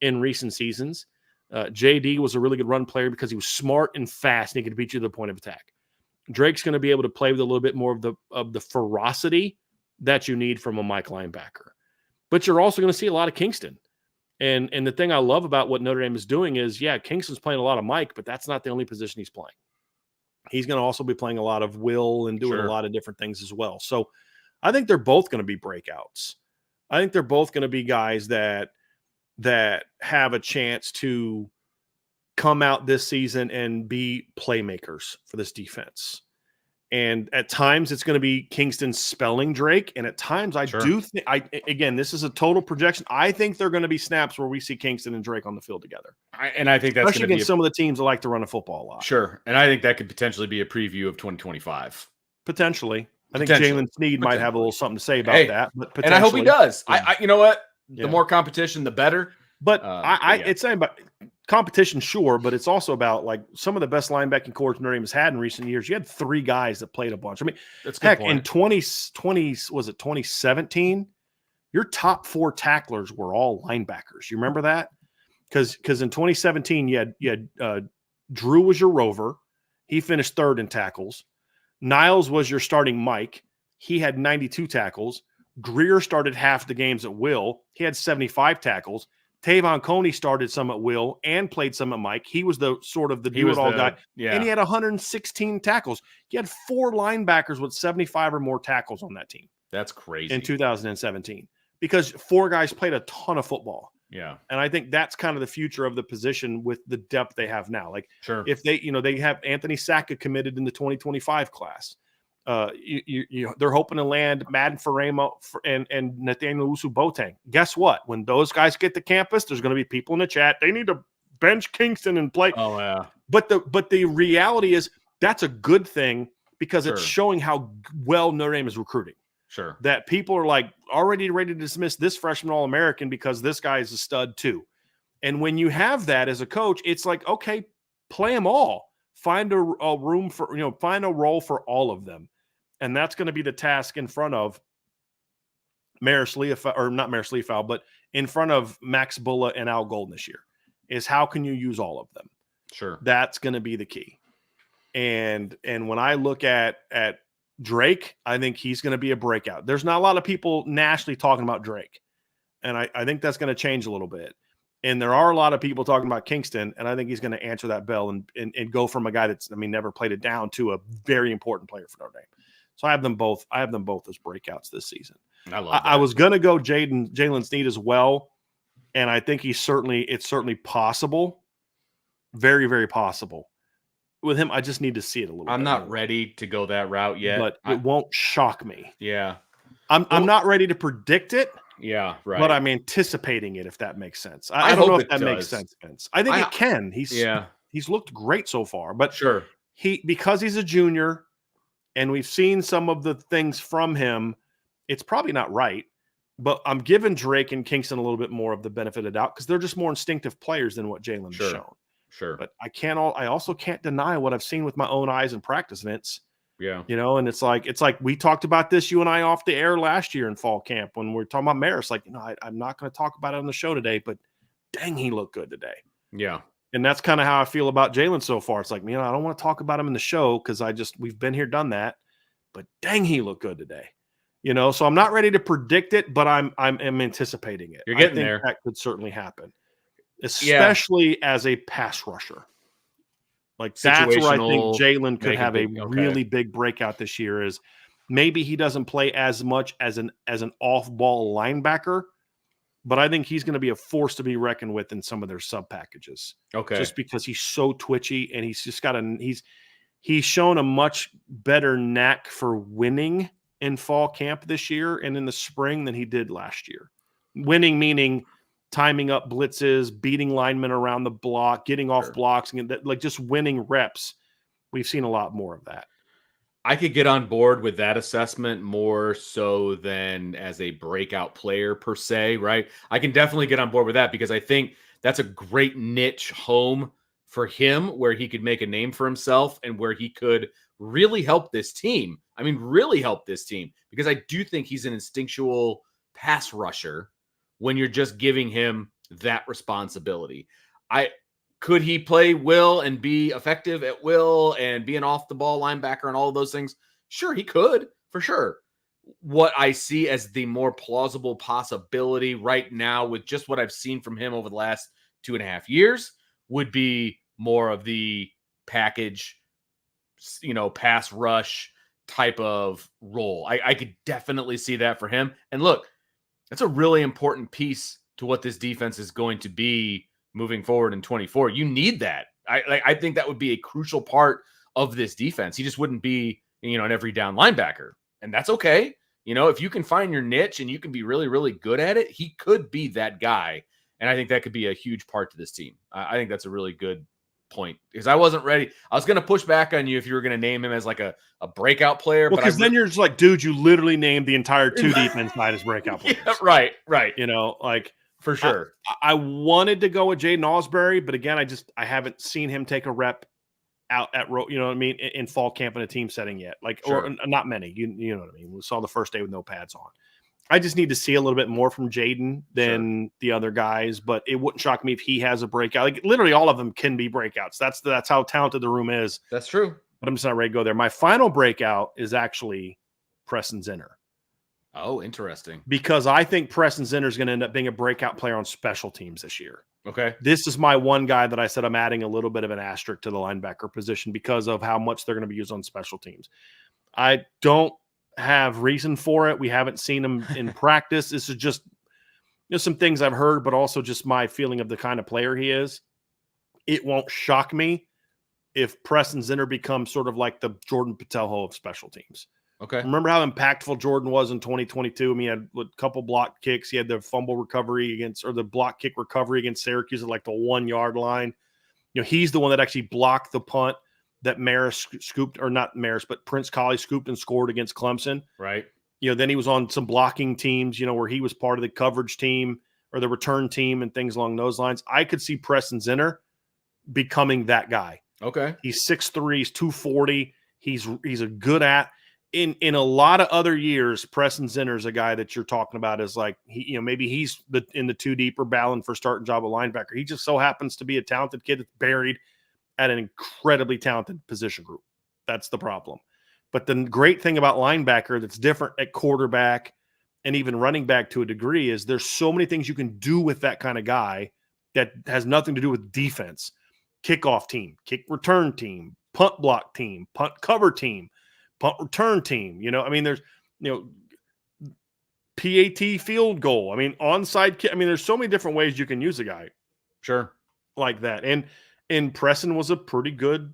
in recent seasons. JD was a really good run player because he was smart and fast, and he could beat you to the point of attack. Drake's going to be able to play with a little bit more of the ferocity that you need from a Mike linebacker. But you're also going to see a lot of Kingston. And the thing I love about what Notre Dame is doing is, Kingston's playing a lot of Mike, but that's not the only position he's playing. He's going to also be playing a lot of Will and doing a lot of different things as well. So I think they're both going to be breakouts. I think they're both going to be guys that have a chance to come out this season and be playmakers for this defense. And at times it's going to be Kingston spelling Drake. And at times I do think, again, this is a total projection. I think they're going to be snaps where we see Kingston and Drake on the field together. I think that's especially against some of the teams that like to run a football a lot. Sure. And I think that could potentially be a preview of 2025. Potentially. I think Jalen Sneed might have a little something to say about that. But and I hope he does. You know what? The more competition, the better. But it's saying about competition, sure, but it's also about like some of the best linebacking corps Notre Dame has had in recent years. You had 3 guys that played a bunch. I mean, heck, in 2017, your top 4 tacklers were all linebackers. You remember that? Because in 2017, you had Drew was your rover. He finished 3rd in tackles. Niles was your starting Mike. He had 92 tackles. Greer started half the games at Will. He had 75 tackles. Tavon Coney started some at Will and played some at Mike. He was the sort of the do-it-all guy. Yeah. And he had 116 tackles. He had 4 linebackers with 75 or more tackles on that team. That's crazy. In 2017. Because 4 guys played a ton of football. Yeah. And I think that's kind of the future of the position with the depth they have now. Like, if they have Anthony Sacca committed in the 2025 class. They're hoping to land Madden Faremo and Nathaniel Usu-Boateng. Guess what? When those guys get to campus, there's going to be people in the chat. They need to bench Kingston and play. Oh yeah. But the reality is that's a good thing because it's showing how well Notre Dame is recruiting. Sure. That people are like already ready to dismiss this freshman All-American because this guy is a stud too. And when you have that as a coach, it's like, okay, play them all. find a room for, find a role for all of them. And that's going to be the task in front of Maris Leofau, or not Maris Leofau, but in front of Max Bulla and Al Golden this year, is how can you use all of them? Sure. That's going to be the key. And when I look at Drake, I think he's going to be a breakout. There's not a lot of people nationally talking about Drake. And I think that's going to change a little bit. And there are a lot of people talking about Kingston, and I think he's going to answer that bell and go from a guy that's, never played it down to a very important player for Notre Dame. So I have them both. I have them both as breakouts this season. I was going to go Jalen Snead as well, and I think it's certainly possible, very, very possible. With him, I just need to see it a little bit. I'm not ready to go that route yet. But it won't shock me. Yeah. I'm not ready to predict it. Yeah, right. But I'm anticipating it, if that makes sense. I don't know if that makes sense, Vince. I think it can. He's looked great so far. But sure, because he's a junior and we've seen some of the things from him, it's probably not right. But I'm giving Drake and Kingston a little bit more of the benefit of the doubt because they're just more instinctive players than what Jalen has shown. Sure. But I also can't deny what I've seen with my own eyes in practice, Vince. Yeah. And it's like we talked about this, you and I, off the air last year in fall camp when we're talking about Maris. Like, I'm not going to talk about it on the show today, but dang, he looked good today. Yeah. And that's kind of how I feel about Jalen so far. It's like, I don't want to talk about him in the show because we've been here, done that. But dang, he looked good today. So I'm not ready to predict it, but I'm anticipating it. You're getting there. That could certainly happen, especially as a pass rusher. Like that's where I think Jalen could have a really big breakout this year. Is maybe he doesn't play as much as an off-ball linebacker, but I think he's going to be a force to be reckoned with in some of their sub packages. Okay, just because he's so twitchy and he's just got he's shown a much better knack for winning in fall camp this year and in the spring than he did last year. Winning meaning timing up blitzes, beating linemen around the block, getting off blocks, and just winning reps. We've seen a lot more of that. I could get on board with that assessment more so than as a breakout player per se, right? I can definitely get on board with that because I think that's a great niche home for him where he could make a name for himself and where he could really help this team. Really help this team because I do think he's an instinctual pass rusher when you're just giving him that responsibility. Could he play will and be effective at will and be an off-the-ball linebacker and all of those things? Sure, he could, for sure. What I see as the more plausible possibility right now with just what I've seen from him over the last 2.5 years would be more of the package, pass rush type of role. I could definitely see that for him. And look, that's a really important piece to what this defense is going to be moving forward in 24. You need that. I think that would be a crucial part of this defense. He just wouldn't be, an every down linebacker. And that's okay. If you can find your niche and you can be really, really good at it, he could be that guy. And I think that could be a huge part to this team. I think that's a really good point because I wasn't ready. I was going to push back on you if you were going to name him as like a breakout player. Well, because then you're just like, dude, you literally named the entire two defense side as breakout players. Yeah, right. For sure. I wanted to go with Jaden Osbury, but again, I haven't seen him take a rep out at in fall camp in a team setting yet. Or not many. You know what I mean? We saw the first day with no pads on. I just need to see a little bit more from Jaden than the other guys, but it wouldn't shock me if he has a breakout. Like literally all of them can be breakouts. That's how talented the room is. That's true. But I'm just not ready to go there. My final breakout is actually Preston Zinner. Oh, interesting. Because I think Preston Zinner is going to end up being a breakout player on special teams this year. Okay. This is my one guy that I said I'm adding a little bit of an asterisk to the linebacker position because of how much they're going to be used on special teams. I don't have reason for it. We haven't seen him in practice. This is just some things I've heard, but also just my feeling of the kind of player he is. It won't shock me if Preston Zinner becomes sort of like the Jordan Patelho of special teams. Okay. Remember how impactful Jordan was in 2022? He had a couple block kicks. He had the fumble recovery the block kick recovery against Syracuse at like the 1 yard line. He's the one that actually blocked the punt that Maris scooped, or not Maris, but Prince Colley scooped and scored against Clemson. Right. Then he was on some blocking teams, where he was part of the coverage team or the return team and things along those lines. I could see Preston Zinner becoming that guy. Okay. He's 6'3", he's 240. He's a good at. In a lot of other years, Preston Zinner is a guy that you're talking about as like maybe he's in the 2 deep or battling for starting job at linebacker. He just so happens to be a talented kid that's buried at an incredibly talented position group. That's the problem. But the great thing about linebacker that's different at quarterback and even running back to a degree is there's so many things you can do with that kind of guy that has nothing to do with defense. Kickoff team, kick return team, punt block team, punt cover team, punt return team. There's, PAT field goal. Onside kick. There's so many different ways you can use a guy. Sure. Like that. And Preston was a pretty good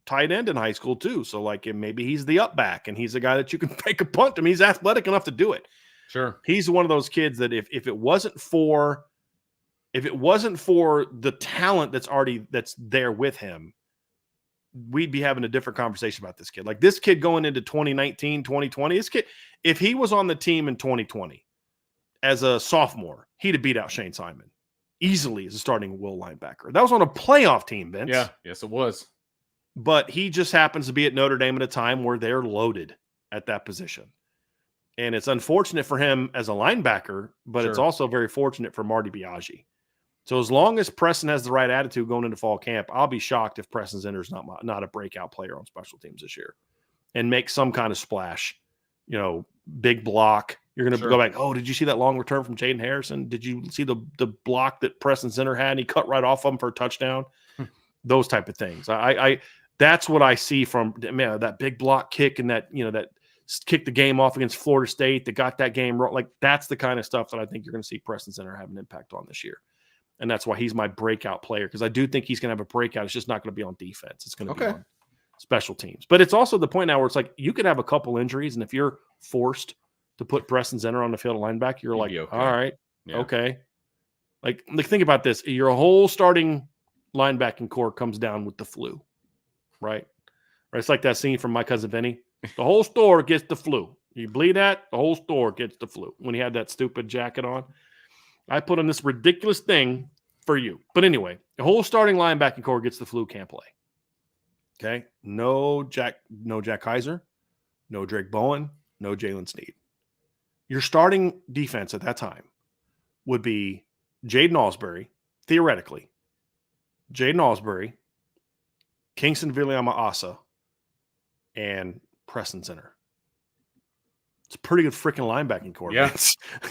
tight end in high school too. So maybe he's the up back and he's a guy that you can take a punt. He's athletic enough to do it. Sure. He's one of those kids that if it wasn't for the talent that's there with him, we'd be having a different conversation about this kid. Like this kid going into 2019, 2020, this kid, if he was on the team in 2020 as a sophomore, he'd have beat out Shane Simon easily as a starting will linebacker. That was on a playoff team, Vince. Yeah. Yes, it was. But he just happens to be at Notre Dame at a time where they're loaded at that position. And it's unfortunate for him as a linebacker, but It's also very fortunate for Marty Biaggi. So as long as Preston has the right attitude going into fall camp, I'll be shocked if Preston Zinner's not a breakout player on special teams this year and make some kind of splash, big block. You're going to go back. Oh, did you see that long return from Jaden Harrison? Did you see the block that Preston Zinner had? And he cut right off of him for a touchdown. Those type of things. I that's what I see from that big block kick and that kicked the game off against Florida State that got that game wrong. Like that's the kind of stuff that I think you're going to see Preston Zinner have an impact on this year. And that's why he's my breakout player, because I do think he's going to have a breakout. It's just not going to be on defense. It's going to be on special teams. But it's also the point now where it's like you could have a couple injuries, and if you're forced to put Preston Zinner on the field of linebacker, you're like, okay. All right, okay. Like think about this. Your whole starting linebacking core comes down with the flu, right? It's like that scene from My Cousin Vinny. The whole store gets the flu. You bleed at, the whole store gets the flu. When he had that stupid jacket on. I put on this ridiculous thing for you. But anyway, the whole starting linebacking core gets the flu, can't play. Okay? No Jack Kiser, no Drake Bowen, no Jalen Sneed. Your starting defense at that time would be Jaden Alsbury, theoretically. Jaden Alsbury, Kingston Viliama-Asa, and Preston Zinner. It's a pretty good freaking linebacking core. Yeah.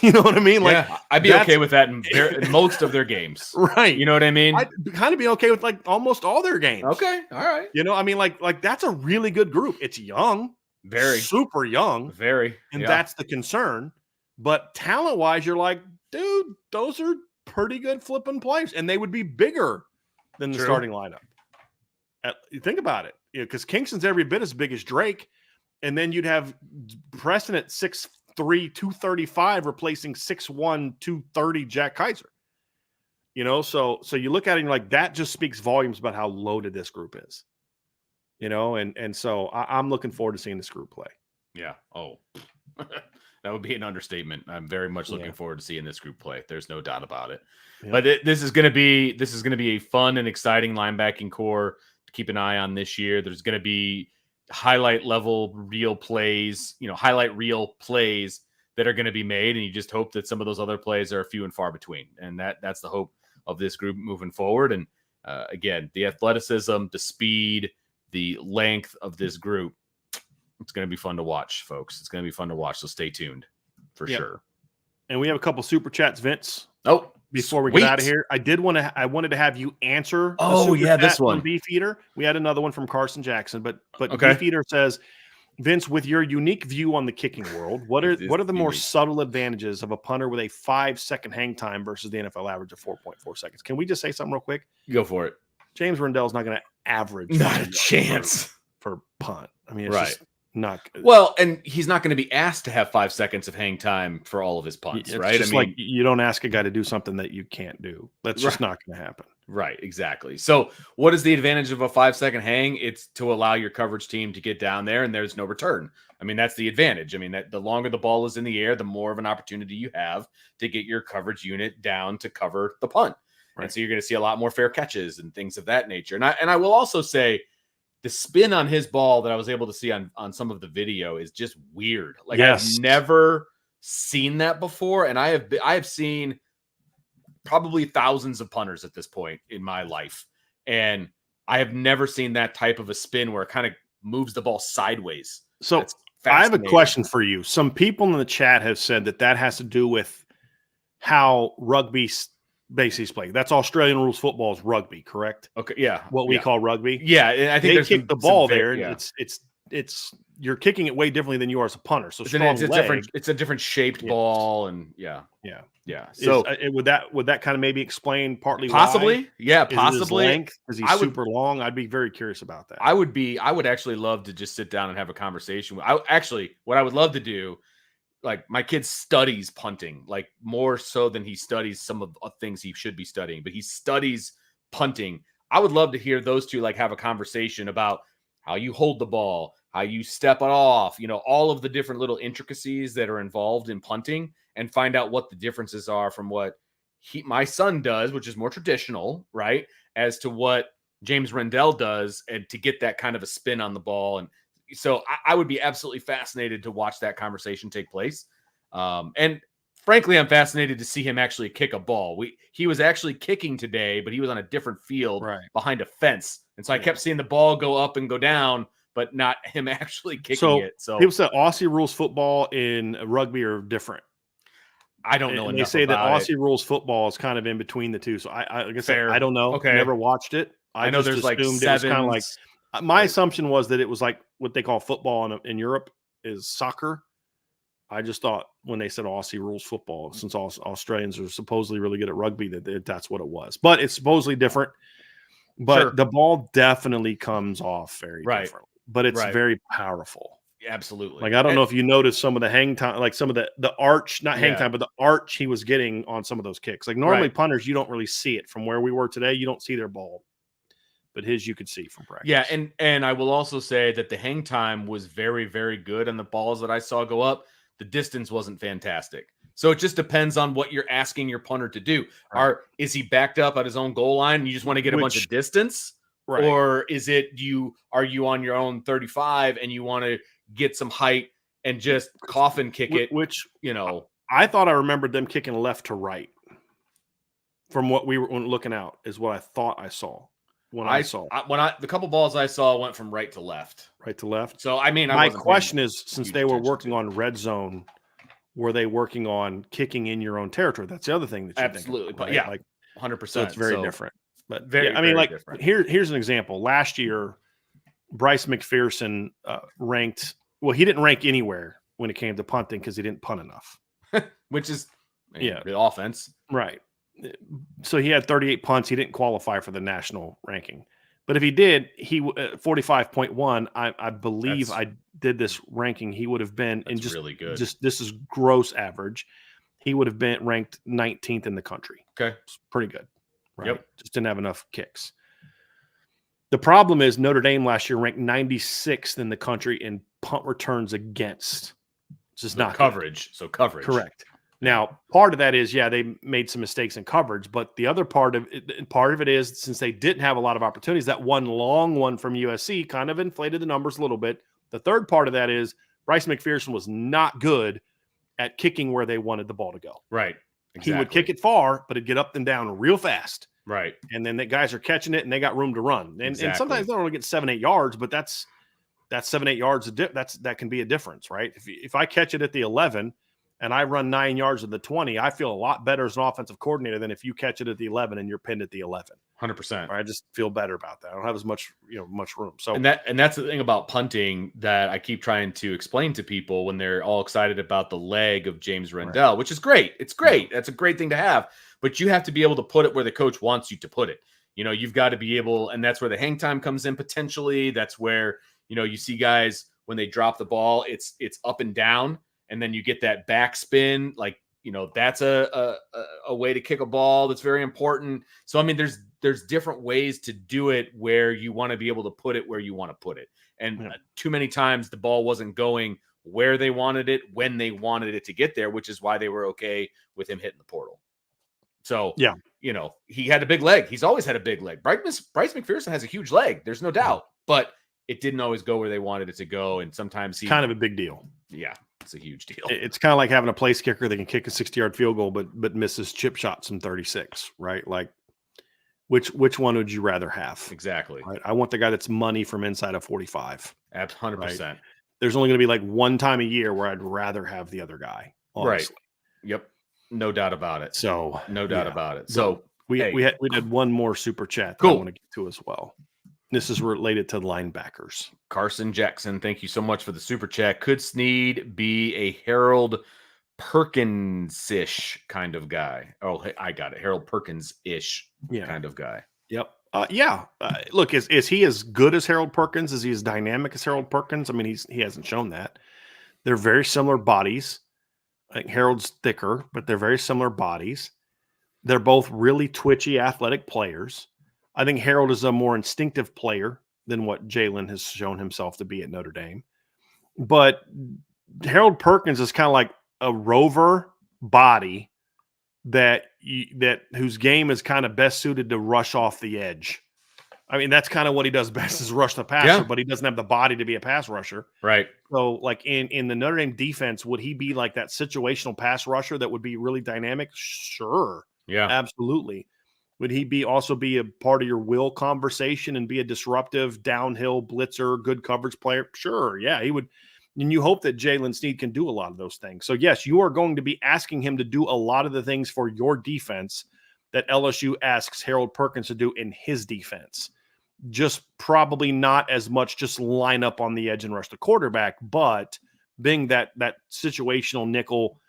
You know what I mean? Like, I'd be okay with that in most of their games. Right. You know what I mean? I'd kind of be okay with almost all their games. Okay. All right. Like that's a really good group. It's young. Very. Super young. Very. And that's the concern. But talent-wise, you're like, dude, those are pretty good flipping players. And they would be bigger than the starting lineup. Think about it. Because Kingston's every bit as big as Drake. And then you'd have Preston at 6'3", 235, replacing 6'1", 230 Jack Kiser. So you look at it and you're like, that just speaks volumes about how loaded this group is. And so I'm looking forward to seeing this group play. Yeah. Oh, that would be an understatement. I'm very much looking forward to seeing this group play. There's no doubt about it. Yeah. But this is going to be a fun and exciting linebacking core to keep an eye on this year. There's going to be highlight reel plays that are going to be made. And you just hope that some of those other plays are few and far between. And that's the hope of this group moving forward. And again, the athleticism, the speed, the length of this group, it's going to be fun to watch, folks. It's going to be fun to watch. So stay tuned for sure. And we have a couple super chats, Vince. Oh, before we get out of here, I wanted to have you answer. This one. Beefeater. We had another one from Carson Jackson, but Beefeater says, Vince, with your unique view on the kicking world, what are the more subtle advantages of a punter with a 5-second hang time versus the NFL average of 4.4 seconds? Can we just say something real quick? Go for it. James Rendell's not going to average. Not a chance for punt. It's just not good. Well, and he's not going to be asked to have 5 seconds of hang time for all of his punts, right? Just like you don't ask a guy to do something that you can't do. That's just not going to happen. Right, exactly. So what is the advantage of a 5-second hang? It's to allow your coverage team to get down there and there's no return. That's the advantage. That the longer the ball is in the air, the more of an opportunity you have to get your coverage unit down to cover the punt. And so you're going to see a lot more fair catches and things of that nature. And I will also say the spin on his ball that I was able to see on some of the video is just weird. Like I've never seen that before. And I have seen probably thousands of punters at this point in my life. And I have never seen that type of a spin where it kind of moves the ball sideways. So I have a question for you. Some people in the chat have said that has to do with how rugby basically is played. That's Australian rules football is rugby, correct? Okay, yeah. What we call rugby. Yeah, and I think they kick the ball there, yeah. and it's you're kicking it way differently than you are as a punter. So it's a different shaped ball, and yeah. So would that kind of maybe explain partly possibly why? Yeah, possibly. Is he super long? I'd be very curious about that. I would actually love to just sit down and have a conversation. What I would love to do, like my kid studies punting, like more so than he studies some of the things he should be studying, but he studies punting. I would love to hear those two like have a conversation about how you hold the ball, how you step it off, all of the different little intricacies that are involved in punting, and find out what the differences are from what my son does, which is more traditional, right? As to what James Rendell does, and to get that kind of a spin on the ball. And so I would be absolutely fascinated to watch that conversation take place. And frankly, I'm fascinated to see him actually kick a ball. He was actually kicking today, but he was on a different field behind a fence. And so I kept seeing the ball go up and go down, but not him actually kicking it. So people said Aussie rules football in rugby are different. I don't know. And they say that Aussie rules football is kind of in between the two. So I guess I don't know. Okay. Never watched it. I know there's like sevens. It was kind of like my assumption was that it was like what they call football in Europe is soccer. I just thought when they said Aussie rules football, since Australians are supposedly really good at rugby, that's what it was. But it's supposedly different. But the ball definitely comes off very differently. But it's very powerful. Absolutely. Like I don't know if you noticed some of the hang time, like some of the arch, not hang time, but the arch he was getting on some of those kicks. Like normally punters, you don't really see it from where we were today. You don't see their ball. But his you could see from practice. Yeah, and I will also say that the hang time was very, very good on the balls that I saw go up. The distance wasn't fantastic. So it just depends on what you're asking your punter to do. Is he backed up at his own goal line and you just want to get a bunch of distance? Right. Or is it are you on your own 35 and you want to get some height and just coffin kick it? Which I thought I remembered them kicking left to right. From what we were looking out is what I thought I saw. The couple balls I saw went from right to left. Right to left. So I mean, my question is, since they were working on red zone, were they working on kicking in your own territory? That's the other thing that you absolutely, think of, right? Yeah, like 100%. So it's very different. But here's an example. Last year, Bryce McPherson ranked. Well, he didn't rank anywhere when it came to punting because he didn't punt enough. Which is the offense, right? So he had 38 punts. He didn't qualify for the national ranking. But if he did, 45.1. I believe I did this ranking. He would have been really good. Just this is gross average. He would have been ranked 19th in the country. Okay, it's pretty good. Right? Yep. Just didn't have enough kicks. The problem is Notre Dame last year ranked 96th in the country in punt returns against. Just not coverage. Good. So coverage, correct. Now, part of that is, they made some mistakes in coverage, but the other part of it is, since they didn't have a lot of opportunities, that one long one from USC kind of inflated the numbers a little bit. The third part of that is Bryce McPherson was not good at kicking where they wanted the ball to go. Right. Exactly. He would kick it far, but it'd get up and down real fast. Right. And then the guys are catching it and they got room to run. And sometimes they don't only get 7-8 yards, but that's 7-8 yards. That can be a difference, right? If I catch it at the 11 and I run 9 yards at the 20, I feel a lot better as an offensive coordinator than if you catch it at the 11 and you're pinned at the 11. 100%. I just feel better about that. I don't have as much, much room. So, and that's the thing about punting that I keep trying to explain to people when they're all excited about the leg of James Rendell, which is great. It's great. That's a great thing to have, but you have to be able to put it where the coach wants you to put it. You've got to be able, and that's where the hang time comes in potentially. That's where, you see guys when they drop the ball, it's up and down. And then you get that backspin, like, that's a way to kick a ball that's very important. So, I mean, there's different ways to do it where you want to be able to put it where you want to put it. And too many times the ball wasn't going where they wanted it, when they wanted it to get there, which is why they were okay with him hitting the portal. So, he had a big leg. He's always had a big leg. Bryce McPherson has a huge leg. There's no doubt, but it didn't always go where they wanted it to go. And sometimes kind of a big deal. Yeah, it's a huge deal. It's kind of like having a place kicker that can kick a 60-yard field goal, but misses chip shots from 36, right? Like, which one would you rather have? Exactly. Right? I want the guy that's money from inside of 45. 100%. Right? There's only going to be like one time a year where I'd rather have the other guy. Honestly. Right. Yep. No doubt about it. So no doubt about it. So we had one more super chat that I want to get to as well. This is related to linebackers. Carson Jackson, thank you so much for the super chat. Could Snead be a Harold Perkins-ish kind of guy? Oh, I got it. Harold Perkins-ish kind of guy. Yep. Look, is he as good as Harold Perkins? Is he as dynamic as Harold Perkins? I mean, he hasn't shown that. They're very similar bodies. I think Harold's thicker, but they're very similar bodies. They're both really twitchy, athletic players. I think Harold is a more instinctive player than what Jalen has shown himself to be at Notre Dame. But Harold Perkins is kind of like a rover body whose game is kind of best suited to rush off the edge. I mean, that's kind of what he does best is rush the passer, but he doesn't have the body to be a pass rusher. Right. So, like in the Notre Dame defense, would he be like that situational pass rusher that would be really dynamic? Sure. Yeah. Absolutely. Would he also be a part of your will conversation and be a disruptive downhill blitzer, good coverage player? Sure. Yeah, he would. And you hope that Jalen Snead can do a lot of those things. So, yes, you are going to be asking him to do a lot of the things for your defense that LSU asks Harold Perkins to do in his defense. Just probably not as much just line up on the edge and rush the quarterback, but being that situational nickel,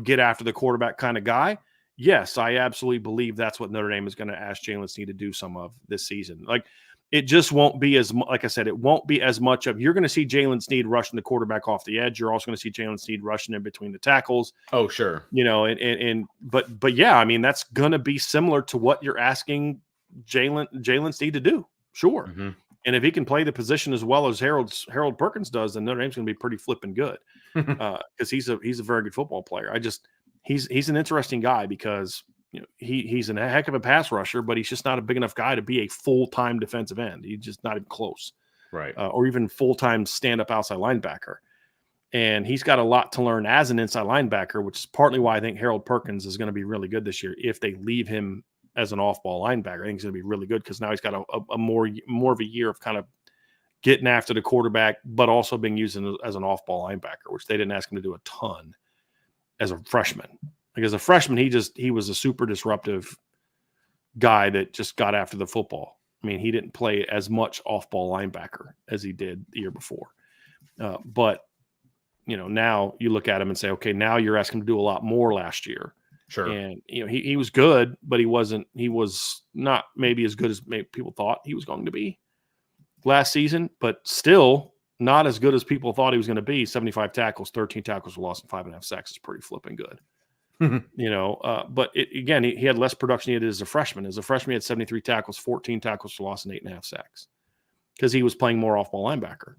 get after the quarterback kind of guy. Yes, I absolutely believe that's what Notre Dame is going to ask Jalen Snead to do some of this season. Like, it just won't be like I said, it won't be as much of, you're going to see Jalen Snead rushing the quarterback off the edge. You're also going to see Jalen Snead rushing in between the tackles. Oh, sure. But yeah, I mean, that's going to be similar to what you're asking Jalen Snead to do. Sure. Mm-hmm. And if he can play the position as well as Harold Perkins does, then Notre Dame's going to be pretty flipping good because he's a very good football player. He's an interesting guy because he's a heck of a pass rusher, but he's just not a big enough guy to be a full-time defensive end. He's just not even close, right? Or even full-time stand-up outside linebacker. And he's got a lot to learn as an inside linebacker, which is partly why I think Harold Perkins is going to be really good this year if they leave him as an off-ball linebacker. I think he's going to be really good because now he's got a more of a year of kind of getting after the quarterback, but also being used as an off-ball linebacker, which they didn't ask him to do a ton as a freshman. Like as a freshman, he was a super disruptive guy that just got after the football. I mean, he didn't play as much off-ball linebacker as he did the year before. But now you look at him and say, okay, now you're asking him to do a lot more last year. Sure. And he was good, but he was not maybe as good as people thought he was going to be last season, but still not as good as people thought he was going to be. 75 tackles, 13 tackles for loss, and 5.5 sacks is pretty flipping good. But he had less production he did as a freshman. As a freshman, he had 73 tackles, 14 tackles for loss, and 8.5 sacks because he was playing more off-ball linebacker.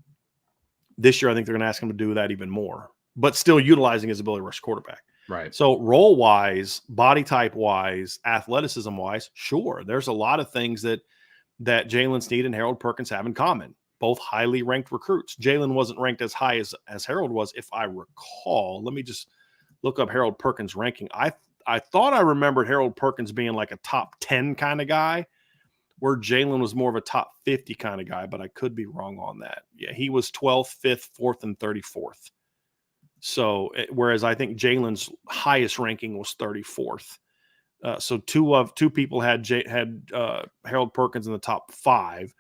This year, I think they're going to ask him to do that even more, but still utilizing his ability to rush quarterback. Right. So role-wise, body type-wise, athleticism-wise, sure, there's a lot of things that Jalen Snead and Harold Perkins have in common. Both highly ranked recruits. Jalen wasn't ranked as high as Harold was, if I recall. Let me just look up Harold Perkins' ranking. I thought I remembered Harold Perkins being like a top 10 kind of guy, where Jalen was more of a top 50 kind of guy, but I could be wrong on that. Yeah, he was 12th, 5th, 4th, and 34th. So, whereas I think Jalen's highest ranking was 34th. So two people had Harold Perkins in the top 5.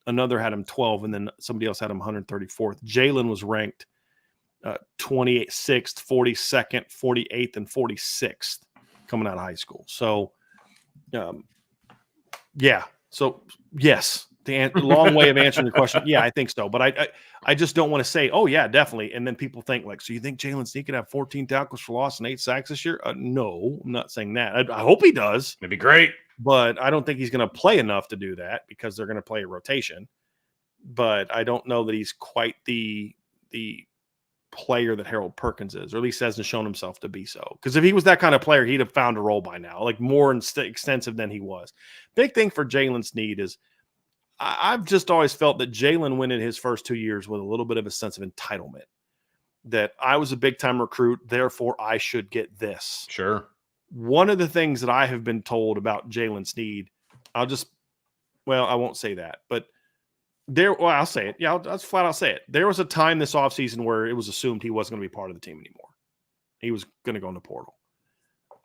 Another had him 12, and then somebody else had him 134th. Jalen was ranked 28th, 6th, 42nd, 48th, and 46th coming out of high school. So, yeah. So, yes, the long way of answering your question. Yeah, I think so. But I just don't want to say, oh, yeah, definitely. And then people think, like, so you think Jalen Snead could have 14 tackles for loss and 8 sacks this year? No, I'm not saying that. I hope he does. It'd be great. But I don't think he's going to play enough to do that because they're going to play a rotation. But I don't know that he's quite the player that Harold Perkins is, or at least hasn't shown himself to be so. Because if he was that kind of player, he'd have found a role by now, like more extensive than he was. Big thing for Jalen Sneed is I've just always felt that Jalen went in his first 2 years with a little bit of a sense of entitlement, that I was a big-time recruit, therefore I should get this. Sure. One of the things that I have been told about Jalen Sneed, I won't say that, but I'll say it. Yeah, I'll flat out say it. There was a time this offseason where it was assumed he wasn't going to be part of the team anymore. He was going to go in the portal.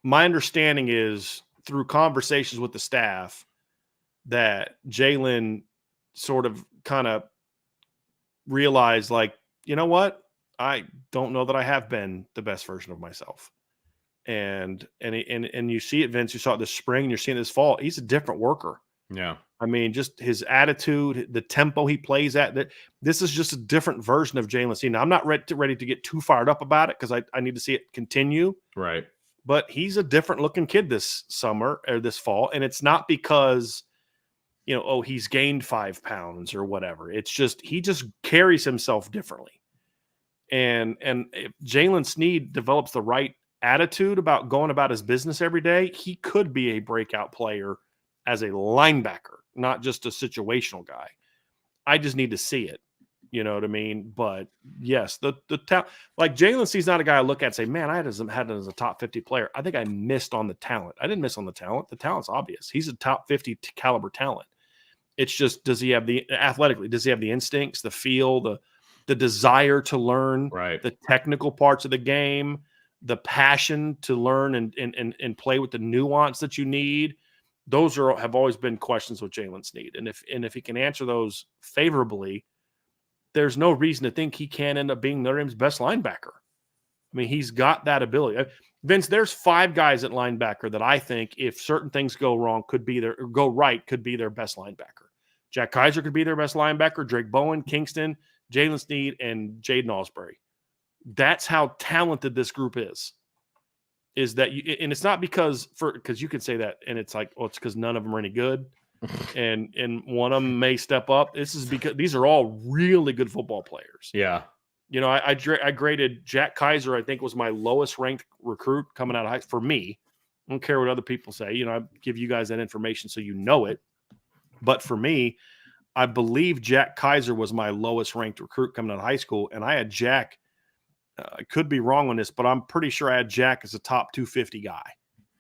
My understanding is through conversations with the staff that Jalen sort of kind of realized, like, you know what? I don't know that I have been the best version of myself. And you see it, Vince. You saw it this spring. You're seeing it this fall. He's a different worker. Yeah. I mean, just his attitude, the tempo he plays at. This is just a different version of Jalen Sneed. Now, I'm not ready to get too fired up about it because I need to see it continue. Right. But he's a different looking kid this summer or this fall, and it's not because he's gained 5 pounds or whatever. It's just he just carries himself differently. And if Jalen Sneed develops the right attitude about going about his business every day, he could be a breakout player as a linebacker, not just a situational guy. I just need to see it. You know what I mean? But yes, the talent, like Jalen Sneed's not a guy I look at and say, man, I had him as a top 50 player. I think I missed on the talent. I didn't miss on the talent. The talent's obvious. He's a top 50 caliber talent. It's just, does he have athletically, does he have the instincts, the feel, the desire to learn, right, the technical parts of the game, the passion to learn and play with the nuance that you need? Those have always been questions with Jalen Sneed. And if he can answer those favorably, there's no reason to think he can't end up being Notre Dame's best linebacker. I mean, he's got that ability. Vince, there's 5 guys at linebacker that I think, if certain things go wrong, could be their best linebacker. Jack Kiser could be their best linebacker. Drake Bowen, Kingston, Jalen Sneed, and Jaden Osbury. That's how talented this group is. Is that and it's not because you can say that, and it's like, well, it's because none of them are any good, and one of them may step up. This is because these are all really good football players. Yeah. I graded Jack Kiser, I think, was my lowest ranked recruit coming out of high school for me. I don't care what other people say. I give you guys that information so you know it. But for me, I believe Jack Kiser was my lowest ranked recruit coming out of high school, and I had Jack. I could be wrong on this, but I'm pretty sure I had Jack as a top 250 guy.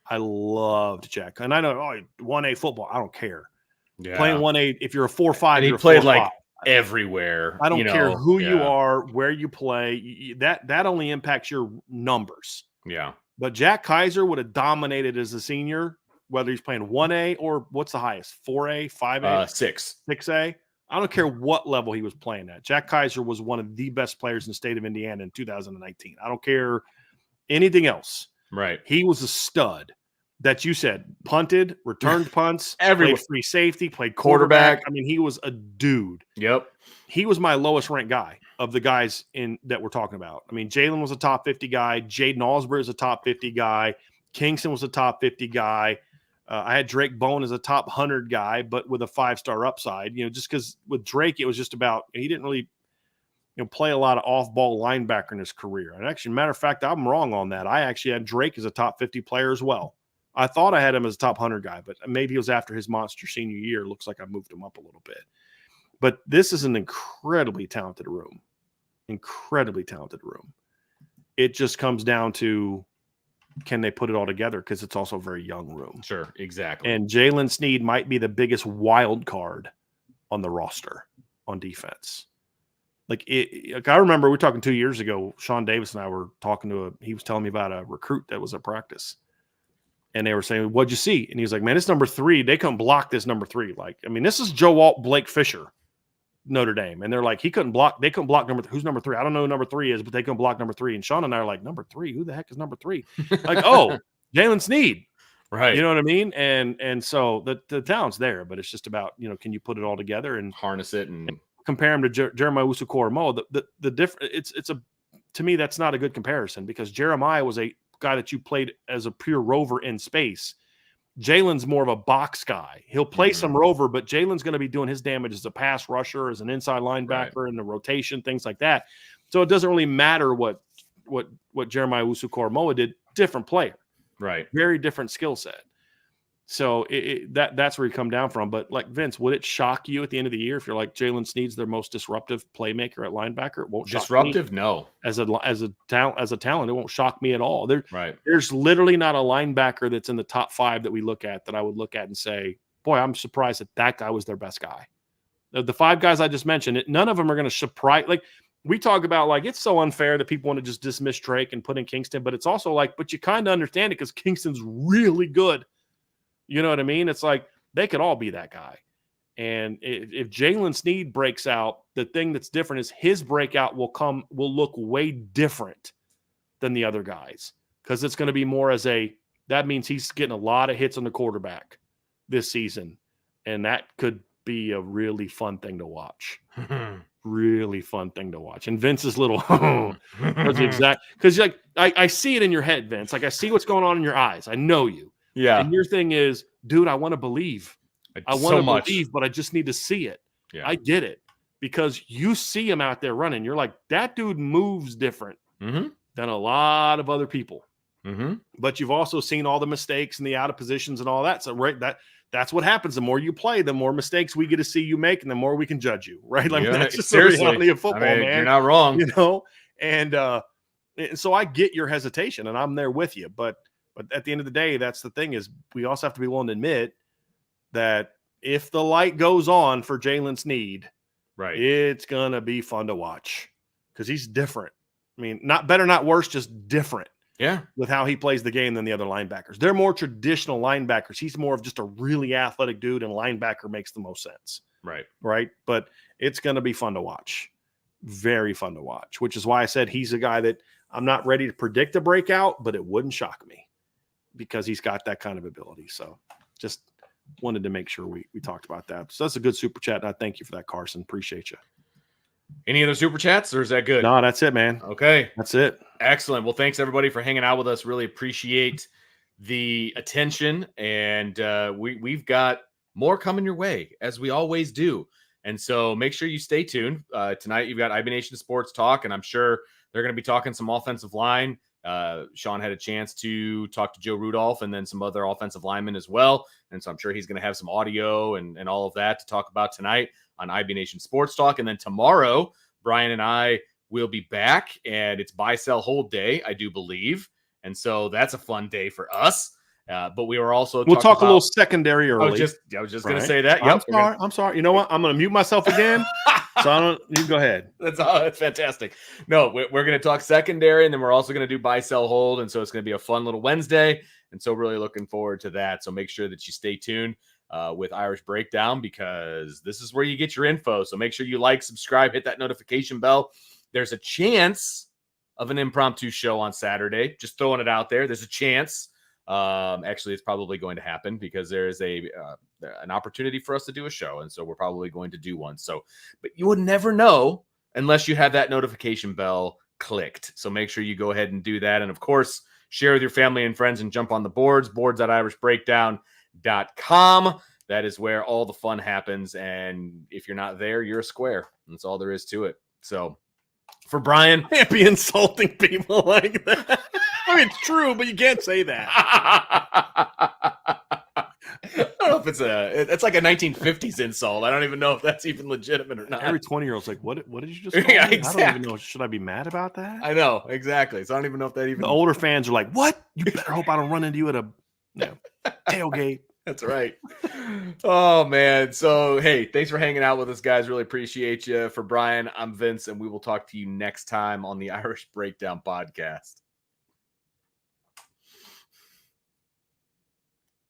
I loved Jack. And I know, 1A football, I don't care. Yeah. Playing 1A, if you're a 4-5, he played like everywhere. I don't care who you are, where you play. That only impacts your numbers. Yeah. But Jack Kiser would have dominated as a senior, whether he's playing 1A or what's the highest, 4A, 5A? 6A. I don't care what level he was playing at. Jack Kiser was one of the best players in the state of Indiana in 2019. I don't care anything else. Right. He was a stud that you said punted, returned punts, played free safety, played quarterback. I mean, he was a dude. Yep. He was my lowest ranked guy of the guys that we're talking about. I mean, Jalen was a top 50 guy. Jaden Osbury is a top 50 guy. Kingston was a top 50 guy. I had Drake Bowen as a top 100 guy, but with a 5-star upside, just because with Drake, it was just about, he didn't really, play a lot of off-ball linebacker in his career. And actually, matter of fact, I'm wrong on that. I actually had Drake as a top 50 player as well. I thought I had him as a top 100 guy, but maybe it was after his monster senior year. Looks like I moved him up a little bit. But this is an incredibly talented room. Incredibly talented room. It just comes down to, can they put it all together? Because it's also a very young room. Sure, exactly. And Jalen Sneed might be the biggest wild card on the roster on defense. Like I remember we were talking 2 years ago, Sean Davis and I were talking he was telling me about a recruit that was at practice. And they were saying, what'd you see? And he was like, man, it's number 3. They couldn't block this number 3. Like, I mean, this is Joe Alt, Blake Fisher, Notre Dame. And they're like, they couldn't block who's number 3? I don't know who number 3 is, but they couldn't block number 3. And Sean and I are like, number 3? Who the heck is number 3? Like, oh, Jalen Sneed. Right. You know what I mean? And so the talent's there, but it's just about, can you put it all together and harness it and compare him to Jeremiah Usu-Koromo? The difference, to me, that's not a good comparison, because Jeremiah was a guy that you played as a pure rover in space. Jalen's more of a box guy. He'll play some rover, but Jalen's going to be doing his damage as a pass rusher, as an inside linebacker in the rotation, things like that. So it doesn't really matter what Jeremiah Owusu-Koramoah did. Different player, right? Very different skill set. So that's where you come down from. But like Vince, would it shock you at the end of the year if you're like Jalen Snead's their most disruptive playmaker at linebacker? It won't disruptive. Shock me. No, as a talent, it won't shock me at all. Right. There's literally not a linebacker that's in the top 5 that we look at that I would look at and say, boy, I'm surprised that guy was their best guy. The 5 guys I just mentioned, none of them are going to surprise. Like we talk about, like it's so unfair that people want to just dismiss Drake and put in Kingston, but it's also like, but you kind of understand it because Kingston's really good. You know what I mean? It's like they could all be that guy. And if Jalen Snead breaks out, the thing that's different is his breakout will look way different than the other guys because it's going to be more that means he's getting a lot of hits on the quarterback this season. And that could be a really fun thing to watch. Really fun thing to watch. And Vince's little because like I see it in your head, Vince. Like I see what's going on in your eyes. I know you. Yeah. And your thing is, dude, I want to believe. I want to believe, but I just need to see it. Yeah. I get it. Because you see him out there running. You're like, that dude moves different than a lot of other people. But you've also seen all the mistakes and the out of positions and all that. So that's what happens. The more you play, the more mistakes we get to see you make, and the more we can judge you. Right? Like that's just the reality of football, man. You're not wrong. You know? And so I get your hesitation, and I'm there with you. But at the end of the day, that's the thing is we also have to be willing to admit that if the light goes on for Jalen Snead, right, it's going to be fun to watch because he's different. I mean, not better, not worse, just different. Yeah. With how he plays the game than the other linebackers. They're more traditional linebackers. He's more of just a really athletic dude, and linebacker makes the most sense. Right. Right. But it's going to be fun to watch. Very fun to watch, which is why I said he's a guy that I'm not ready to predict a breakout, but it wouldn't shock me. Because he's got that kind of ability. So just wanted to make sure we talked about that. So that's a good super chat. And I thank you for that, Carson. Appreciate you. Any other super chats or is that good? No, that's it, man. Okay. That's it. Excellent. Well, thanks everybody for hanging out with us. Really appreciate the attention. And we've got more coming your way as we always do. And so make sure you stay tuned. Tonight you've got IB Nation Sports Talk, and I'm sure they're going to be talking some offensive line. Sean had a chance to talk to Joe Rudolph and then some other offensive linemen as well. And so I'm sure he's going to have some audio and all of that to talk about tonight on IB Nation Sports Talk. And then tomorrow, Brian and I will be back, and it's buy, sell, hold day, I do believe. And so that's a fun day for us. But we were also we'll talk a little secondary early. I was just going to say that. Yep, I'm sorry. You know what? I'm going to mute myself again. So you go ahead. That's fantastic. No, we're going to talk secondary, and then we're also going to do buy, sell, hold. And so it's going to be a fun little Wednesday. And so really looking forward to that. So make sure that you stay tuned with Irish Breakdown, because this is where you get your info. So make sure you like, subscribe, hit that notification bell. There's a chance of an impromptu show on Saturday. Just throwing it out there. There's a chance. Actually, it's probably going to happen because there is an opportunity for us to do a show, and so we're probably going to do one. So, but you would never know unless you have that notification bell clicked. So make sure you go ahead and do that, and of course, share with your family and friends, and jump on the boards.irishbreakdown.com. That is where all the fun happens, and if you're not there, you're a square. That's all there is to it. So, for Brian, can't be insulting people like that. I mean, it's true, but you can't say that. I don't know if it's like a 1950s insult. I don't even know if that's even legitimate or not. Every 20-year-old's like, what did you just call me? Yeah, exactly. I don't even know. Should I be mad about that? I know, exactly. So I don't even know if that even... The older fans are like, what? You better hope I don't run into you at a tailgate. That's right. Oh, man. So, hey, thanks for hanging out with us, guys. Really appreciate you. For Brian, I'm Vince, and we will talk to you next time on the Irish Breakdown Podcast.